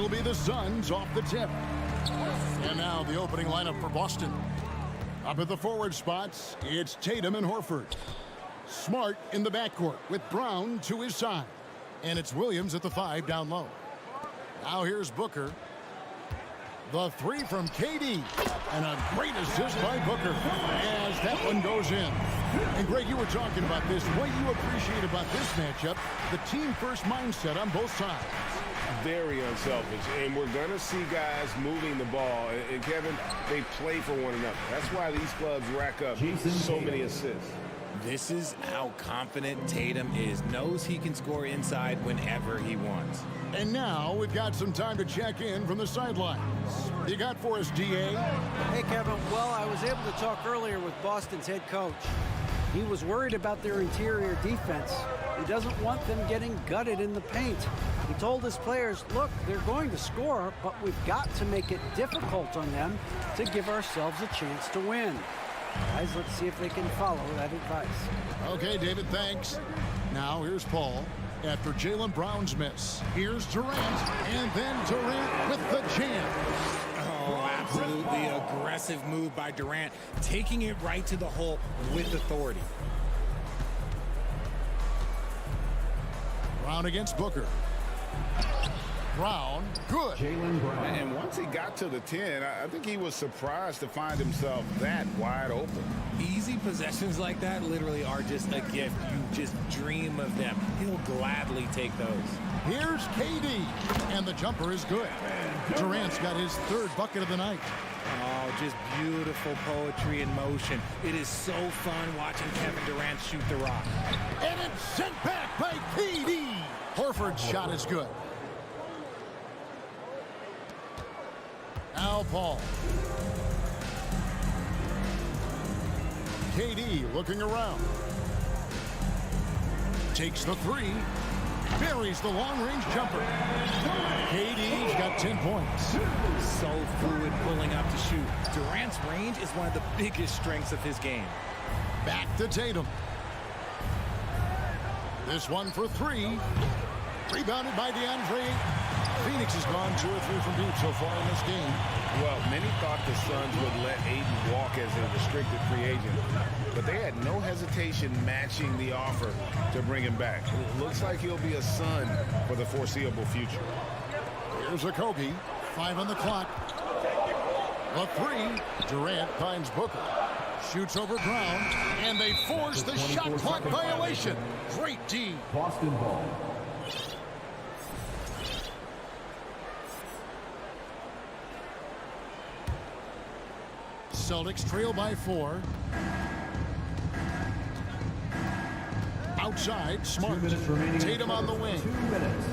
It'll be the Suns off the tip. And now the opening lineup for Boston. Up at the forward spots, it's Tatum and Horford. Smart in the backcourt with Brown to his side. And it's Williams at the 5 down low. Now here's Booker. The 3 from KD. And a great assist by Booker as that one goes in. And Greg, you were talking about this. What you appreciate about this matchup, the team-first mindset on both sides. Very unselfish, and we're going to see guys moving the ball. And Kevin, they play for one another. That's why these clubs rack up so many assists. This is how confident Tatum is. Knows he can score inside whenever he wants. And now we've got some time to check in from the sidelines. You got for us, DA? Hey, Kevin. Well, I was able to talk earlier with Boston's head coach. He was worried about their interior defense. He doesn't want them getting gutted in the paint. He told his players, look, they're going to score, but we've got to make it difficult on them to give ourselves a chance to win. Guys, let's see if they can follow that advice. Okay, David, thanks. Now here's Paul. After Jaylen Brown's miss, here's Durant, and then Durant with the jam. Oh, absolutely aggressive move by Durant, taking it right to the hole with authority. Brown against Booker. Brown, good. And once he got to the 10, I think he was surprised to find himself that wide open. Easy possessions like that literally are just a gift. You just dream of them. He'll gladly take those. Here's KD, and the jumper is good. Durant's got his 3rd bucket of the night. Oh, just beautiful poetry in motion. It is so fun watching Kevin Durant shoot the rock. And it's sent back by KD. Horford's shot is good. Now Paul. KD looking around. Takes the 3. Buries the long-range jumper. KD's got 10 points. So fluid pulling up to shoot. Durant's range is one of the biggest strengths of his game. Back to Tatum. This one for 3. Rebounded by DeAndre. Phoenix has gone 2 or 3 from deep so far in this game. Well, many thought the Suns would let Ayton walk as a restricted free agent, but they had no hesitation matching the offer to bring him back. It looks like he'll be a Sun for the foreseeable future. Here's Okogie, 5 on the clock. A 3. Durant finds Booker. Shoots over Brown, and they force the shot clock violation. Great D. Boston ball. Celtics trail by 4. Outside, Smart. Tatum on the wing. 2 minutes.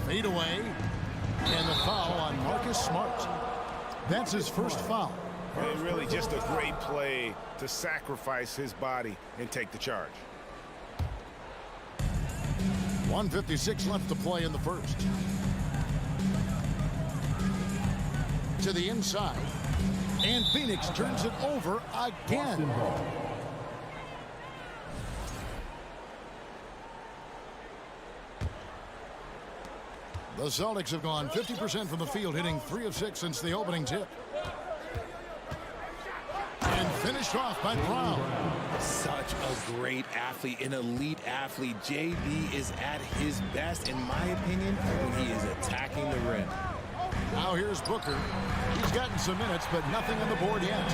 Fade away. And the foul on Marcus Smart. That's his first foul. And really just a great play to sacrifice his body and take the charge. 1:56 left to play in the first. To the inside. And Phoenix turns it over again. The Celtics have gone 50% from the field, hitting 3 of 6 since the opening tip. And finished off by Brown. Such a great athlete, an elite athlete. JB is at his best, in my opinion, when he is attacking the rim. Now here's Booker. He's gotten some minutes, but nothing on the board yet.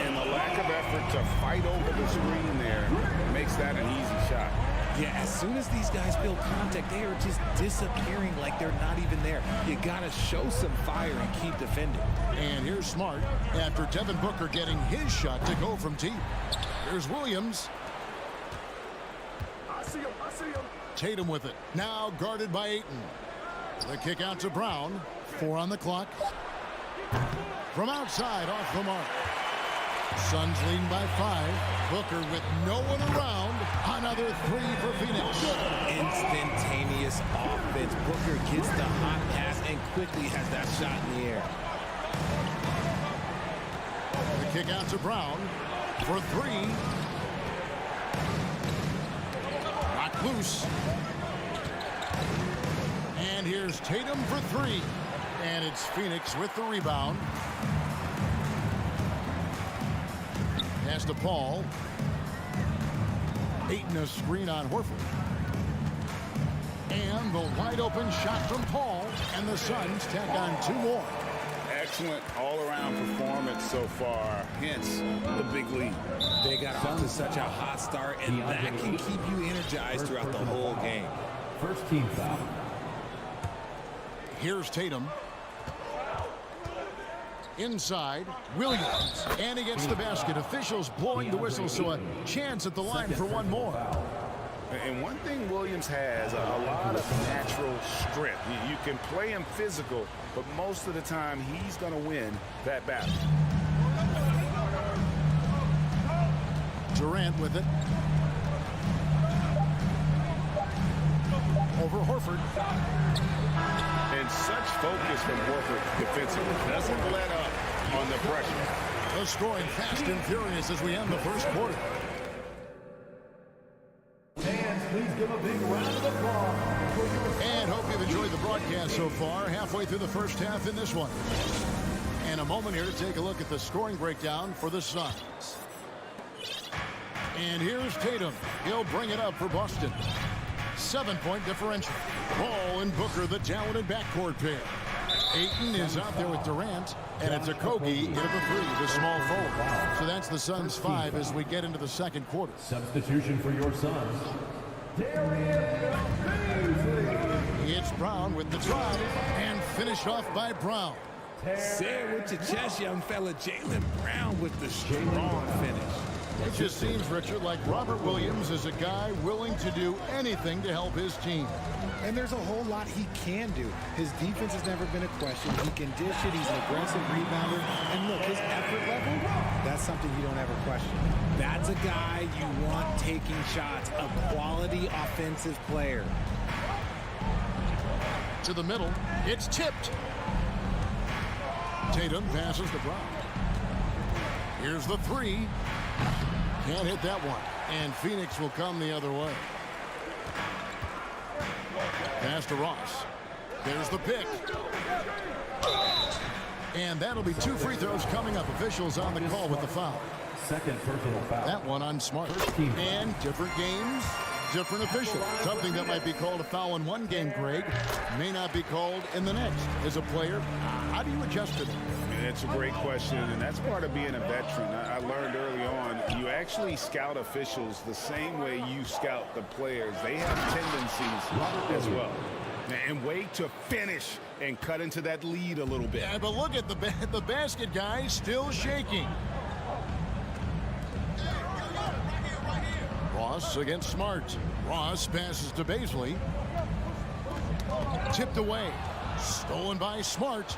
And the lack of effort to fight over the screen there makes that an easy shot. Yeah, as soon as these guys feel contact, they are just disappearing like they're not even there. You got to show some fire and keep defending. And here's Smart after Devin Booker getting his shot to go from deep. Here's Williams. I see him. Tatum with it. Now guarded by Ayton. The kick out to Brown. 4 on the clock. From outside, off the mark. Suns leading by 5. Booker with no one around. Another 3 for Phoenix. Instantaneous offense. Booker gets the hot pass and quickly has that shot in the air. The kick out to Brown for 3. Knocked loose. And here's Tatum for 3. And it's Phoenix with the rebound. Pass to Paul. Ayton a screen on Horford. And the wide open shot from Paul. And the Suns tack on 2 more. Excellent all-around performance so far, hence the big lead. They got off to such a hot start, and that can keep you energized throughout the whole game. First team foul. Here's Tatum. Inside, Williams. And he gets the basket. Officials blowing the whistle, so a chance at the line for one more. And one thing Williams has, a lot of natural strength. You can play him physical, but most of the time he's going to win that battle. Durant with it. Over Horford. And such focus from Horford defensively. Doesn't let up on the pressure. The scoring fast and furious as we end the first quarter. Fans, please give a big round of applause. And hope you've enjoyed the broadcast so far. Halfway through the first half in this one. And a moment here to take a look at the scoring breakdown for the Suns. And here's Tatum. He'll bring it up for Boston. 7-point differential. Paul and Booker, the talented backcourt pair. Ayton is out there with Durant, and it's Okogie into the 3, the small forward. So that's the Suns 5 as we get into the second quarter. Substitution for your Suns. It's Brown with the drive, and finished off by Brown. Say it with your chest, young fella. Jaylen Brown with the strong finish. It just seems, Richard, like Robert Williams is a guy willing to do anything to help his team. And there's a whole lot he can do. His defense has never been a question. He can dish it. He's an aggressive rebounder. And look, his effort level, that's something you don't ever question. That's a guy you want taking shots, a quality offensive player. To the middle, it's tipped. Tatum passes to Brown. Here's the 3. Can't hit that one. And Phoenix will come the other way. Pass to Ross. There's the pick. And that'll be 2 free throws coming up. Officials on the call with the foul. Second personal foul. That one on Smart. And different games, different officials. Something that might be called a foul in one game, Greg, may not be called in the next. As a player, how do you adjust to it? It's a great question, and that's part of being a veteran. I learned early on, you actually scout officials the same way you scout the players. They have tendencies as well. And wait to finish and cut into that lead a little bit. Yeah, but look at the basket guy still shaking. Ross against Smart. Ross passes to Baisley. Tipped away. Stolen by Smart.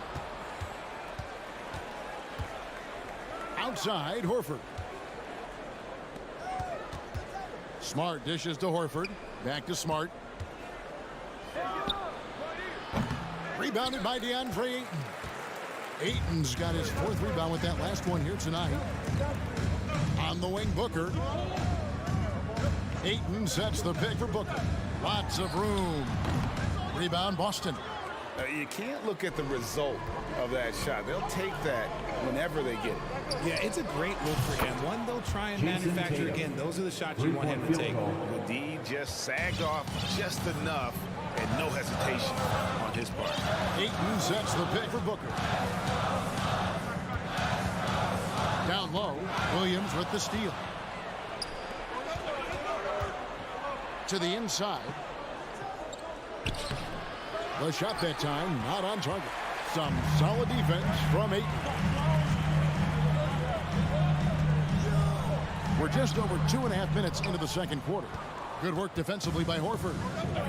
Outside, Horford. Smart dishes to Horford. Back to Smart. Rebounded by DeAndre Ayton. Ayton's got his 4th rebound with that last one here tonight. On the wing, Booker. Ayton sets the pick for Booker. Lots of room. Rebound, Boston. You can't look at the result of that shot. They'll take that whenever they get it. Yeah, it's a great look for him. One they'll try and manufacture again. Those are the shots you want him to take. The D just sagged off just enough and no hesitation on his part. Ayton sets the pick for Booker. Down low, Williams with the steal. To the inside. The shot that time, not on target. Some solid defense from Ayton. We're just over 2.5 minutes into the second quarter. Good work defensively by Horford.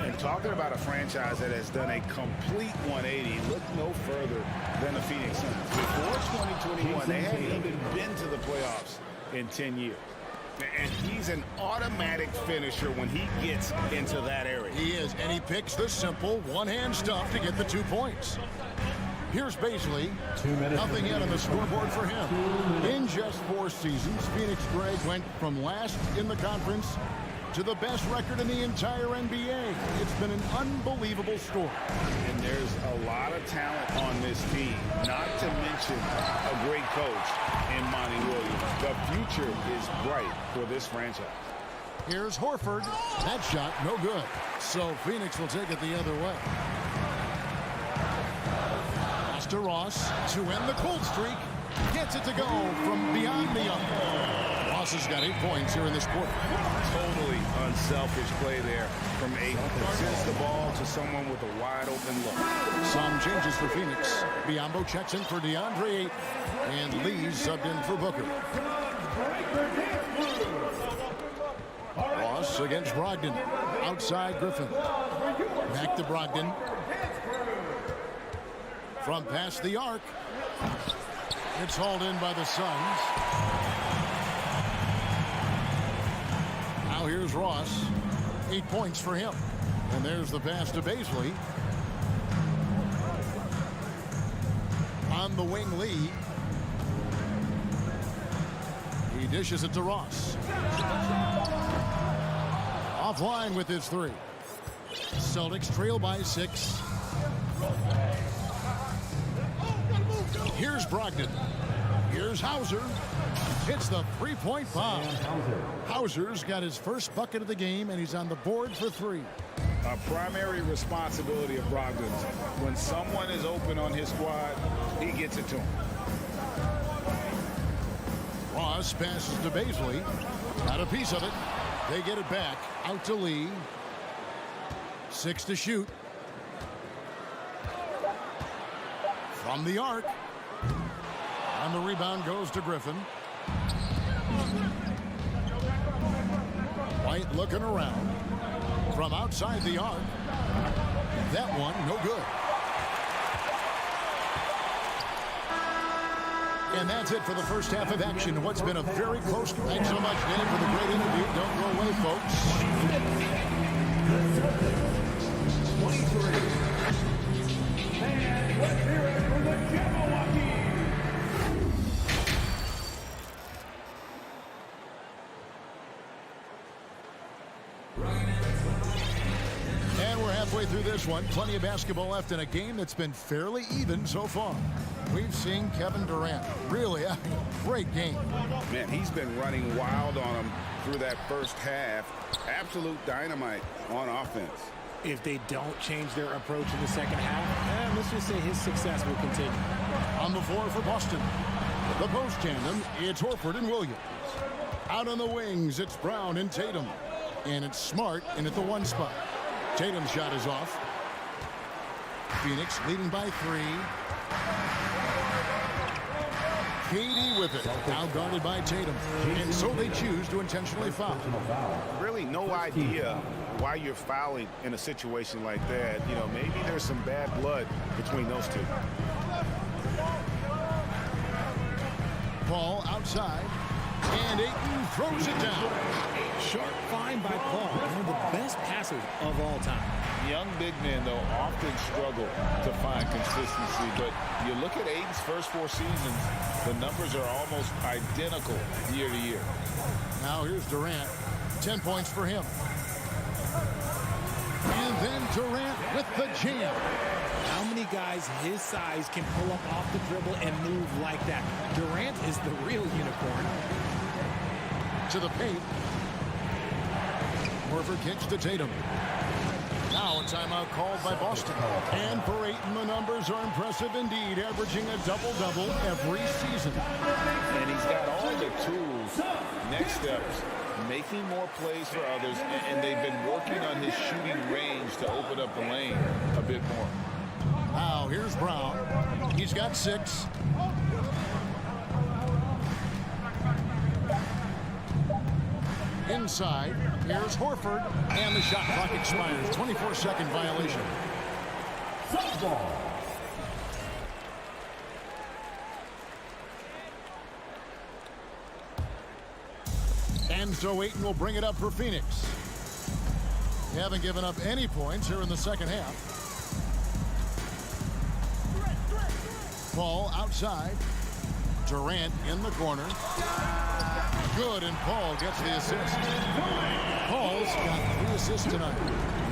And talking about a franchise that has done a complete 180, look no further than the Phoenix Suns. Before 2021, they hadn't even been to the playoffs in 10 years. And he's an automatic finisher when he gets into that area. He is, and he picks the simple one-hand stuff to get the 2 points. Here's Baisley. Nothing yet on the scoreboard for him. In just 4 seasons, Phoenix, Greg, went from last in the conference to the best record in the entire NBA. It's been an unbelievable story. And there's a lot of talent on this team, not to mention a great coach in Monty Williams. The future is bright for this franchise. Here's Horford. That shot, no good. So Phoenix will take it the other way. Pass to Ross to end the cold streak. Gets it to go from beyond the arc. Ross has got 8 points here in this quarter. Totally unselfish play there from Ayton. Sends the ball to someone with a wide open look. Some changes for Phoenix. Biyombo checks in for DeAndre Ayton. And Lee's subbed in for Booker. Ross against Brogdon. Outside Griffin. Back to Brogdon. From past the arc. It's hauled in by the Suns. Now here's Ross. 8 points for him. And there's the pass to Bazley. On the wing, Lee. He dishes it to Ross. Offline with his 3. Celtics trail by 6. Here's Brogdon. Here's Hauser. Hits the three-point bomb. Hauser's got his first bucket of the game, and he's on the board for 3. A primary responsibility of Brogdon's. When someone is open on his squad, he gets it to him. Ross passes to Bazley. Got a piece of it. They get it back. Out to Lee. 6 to shoot. From the arc. And the rebound goes to Griffin. White looking around. From outside the arc. That one, no good. And that's it for the first half of action. What's been a very close. Thanks so much, Dave, for the great interview. Don't go away, folks. 23. And let's hear it for the Jabberwocky. And we're halfway through this one. Plenty of basketball left in a game that's been fairly even so far. We've seen Kevin Durant really a great game. Man, he's been running wild on him through that first half. Absolute dynamite on offense. If they don't change their approach in the second half, let's just say his success will continue. On the floor for Boston. The post tandem, it's Horford and Williams. Out on the wings, it's Brown and Tatum. And it's Smart in at the 1 spot. Tatum's shot is off. Phoenix leading by 3. KD with it. Now guarded by Tatum. And so they choose to intentionally foul. Really no idea why you're fouling in a situation like that. You know, maybe there's some bad blood between those two. Paul outside. And Ayton throws it down. Sharp find by Paul. One of the best passers of all time. Young big men, though, often struggle to find consistency. But you look at Ayton's first 4 seasons, the numbers are almost identical year to year. Now here's Durant. 10 points for him. And then Durant with the jam. How many guys his size can pull up off the dribble and move like that? Durant is the real unicorn. To the paint. Horford kicks to Tatum. Now a timeout called by Boston. And for Ayton, the numbers are impressive indeed, averaging a double-double every season. And he's got all the tools. Next steps, making more plays for others, and they've been working on his shooting range to open up the lane a bit more. Now here's Brown. He's got 6. Inside, here's Horford, and the shot clock expires. 24-second violation. Softball. And so Ayton will bring it up for Phoenix. They haven't given up any points here in the second half. Paul outside Durant in the corner. Good, and Paul gets the assist. Paul's got 3 assists tonight.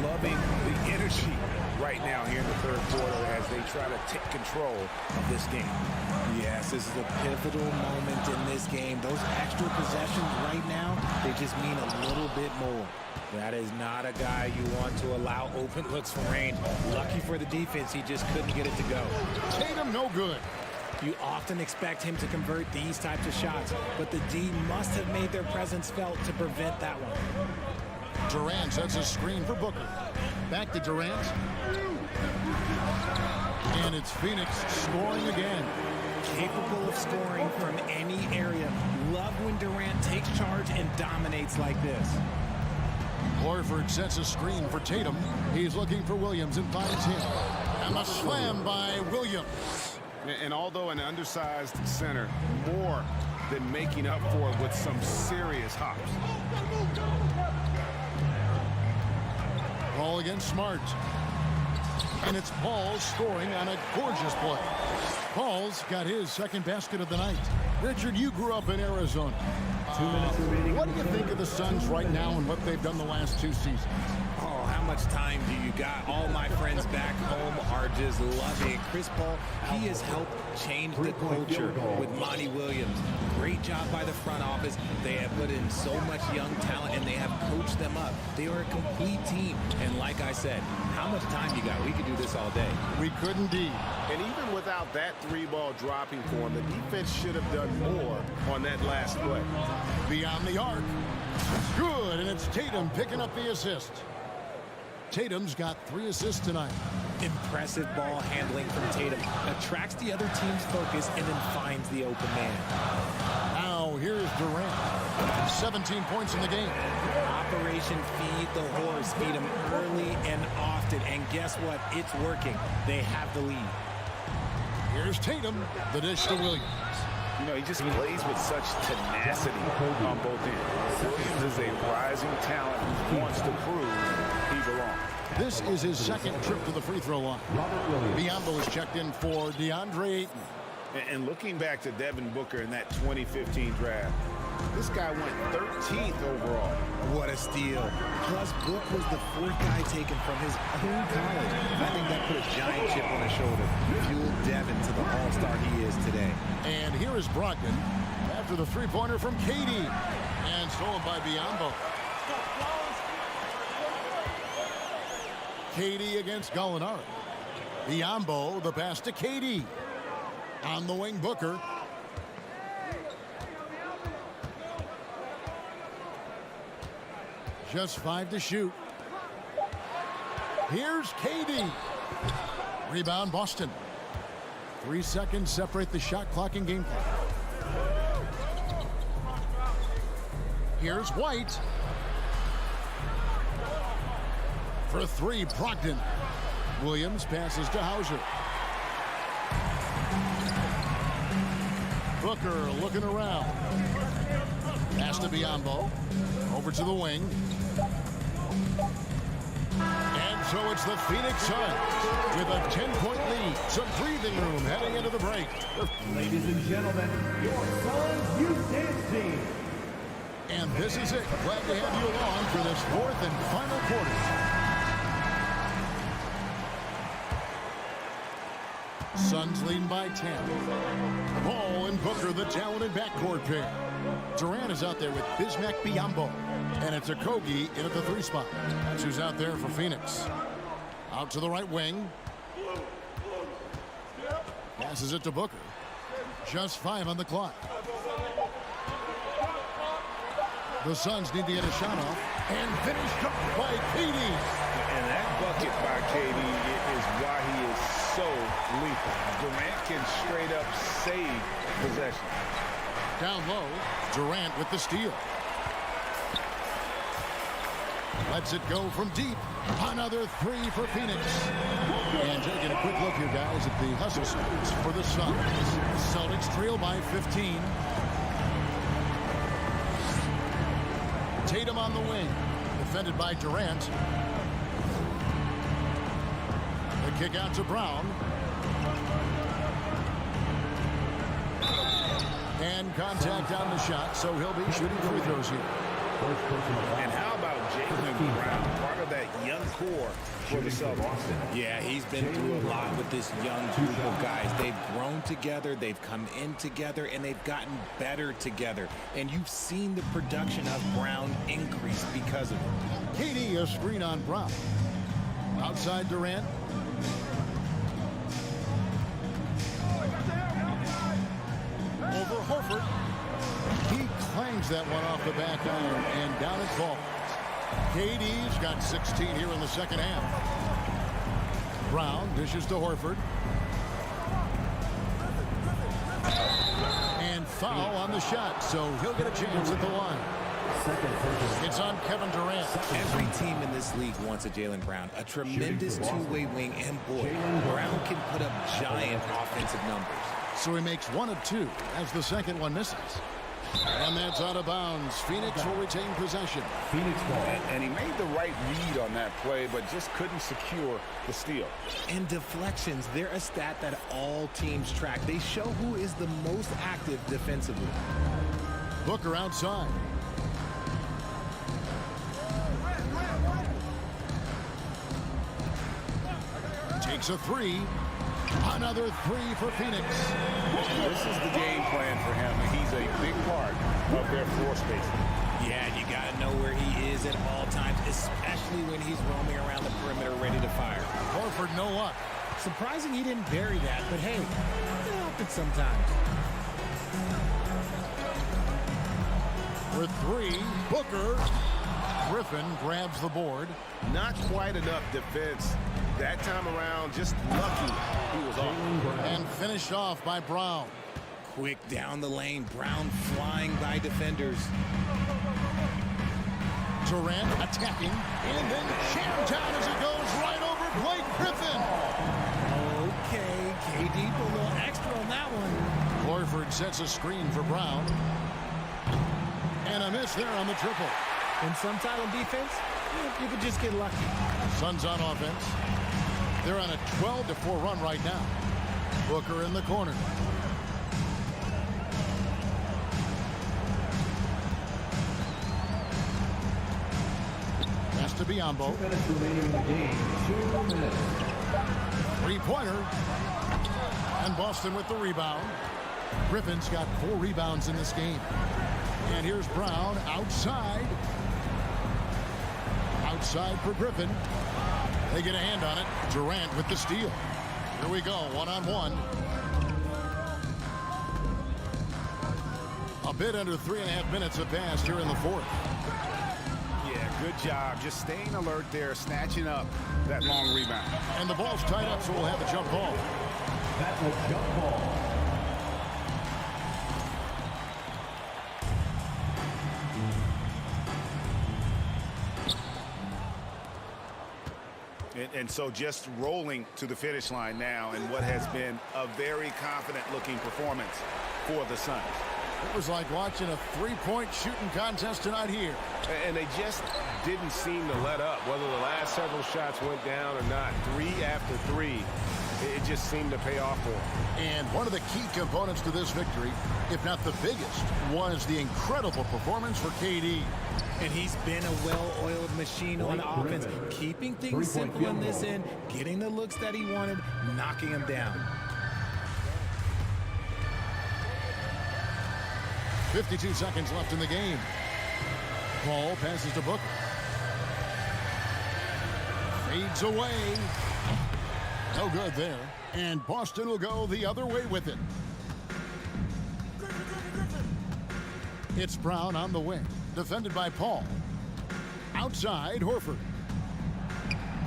Loving the energy right now here in the third quarter as they try to take control of this game. Yes, this is a pivotal moment in this game. Those extra possessions right now, they just mean a little bit more. That is not a guy you want to allow open looks from range. Lucky for the defense, he just couldn't get it to go. Tatum, no good. You often expect him to convert these types of shots, but the D must have made their presence felt to prevent that one. Durant sets a screen for Booker. Back to Durant. And it's Phoenix scoring again. Capable of scoring from any area. Love when Durant takes charge and dominates like this. Horford sets a screen for Tatum. He's looking for Williams and finds him. And a slam by Williams. And although an undersized center, more than making up for it with some serious hops. Ball against Smart. And it's Paul scoring on a gorgeous play. Paul's got his second basket of the night. Richard, you grew up in Arizona. 2 minutes remaining. What do you think of the Suns right now and what they've done the last 2 seasons? Oh, how much time do you got? All my friends back home are just loving Chris Paul. He has helped change the culture with Monty Williams. Great job by the front office. They have put in so much young talent, and they have coached them up. They are a complete team. And like I said, how much time you got? We could do this all day. We could indeed. And even without that 3-ball dropping for him, the defense should have done more on that last play. Beyond the arc. Good, and it's Tatum picking up the assist. Tatum's got 3 assists tonight. Impressive ball handling from Tatum. Attracts the other team's focus and then finds the open man. Now here's Durant. 17 points in the game. Operation Feed the Horse. Feed him early and often. And guess what? It's working. They have the lead. Here's Tatum. The dish to Williams. You know, he just plays with such tenacity on both ends. Williams is a rising talent who wants to prove he belongs. This is his second trip to the free throw line. Biyombo is checked in for DeAndre Ayton. And looking back to Devin Booker in that 2015 draft, this guy went 13th overall. What a steal. Plus, Book was the 4th guy taken from his own college. I think that put a giant chip on his shoulder. Fueled Devin to the all-star he is today. And here is Brogdon after the three-pointer from KD. And stolen by Biyombo. KD against Gallinari. Biyombo, the pass to KD. On the wing, Booker. Just 5 to shoot. Here's KD. Rebound, Boston. 3 seconds separate the shot clock and game clock. Here's White. For 3, Brogdon. Williams passes to Hauser. Booker looking around. Pass to Biyombo. Over to the wing. And so it's the Phoenix Suns with a 10-point lead. Some breathing room heading into the break. Ladies and gentlemen, your Suns Houston team. And this is it. Glad to have you along for this 4th and final quarter. Suns leading by 10. Ball and Booker, the talented backcourt pair. Durant is out there with Bismack Biyombo. And it's Okogie in at the 3 spot. That's who's out there for Phoenix. Out to the right wing. Passes it to Booker. Just 5 on the clock. The Suns need to get a shot off. And finished up by KD. And that bucket by KD is why he is so lethal. Durant can straight up save possession. Down low, Durant with the steal. Lets it go from deep. Another 3 for Phoenix. And taking a quick look here, guys, at the hustle stats for the Suns. Celtics trail by 15. Tatum on the wing. Defended by Durant. The kick out to Brown. And contact on the shot, so he'll be shooting free throws here. And how about Jaylen Brown, part of that young core for the Celtics? Yeah, he's been through a lot with this young group of guys. They've grown together, they've come in together, and they've gotten better together. And you've seen the production of Brown increase because of it. KD, a screen on Brown. Outside Durant. Over Horford. He clangs that one off the back iron, and down it falls. KD's got 16 here in the second half. Brown dishes to Horford. And foul on the shot, so he'll get a chance at the line. It's on Kevin Durant. Every team in this league wants a Jaylen Brown, a tremendous two-way wing, and boy, Brown can put up giant offensive numbers. So he makes 1 of 2 as the second one misses. And that's out of bounds. Phoenix will retain possession. And he made the right read on that play, but just couldn't secure the steal. And deflections, they're a stat that all teams track. They show who is the most active defensively. Booker outside. Takes a 3. Another 3 for Phoenix. This is the game plan for him. He's a big part of their floor spacing. Yeah, you got to know where he is at all times, especially when he's roaming around the perimeter ready to fire. Horford, no luck. Surprising he didn't bury that, but hey, it happens sometimes. For 3, Booker. Griffin grabs the board. Not quite enough defense. That time around, just lucky he was off. And finished off by Brown. Quick down the lane. Brown flying by defenders. Durant attacking. And then jammed down as it goes right over Blake Griffin. Okay, KD put a little extra on that one. Horford sets a screen for Brown. And a miss there on the triple. In some type of defense, you could just get lucky. Suns on offense. They're on a 12-4 run right now. Booker in the corner. Has to be Biombo. 2 minutes remaining in the game. 2 minutes. Three-pointer. And Boston with the rebound. Griffin's got 4 rebounds in this game. And here's Brown outside. Outside for Griffin. They get a hand on it. Durant with the steal. Here we go, 1-on-1. A bit under 3.5 minutes have passed here in the fourth. Yeah, good job. Just staying alert there, snatching up that long rebound. And the ball's tied up, so we'll have a jump ball. That's a jump ball. And so just rolling to the finish line now in what has been a very confident-looking performance for the Suns. It was like watching a three-point shooting contest tonight here. And they just didn't seem to let up, whether the last several shots went down or not. 3 after 3, it just seemed to pay off for them. And one of the key components to this victory, if not the biggest, was the incredible performance for KD. And he's been a well-oiled machine on offense, keeping things simple in this end, getting the looks that he wanted, knocking him down. 52 seconds left in the game. Ball passes to Booker. Fades away. No good there. And Boston will go the other way with it. It's Brown on the wing. Defended by Paul. Outside, Horford.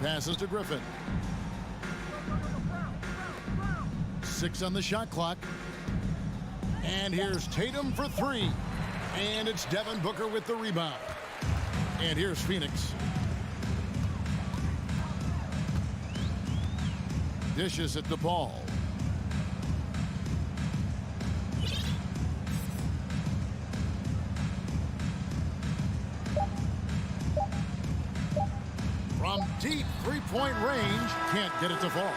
Passes to Griffin. 6 on the shot clock. And here's Tatum for 3. And it's Devin Booker with the rebound. And here's Phoenix. Dishes at the ball. From deep three-point range, can't get it to fall.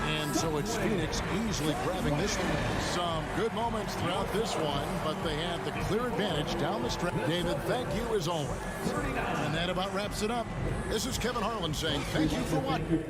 And so it's Phoenix easily grabbing this one. Some good moments throughout this one, but they had the clear advantage down the stretch. David, thank you as always. And that about wraps it up. This is Kevin Harlan saying thank you for watching.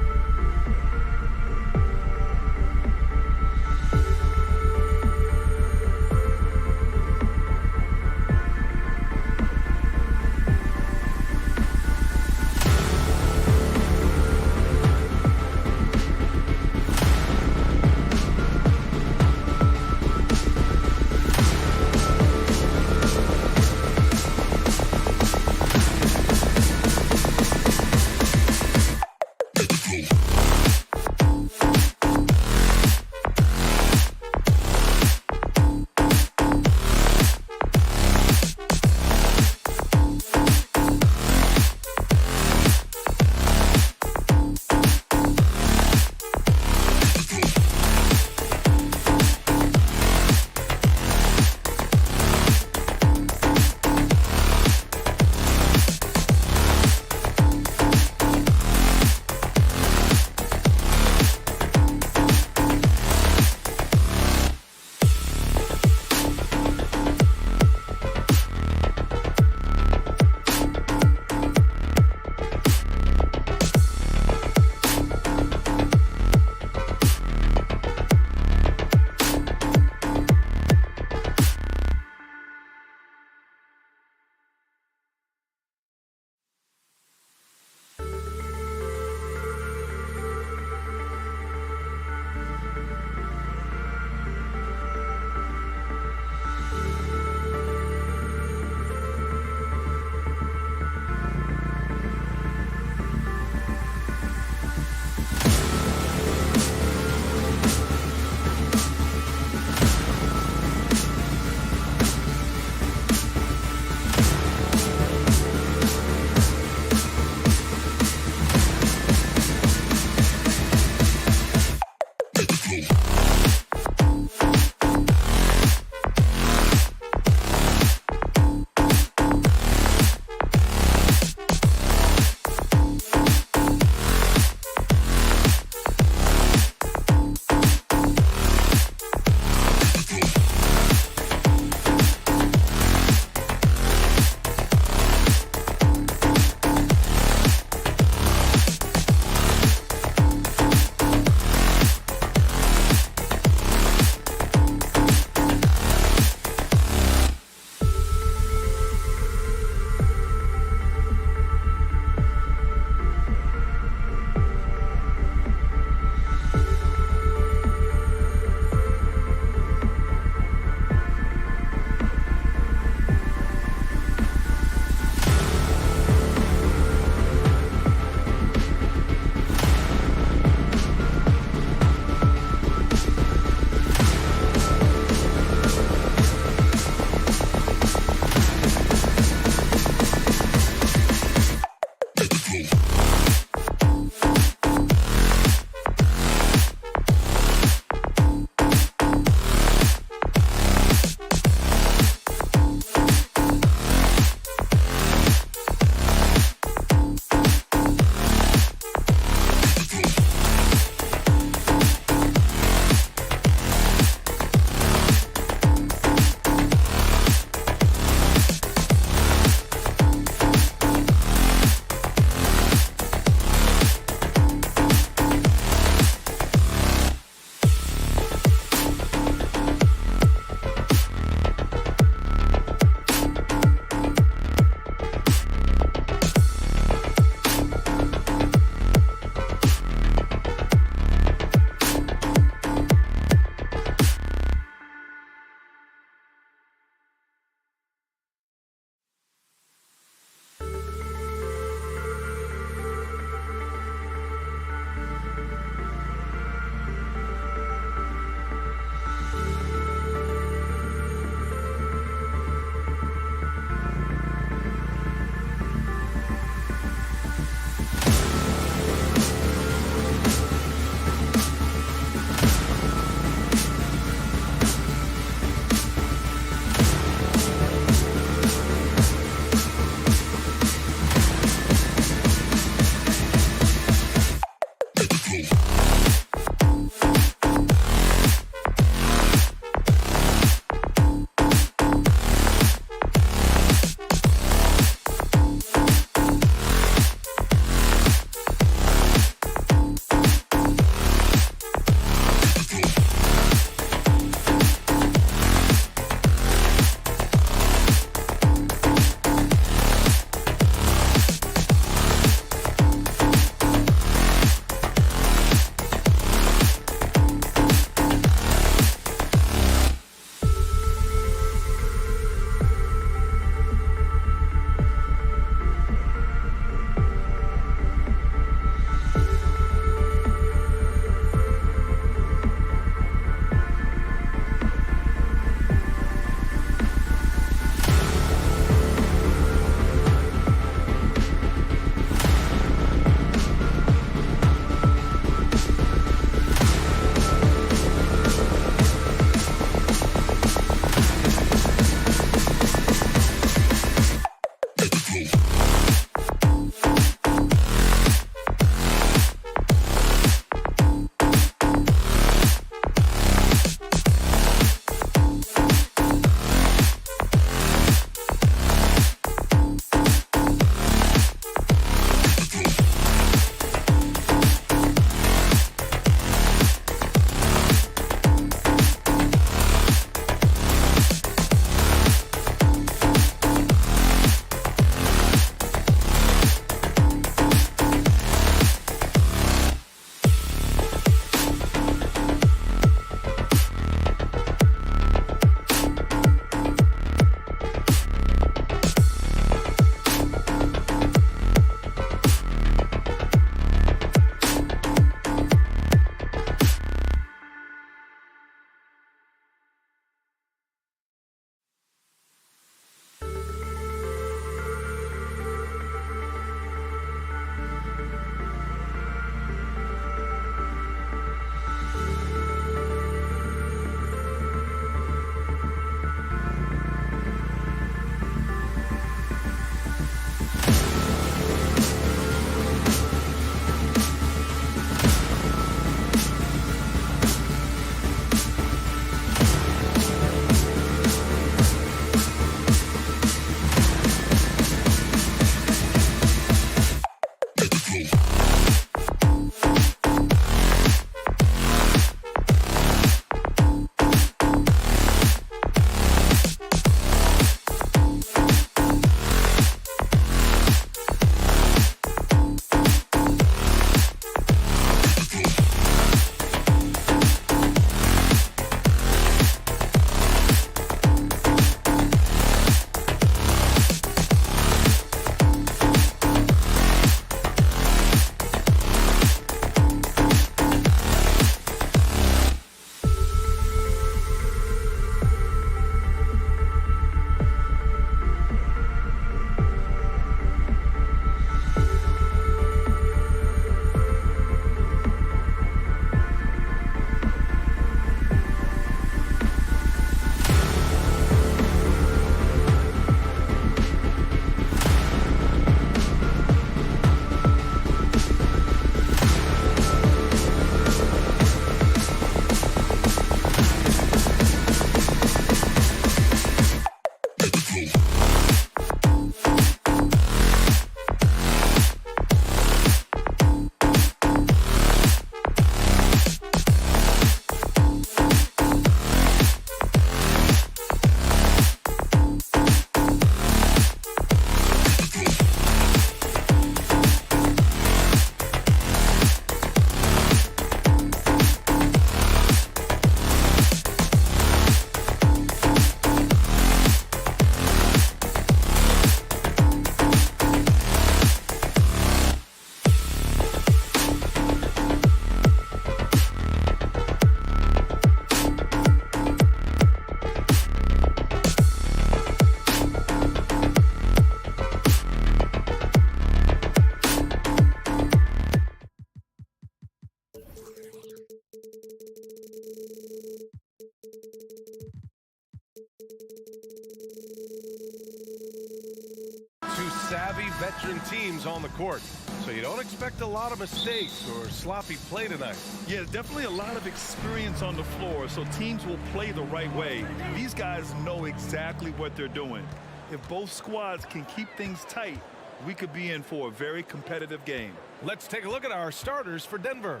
savvy veteran teams on the court. So you don't expect a lot of mistakes or sloppy play tonight. Yeah, definitely a lot of experience on the floor, so teams will play the right way. These guys know exactly what they're doing. If both squads can keep things tight, we could be in for a very competitive game. Let's take a look at our starters for Denver.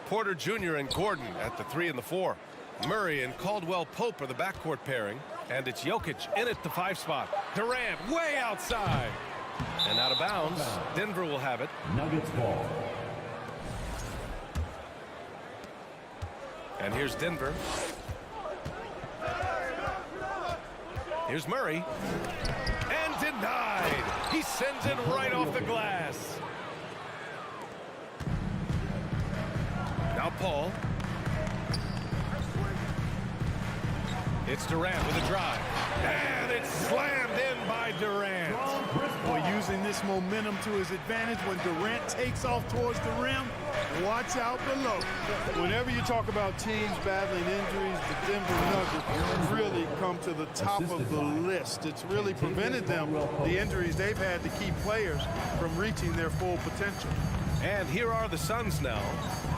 Porter Jr. and Gordon at the 3 and the 4. Murray and Caldwell Pope are the backcourt pairing. And it's Jokic in at the 5 spot. Durant way outside. And out of bounds. Denver will have it. Nuggets ball. And here's Denver. Here's Murray. And denied. He sends it right off the glass. Now Paul. It's Durant with a drive. And it's slammed in by Durant. Boy, using this momentum to his advantage when Durant takes off towards the rim, watch out below. Whenever you talk about teams battling injuries, the Denver Nuggets really come to the top of the list. It's really prevented them, the injuries they've had to keep players from reaching their full potential. And here are the Suns now.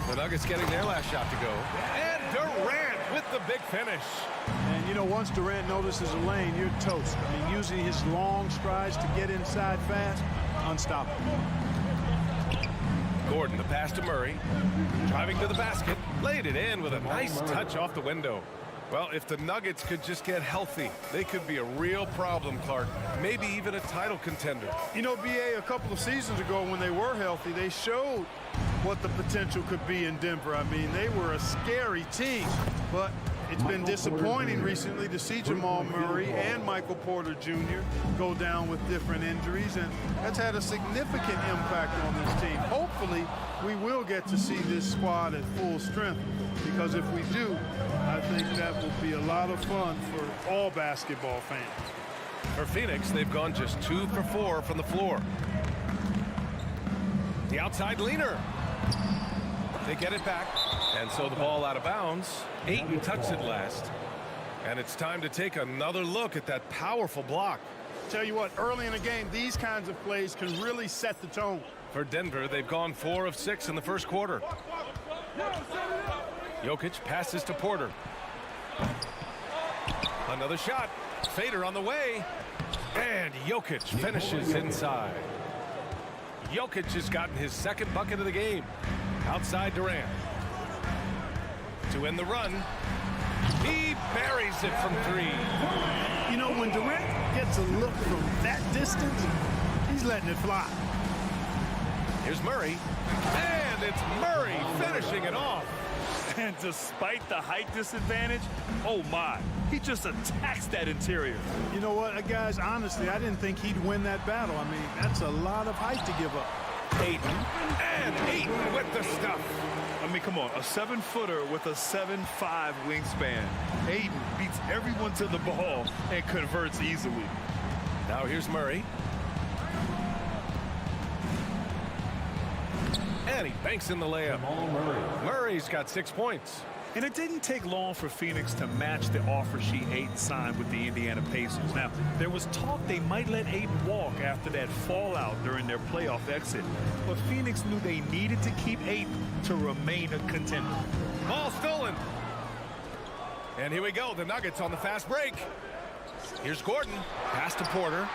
The Nuggets getting their last shot to go. And Durant with the big finish. And, you know, once Durant notices a lane, you're toast. I mean, using his long strides to get inside fast, unstoppable. Gordon, the pass to Murray. Driving to the basket. Laid it in with a nice touch off the window. Well, if the Nuggets could just get healthy, they could be a real problem, Clark. Maybe even a title contender. You know, B.A., a couple of seasons ago when they were healthy, they showed what the potential could be in Denver. I mean, they were a scary team, but it's been disappointing recently to see Jamal Murray and Michael Porter Jr. go down with different injuries, and that's had a significant impact on this team. Hopefully, we will get to see this squad at full strength, because if we do, I think that will be a lot of fun for all basketball fans. For Phoenix, they've gone just 2 for 4 from the floor. The outside leaner. They get it back, and so the ball out of bounds. Ayton touched it last. And it's time to take another look at that powerful block. Tell you what, early in the game, these kinds of plays can really set the tone. For Denver, they've gone 4 of 6 in the first quarter. Jokic passes to Porter. Another shot. Fader on the way. And Jokic finishes inside. Jokic has gotten his second bucket of the game. Outside Durant. To end the run. He buries it from 3. You know, when Durant gets a look from that distance, he's letting it fly. Here's Murray. And it's Murray finishing it off. And despite the height disadvantage, oh my, he just attacks that interior. You know what, guys, honestly, I didn't think he'd win that battle. I mean, that's a lot of height to give up. Ayton. And Ayton with the stuff. I mean, come on, a 7-footer with a 7'5" wingspan. Ayton beats everyone to the ball and converts easily. Now here's Murray. And he banks in the layup. Murray's got 6 points. And it didn't take long for Phoenix to match the offer sheet Ayton signed with the Indiana Pacers. Now, there was talk they might let Ayton walk after that fallout during their playoff exit. But Phoenix knew they needed to keep Ayton to remain a contender. Ball stolen. And here we go, the Nuggets on the fast break. Here's Gordon. Pass to Porter.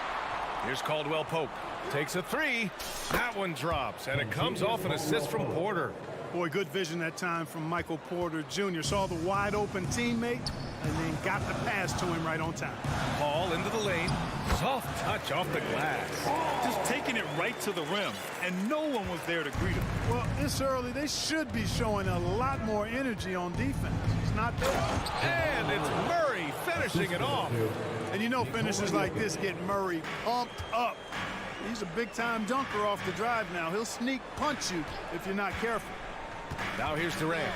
Here's Caldwell Pope. Takes a 3. That one drops, and it comes off an assist from Porter. Boy, good vision that time from Michael Porter Jr. Saw the wide open teammate and then got the pass to him right on time. Ball into the lane. Soft touch off the glass. Just taking it right to the rim, and no one was there to greet him. Well, this early, they should be showing a lot more energy on defense. It's not there. And it's Murray finishing it off. And you know finishes like this get Murray pumped up. He's a big-time dunker off the drive now. He'll sneak punch you if you're not careful. Now here's Durant.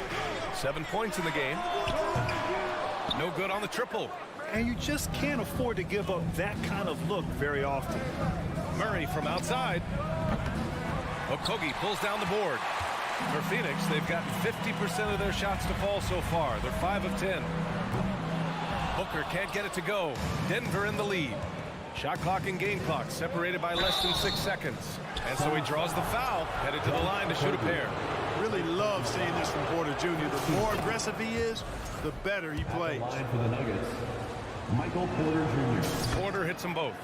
7 points in the game. No good on the triple. And you just can't afford to give up that kind of look very often. Murray from outside. Okogie pulls down the board. For Phoenix, they've gotten 50% of their shots to fall so far. They're 5 of 10. Booker can't get it to go. Denver in the lead. Shot clock and game clock separated by less than 6 seconds. And so he draws the foul, headed to the line to shoot a pair. Really love seeing this from Porter Jr. The more aggressive he is, the better he plays. Line for the Nuggets, Michael Porter Jr. Porter hits them both.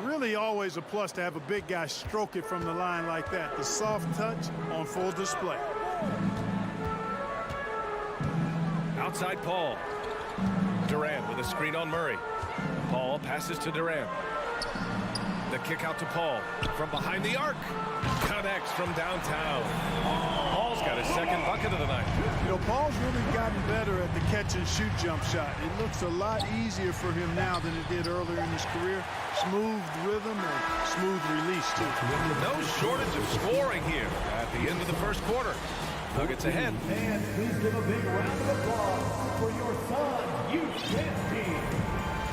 Really always a plus to have a big guy stroke it from the line like that. The soft touch on full display. Outside Paul. Durant with a screen on Murray. Paul passes to Durant. The kick out to Paul from behind the arc. Connects from downtown. Paul's got his second bucket of the night. You know, Paul's really gotten better at the catch and shoot jump shot. It looks a lot easier for him now than it did earlier in his career. Smooth rhythm and smooth release too. No shortage of scoring here at the end of the first quarter. Nuggets ahead. And please give a big round of applause for your son, U-15.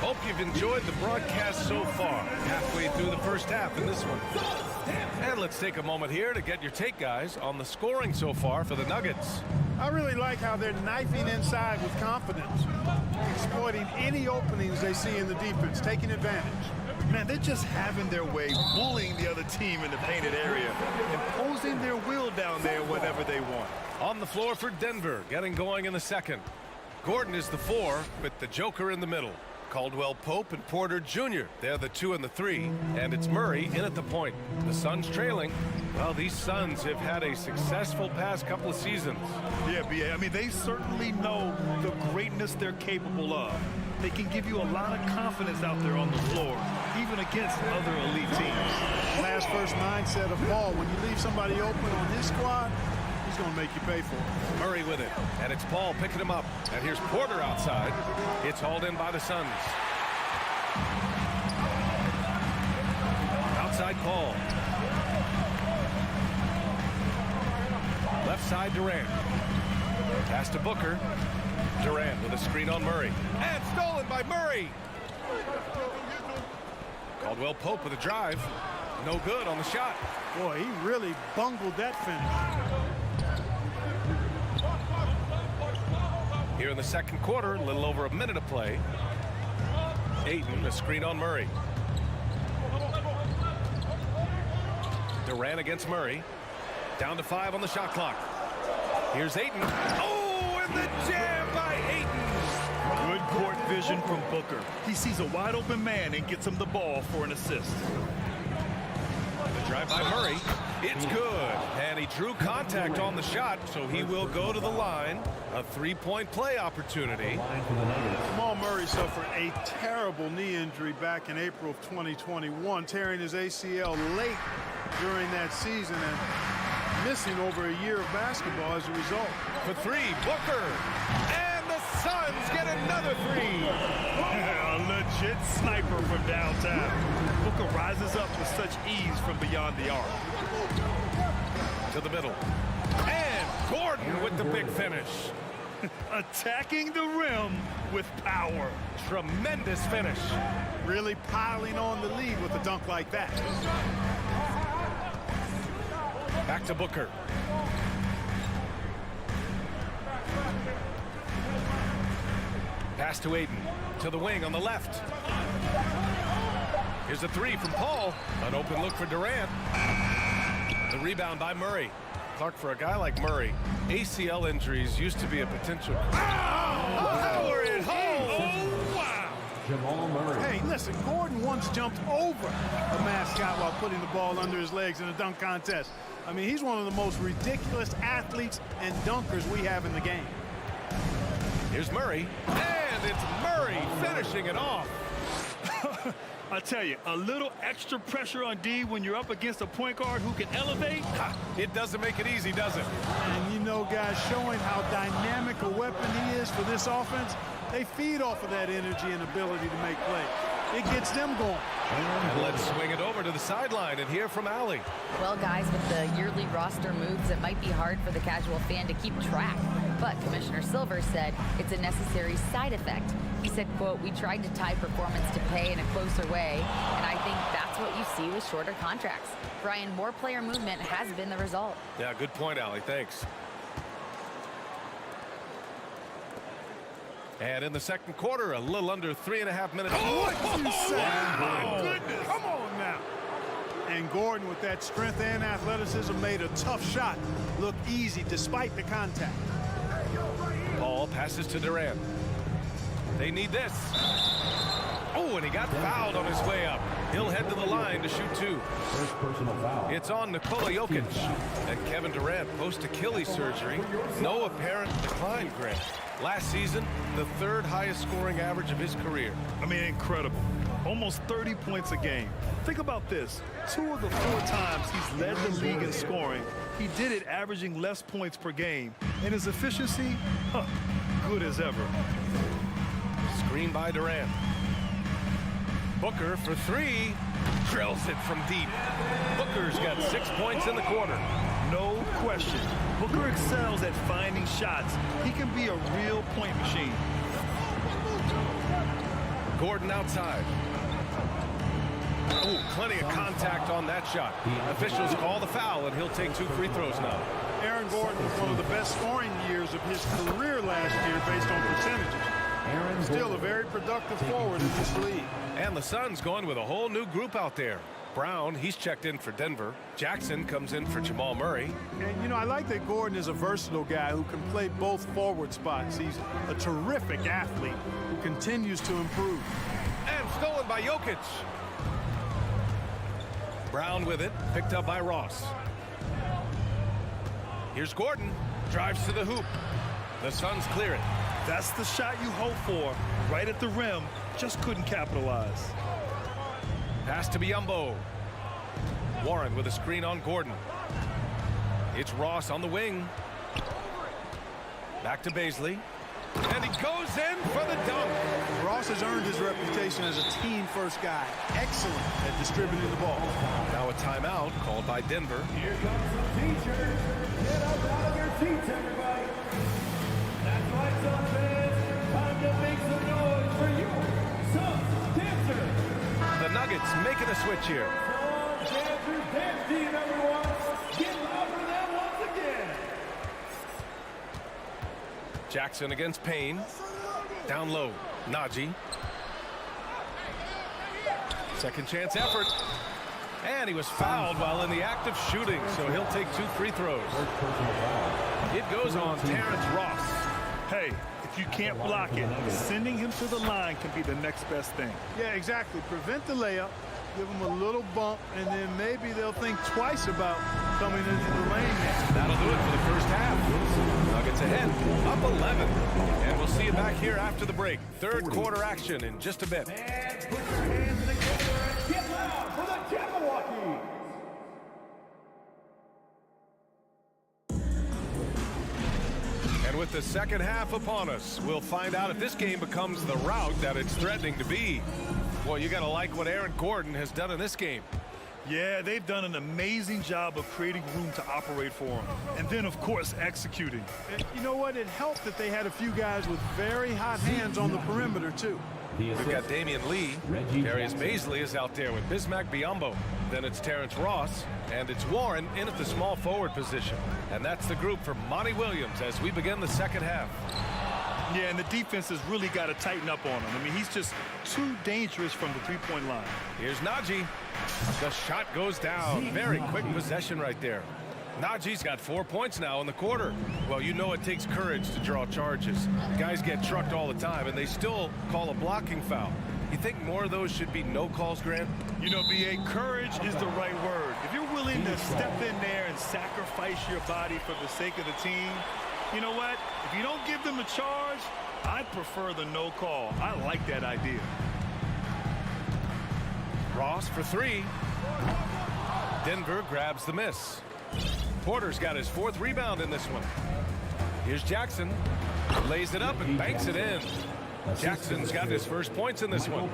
Hope you've enjoyed the broadcast so far. Halfway through the first half in this one. And let's take a moment here to get your take, guys, on the scoring so far for the Nuggets. I really like how they're knifing inside with confidence, exploiting any openings they see in the defense, taking advantage. Man, they're just having their way, bullying the other team in the painted area, imposing their will down there whenever they want. On the floor for Denver, getting going in the second. Gordon is the 4 with the Joker in the middle. Caldwell Pope and Porter Jr. They're the 2 and the 3, and it's Murray in at the point. The Suns trailing. Well, these Suns have had a successful past couple of seasons. Yeah, B.A. I mean, they certainly know the greatness they're capable of. They can give you a lot of confidence out there on the floor, even against other elite teams. Last first mindset of Paul. When you leave somebody open on his squad, he's going to make you pay for it. Murray with it, and it's Paul picking him up. And here's Porter outside. It's hauled in by the Suns. Outside Paul. Left side Durant. Pass to Booker. Durant with a screen on Murray. And stolen by Murray. Caldwell Pope with a drive. No good on the shot. Boy, he really bungled that finish. Here in the second quarter, a little over a minute of play. Ayton, a screen on Murray. Durant against Murray. Down to 5 on the shot clock. Here's Ayton. Oh, and the jam by Ayton. Good court vision from Booker. He sees a wide open man and gets him the ball for an assist. The drive by Murray. It's good. And he drew contact on the shot, so he will go to the line. A 3-point play opportunity. Jamal Murray suffered a terrible knee injury back in April of 2021, tearing his ACL late during that season and missing over a year of basketball as a result. For 3, Booker. And the Suns get another 3. A legit sniper from downtown. Booker rises up with such ease from beyond the arc. To the middle. And Gordon with the big finish. Attacking the rim with power. Tremendous finish. Really piling on the lead with a dunk like that. Back to Booker. Pass to Ayton. To the wing on the left. Here's a 3 from Paul. An open look for Durant. The rebound by Murray. Clark, for a guy like Murray, ACL injuries used to be a potential. Power it home! Oh, wow! Jamal Murray. Hey, listen, Gordon once jumped over a mascot while putting the ball under his legs in a dunk contest. I mean, he's one of the most ridiculous athletes and dunkers we have in the game. Here's Murray. And it's Murray finishing it off. I tell you, a little extra pressure on D when you're up against a point guard who can elevate. It doesn't make it easy, does it? And you know, guys, showing how dynamic a weapon he is for this offense, they feed off of that energy and ability to make plays. It gets them going. And let's swing it over to the sideline and hear from Allie. Well, guys, with the yearly roster moves, it might be hard for the casual fan to keep track. But Commissioner Silver said it's a necessary side effect. He said, quote, "We tried to tie performance to pay in a closer way, and I think that's what you see with shorter contracts." Brian, more player movement has been the result. Yeah, good point, Allie. Thanks. And in the second quarter, a little under 3.5 minutes. What you say? My goodness. Come on now. And Gordon, with that strength and athleticism, made a tough shot look easy despite the contact. Ball passes to Durant. They need this. Oh, and he got fouled on his way up. He'll head to the line to shoot 2. First personal foul. It's on Nikola Jokic. And Kevin Durant, post-Achilles surgery. No apparent decline, Grant. Last season, the 3rd highest scoring average of his career. I mean, incredible. Almost 30 points a game. Think about this. 2 of the 4 times he's led the league in scoring, he did it averaging less points per game. And his efficiency, good as ever. Screen by Durant. Booker for 3. Drills it from deep. Booker's got 6 points in the quarter. No question. Booker excels at finding shots. He can be a real point machine. Gordon outside. Oh, plenty of contact on that shot. Officials call the foul, and he'll take 2 free throws now. Aaron Gordon was one of the best scoring years of his career last year based on percentages. Still a very productive forward in this league. And the Suns going with a whole new group out there. Brown, he's checked in for Denver. Jackson comes in for Jamal Murray. And, you know, I like that Gordon is a versatile guy who can play both forward spots. He's a terrific athlete who continues to improve. And stolen by Jokic. Brown with it, picked up by Ross. Here's Gordon, drives to the hoop. The Suns clear it. That's the shot you hope for, right at the rim. Just couldn't capitalize. Pass to Biyombo. Warren with a screen on Gordon. It's Ross on the wing. Back to Baisley. And he goes in for the dunk. Ross has earned his reputation as a team-first guy. Excellent at distributing the ball. Now a timeout called by Denver. Here comes the teachers. Get up out of your seats, everybody. That's right, Suns fans. Time to make some noise for your Suns dancer. The Nuggets making a switch here. Suns dancers, dance team, everyone. Get loud for them once again. Jackson against Payne. Down low, Najee. Second chance effort. And he was fouled while in the act of shooting, so he'll take 2 free throws. It goes on Terrence Ross. Hey, if you can't block it, sending him to the line can be the next best thing. Yeah, exactly. Prevent the layup, give them a little bump, and then maybe they'll think twice about coming into the lane next. That'll do it for the first half. Nuggets ahead, up 11. And we'll see you back here after the break. Third quarter action in just a bit. And put your hands together and get loud for the Jabberwockies. And with the second half upon us, we'll find out if this game becomes the rout that it's threatening to be. Well, you got to like what Aaron Gordon has done in this game. Yeah, they've done an amazing job of creating room to operate for him. And then, of course, executing. And you know what? It helped that they had a few guys with very hot hands on the perimeter, too. We've got Damian Lee. Darius Baisley is out there with Bismack Biyombo. Then it's Terrence Ross. And it's Warren in at the small forward position. And that's the group for Monty Williams as we begin the second half. Yeah, and the defense has really got to tighten up on him. I mean, he's just too dangerous from the three-point line. Here's Najee. The shot goes down. Very quick possession right there. Najee's got 4 points now in the quarter. Well, you know it takes courage to draw charges. Guys get trucked all the time, and they still call a blocking foul. You think more of those should be no calls, Grant? You know, B.A., courage is the right word. If you're willing to step in there and sacrifice your body for the sake of the team, you know what? If you don't give them a charge, I'd prefer the no call. I like that idea. Ross for 3. Denver grabs the miss. Porter's got his 4th rebound in this one. Here's Jackson. Lays it up and banks it in. Jackson's got his first points in this one.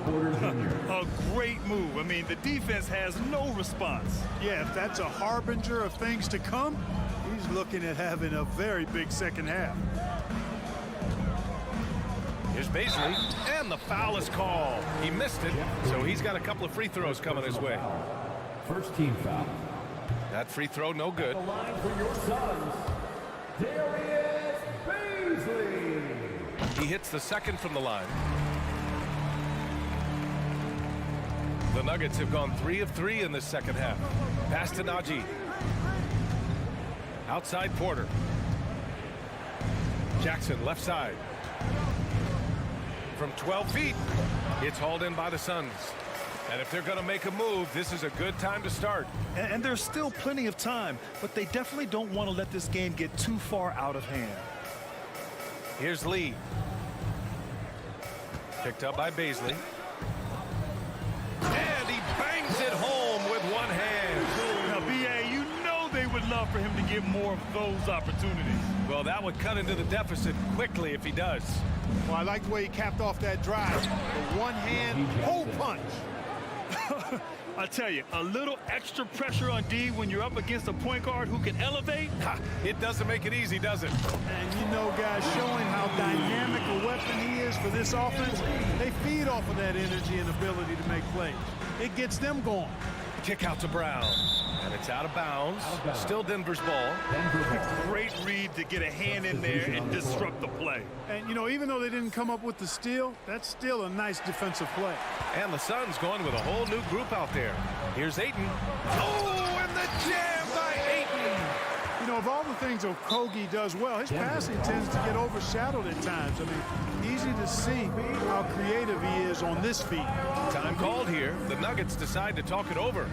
A great move. I mean, the defense has no response. Yeah, if that's a harbinger of things to come, he's looking at having a very big second half. Here's Baisley, and the foul is called. He missed it, so he's got a couple of free throws coming his way. First team foul. That free throw no good. The line for your Suns, Darius Baisley. He hits the second from the line. The Nuggets have gone 3 of 3 in this second half. Pass to Najee. Outside Porter. Jackson left side. From 12 feet, it's hauled in by the Suns. And if they're going to make a move, this is a good time to start. And there's still plenty of time, but they definitely don't want to let this game get too far out of hand. Here's Lee. Picked up by Baisley. And he bangs it home with one hand. Now, B.A., you know they would love for him to get more of those opportunities. Well, that would cut into the deficit quickly if he does. Well, I like the way he capped off that drive. The one-hand hole punch. I tell you, a little extra pressure on D when you're up against a point guard who can elevate. It doesn't make it easy, does it? And you know, guys, showing how dynamic a weapon he is for this offense, they feed off of that energy and ability to make plays. It gets them going. Kick out to Brown. And it's out of bounds. Still Denver's ball. Great read to get a hand in there and disrupt the play. And, you know, even though they didn't come up with the steal, that's still a nice defensive play. And the Suns going with a whole new group out there. Here's Ayton. Oh, and the jam by Ayton. You know, of all the things Okogie does well, his passing tends to get overshadowed at times. I mean, easy to see how creative he is on this feat. Time called here. The Nuggets decide to talk it over.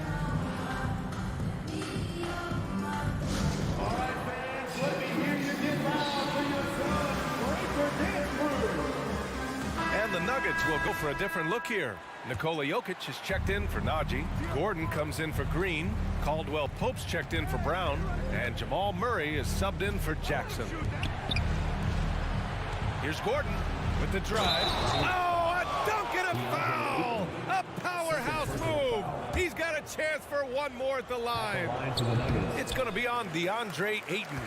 And the Nuggets will go for a different look here. Nikola Jokic is checked in for Najee. Gordon comes in for Green. Caldwell Pope's checked in for Brown. And Jamal Murray is subbed in for Jackson. Here's Gordon with the drive. Oh, a dunk and a foul! A powerhouse move! He's got a chance for one more at the line. It's going to be on DeAndre Ayton.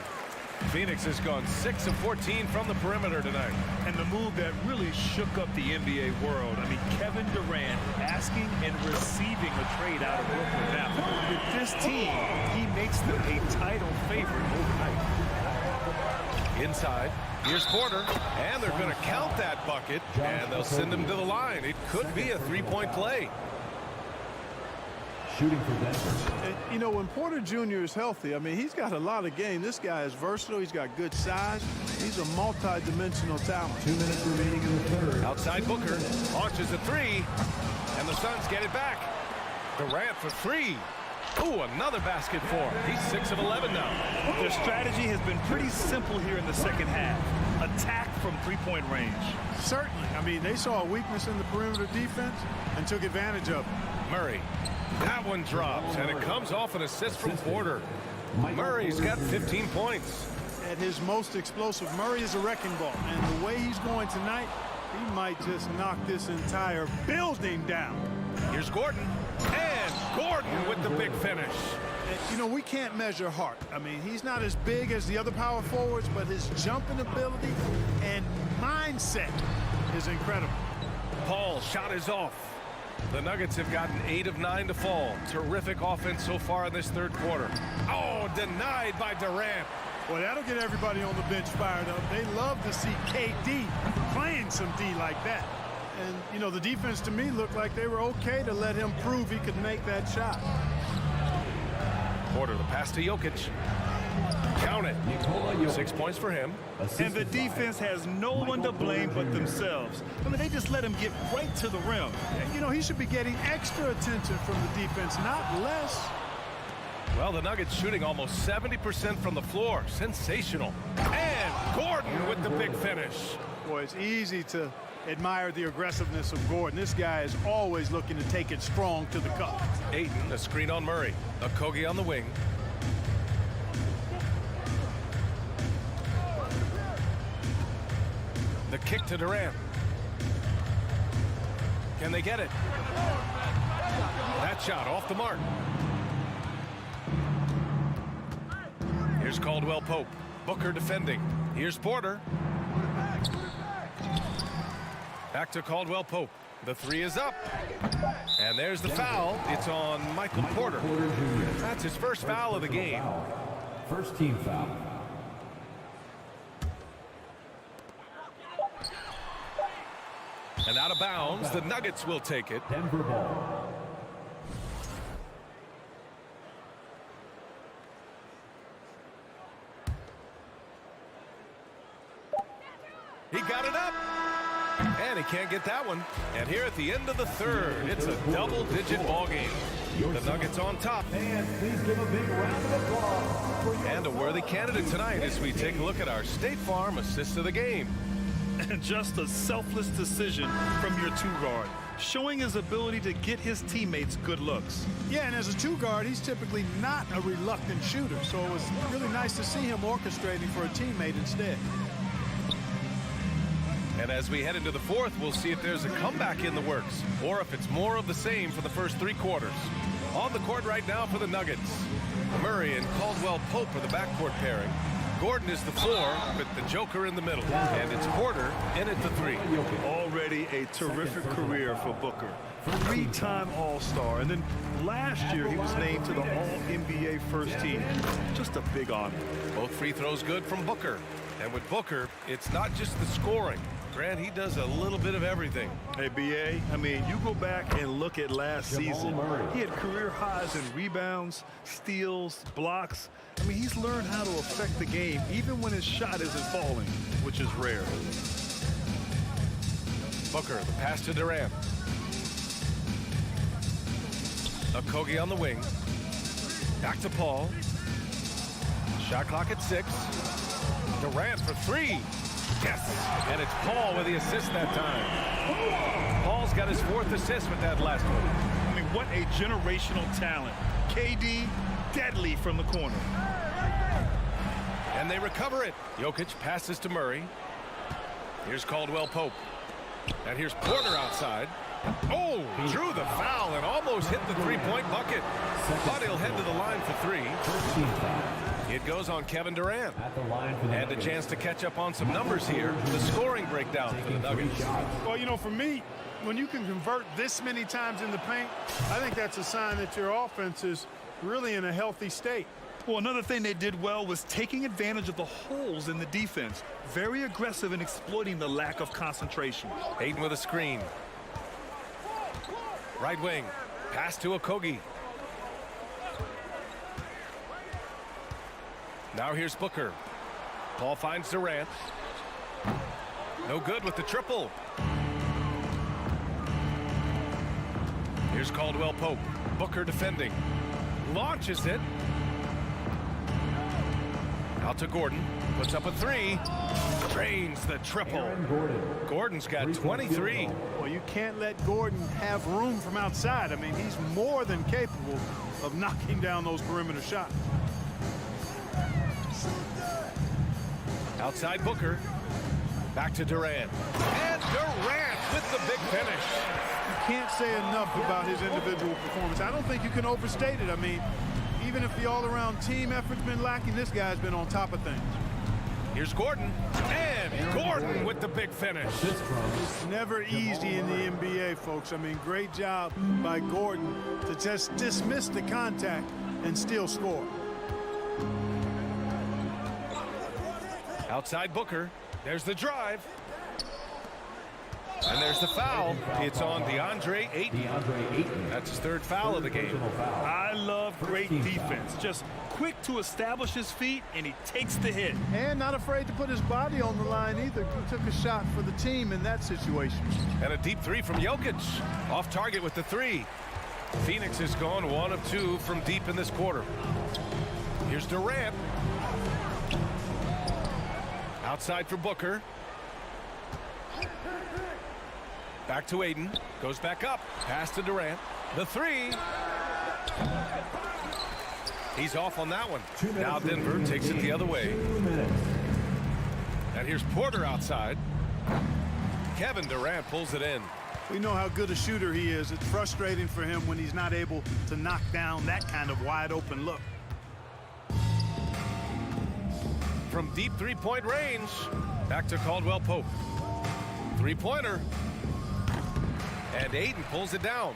Phoenix has gone 6 of 14 from the perimeter tonight. And the move that really shook up the NBA world. I mean, Kevin Durant asking and receiving a trade out of Brooklyn. Now, with this team, he makes them a title favorite overnight. Inside, here's Porter, and they're going to count that bucket, and they'll send him to the line. It could be a three-point play. Shooting for Denver. And, you know, when Porter Jr. is healthy, I mean, he's got a lot of game. This guy is versatile. He's got good size. He's a multi-dimensional talent. 2 minutes remaining in the third. Outside Booker, launches a three, and the Suns get it back. Durant for three. Ooh, another basket for him. He's 6 of 11 now. Their strategy has been pretty simple here in the second half. Attack from three-point range. Certainly. I mean, they saw a weakness in the perimeter defense and took advantage of it. Murray. That one drops, and it comes off an assist from Porter. Murray's got 15 points. At his most explosive, Murray is a wrecking ball. And the way he's going tonight, he might just knock this entire building down. Here's Gordon. And Gordon with the big finish. You know, we can't measure heart. I mean, he's not as big as the other power forwards, but his jumping ability and mindset is incredible. Paul's shot is off. The Nuggets have gotten 8 of 9 to fall. Terrific offense so far in this third quarter. Oh, denied by Durant. Well, that'll get everybody on the bench fired up. They love to see KD playing some D like that. And, you know, the defense to me looked like they were okay to let him prove he could make that shot. Porter, the pass to Jokic. Count it. 6 points for him. And the defense has no one to blame but themselves. I mean, they just let him get right to the rim. And, you know, he should be getting extra attention from the defense, not less. Well, the Nuggets shooting almost 70% from the floor. Sensational. And Gordon with the big finish. Boy, it's easy to admire the aggressiveness of Gordon. This guy is always looking to take it strong to the cup. Ayton, a screen on Murray. Okogie on the wing. The kick to Durant. Can they get it? That shot off the mark. Here's Caldwell Pope. Booker defending. Here's Porter. Back to Caldwell Pope. The three is up. And there's the foul. It's on Michael Porter. That's his first foul of the game. First team foul. And out of bounds, the Nuggets will take it. Denver ball. He got it up. And he can't get that one. And here at the end of the third, it's a double-digit ball game. The Nuggets on top. And please give a big round of applause. And a worthy candidate tonight as we take a look at our State Farm assist of the game. And just a selfless decision from your two-guard, showing his ability to get his teammates good looks. Yeah, and as a two-guard, he's typically not a reluctant shooter, so it was really nice to see him orchestrating for a teammate instead. And as we head into the fourth, we'll see if there's a comeback in the works or if it's more of the same for the first three quarters. On the court right now for the Nuggets, Murray and Caldwell Pope are the backcourt pairing. Gordon is the 4 with the Joker in the middle. And it's Porter in at the 3. Already a terrific career for Booker. 3-time All-Star. And then last year he was named to the All-NBA first team. Just a big honor. Both free throws good from Booker. And with Booker, it's not just the scoring. Grant, he does a little bit of everything. Hey, B.A., I mean, you go back and look at last season. He had career highs in rebounds, steals, blocks. I mean, he's learned how to affect the game even when his shot isn't falling, which is rare. Booker, the pass to Durant. Okogie on the wing. Back to Paul. Shot clock at 6. Durant for 3. Yes, and it's Paul with the assist that time. Paul's got his 4th assist with that last one. I mean, what a generational talent. KD, deadly from the corner. And they recover it. Jokic passes to Murray. Here's Caldwell Pope. And here's Porter outside. Oh, drew the foul and almost hit the three-point bucket. But he'll head to the line for 3. It goes on Kevin Durant. And a chance to catch up on some numbers here. The scoring breakdown for the Nuggets. Well, you know, for me, when you can convert this many times in the paint, I think that's a sign that your offense is really in a healthy state. Well, another thing they did well was taking advantage of the holes in the defense. Very aggressive in exploiting the lack of concentration. Ayton with a screen. Right wing. Pass to Okogie. Now here's Booker. Paul finds Durant. No good with the triple. Here's Caldwell Pope. Booker defending. Launches it. Out to Gordon. Puts up a 3. Drains the triple. Gordon's got 23. Well, you can't let Gordon have room from outside. I mean, he's more than capable of knocking down those perimeter shots. Outside Booker. Back to Durant. And Durant with the big finish. You can't say enough about his individual performance. I don't think you can overstate it. I mean, even if the all-around team effort's been lacking, this guy's been on top of things. Here's Gordon. And Gordon with the big finish. It's never easy in the NBA, folks. I mean, great job by Gordon to just dismiss the contact and still score. Outside Booker. There's the drive. And there's the foul. It's on DeAndre Ayton. That's his 3rd foul of the game. I love great defense. Just quick to establish his feet, and he takes the hit. And not afraid to put his body on the line either. He took a shot for the team in that situation. And a deep 3 from Jokic. Off target with the 3. Phoenix has gone 1 of 2 from deep in this quarter. Here's Durant. Outside for Booker. Back to Ayton. Goes back up. Pass to Durant. The 3. He's off on that one. Now Denver takes it the other way. And here's Porter outside. Kevin Durant pulls it in. We know how good a shooter he is. It's frustrating for him when he's not able to knock down that kind of wide open look. From deep 3-point range. Back to Caldwell Pope. 3-pointer. And Ayton pulls it down.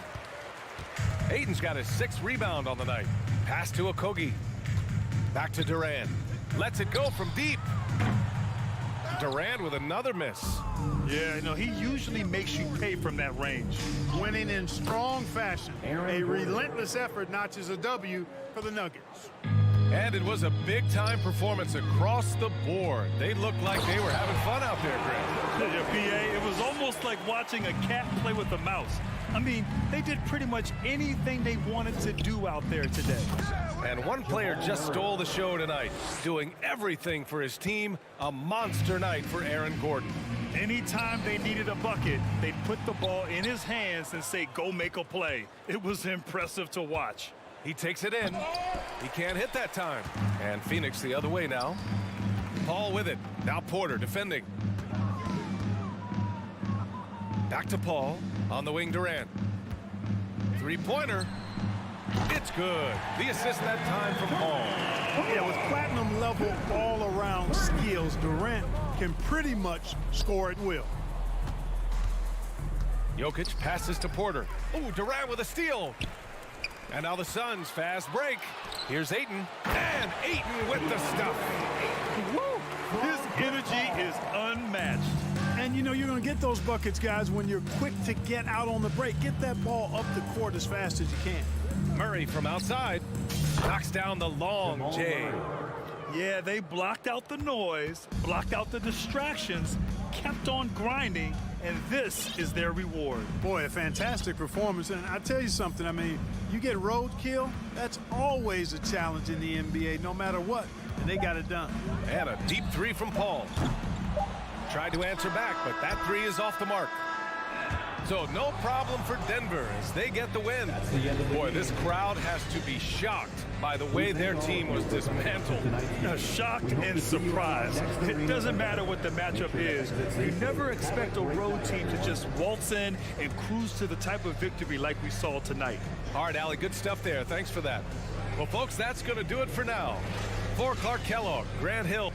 Ayton's got his 6th rebound on the night. Pass to Okogie. Back to Durant. Lets it go from deep. Durant with another miss. Yeah, he usually makes you pay from that range. Winning in strong fashion. A relentless effort notches a W for the Nuggets. And it was a big-time performance across the board. They looked like they were having fun out there, Greg. Yeah, PA, it was almost like watching a cat play with a mouse. I mean, they did pretty much anything they wanted to do out there today. And one player just stole the show tonight, doing everything for his team. A monster night for Aaron Gordon. Anytime they needed a bucket, they'd put the ball in his hands and say, go make a play. It was impressive to watch. He takes it in. He can't hit that time. And Phoenix the other way now. Paul with it. Now Porter defending. Back to Paul. On the wing, Durant. Three-pointer. It's good. The assist that time from Paul. Yeah, with platinum level all-around skills, Durant can pretty much score at will. Jokic passes to Porter. Oh, Durant with a steal. And now the Suns fast break. Here's Ayton. And Ayton with the stuff. Woo! His energy is unmatched. And you're going to get those buckets, guys, when you're quick to get out on the break. Get that ball up the court as fast as you can. Murray from outside knocks down the long J. Yeah, they blocked out the noise, blocked out the distractions, kept on grinding, and this is their reward. Boy, a fantastic performance. And I tell you something, I mean, you get roadkill, that's always a challenge in the NBA, no matter what. And they got it done. And a deep three from Paul. Tried to answer back, but that three is off the mark. So no problem for Denver as they get the win. Boy, this crowd has to be shocked by the way their team was dismantled. Shocked and surprised. It doesn't matter what the matchup is. You never expect a road team to just waltz in and cruise to the type of victory like we saw tonight. All right, Allie, good stuff there. Thanks for that. Well, folks, that's going to do it for now. For Clark Kellogg, Grant Hill.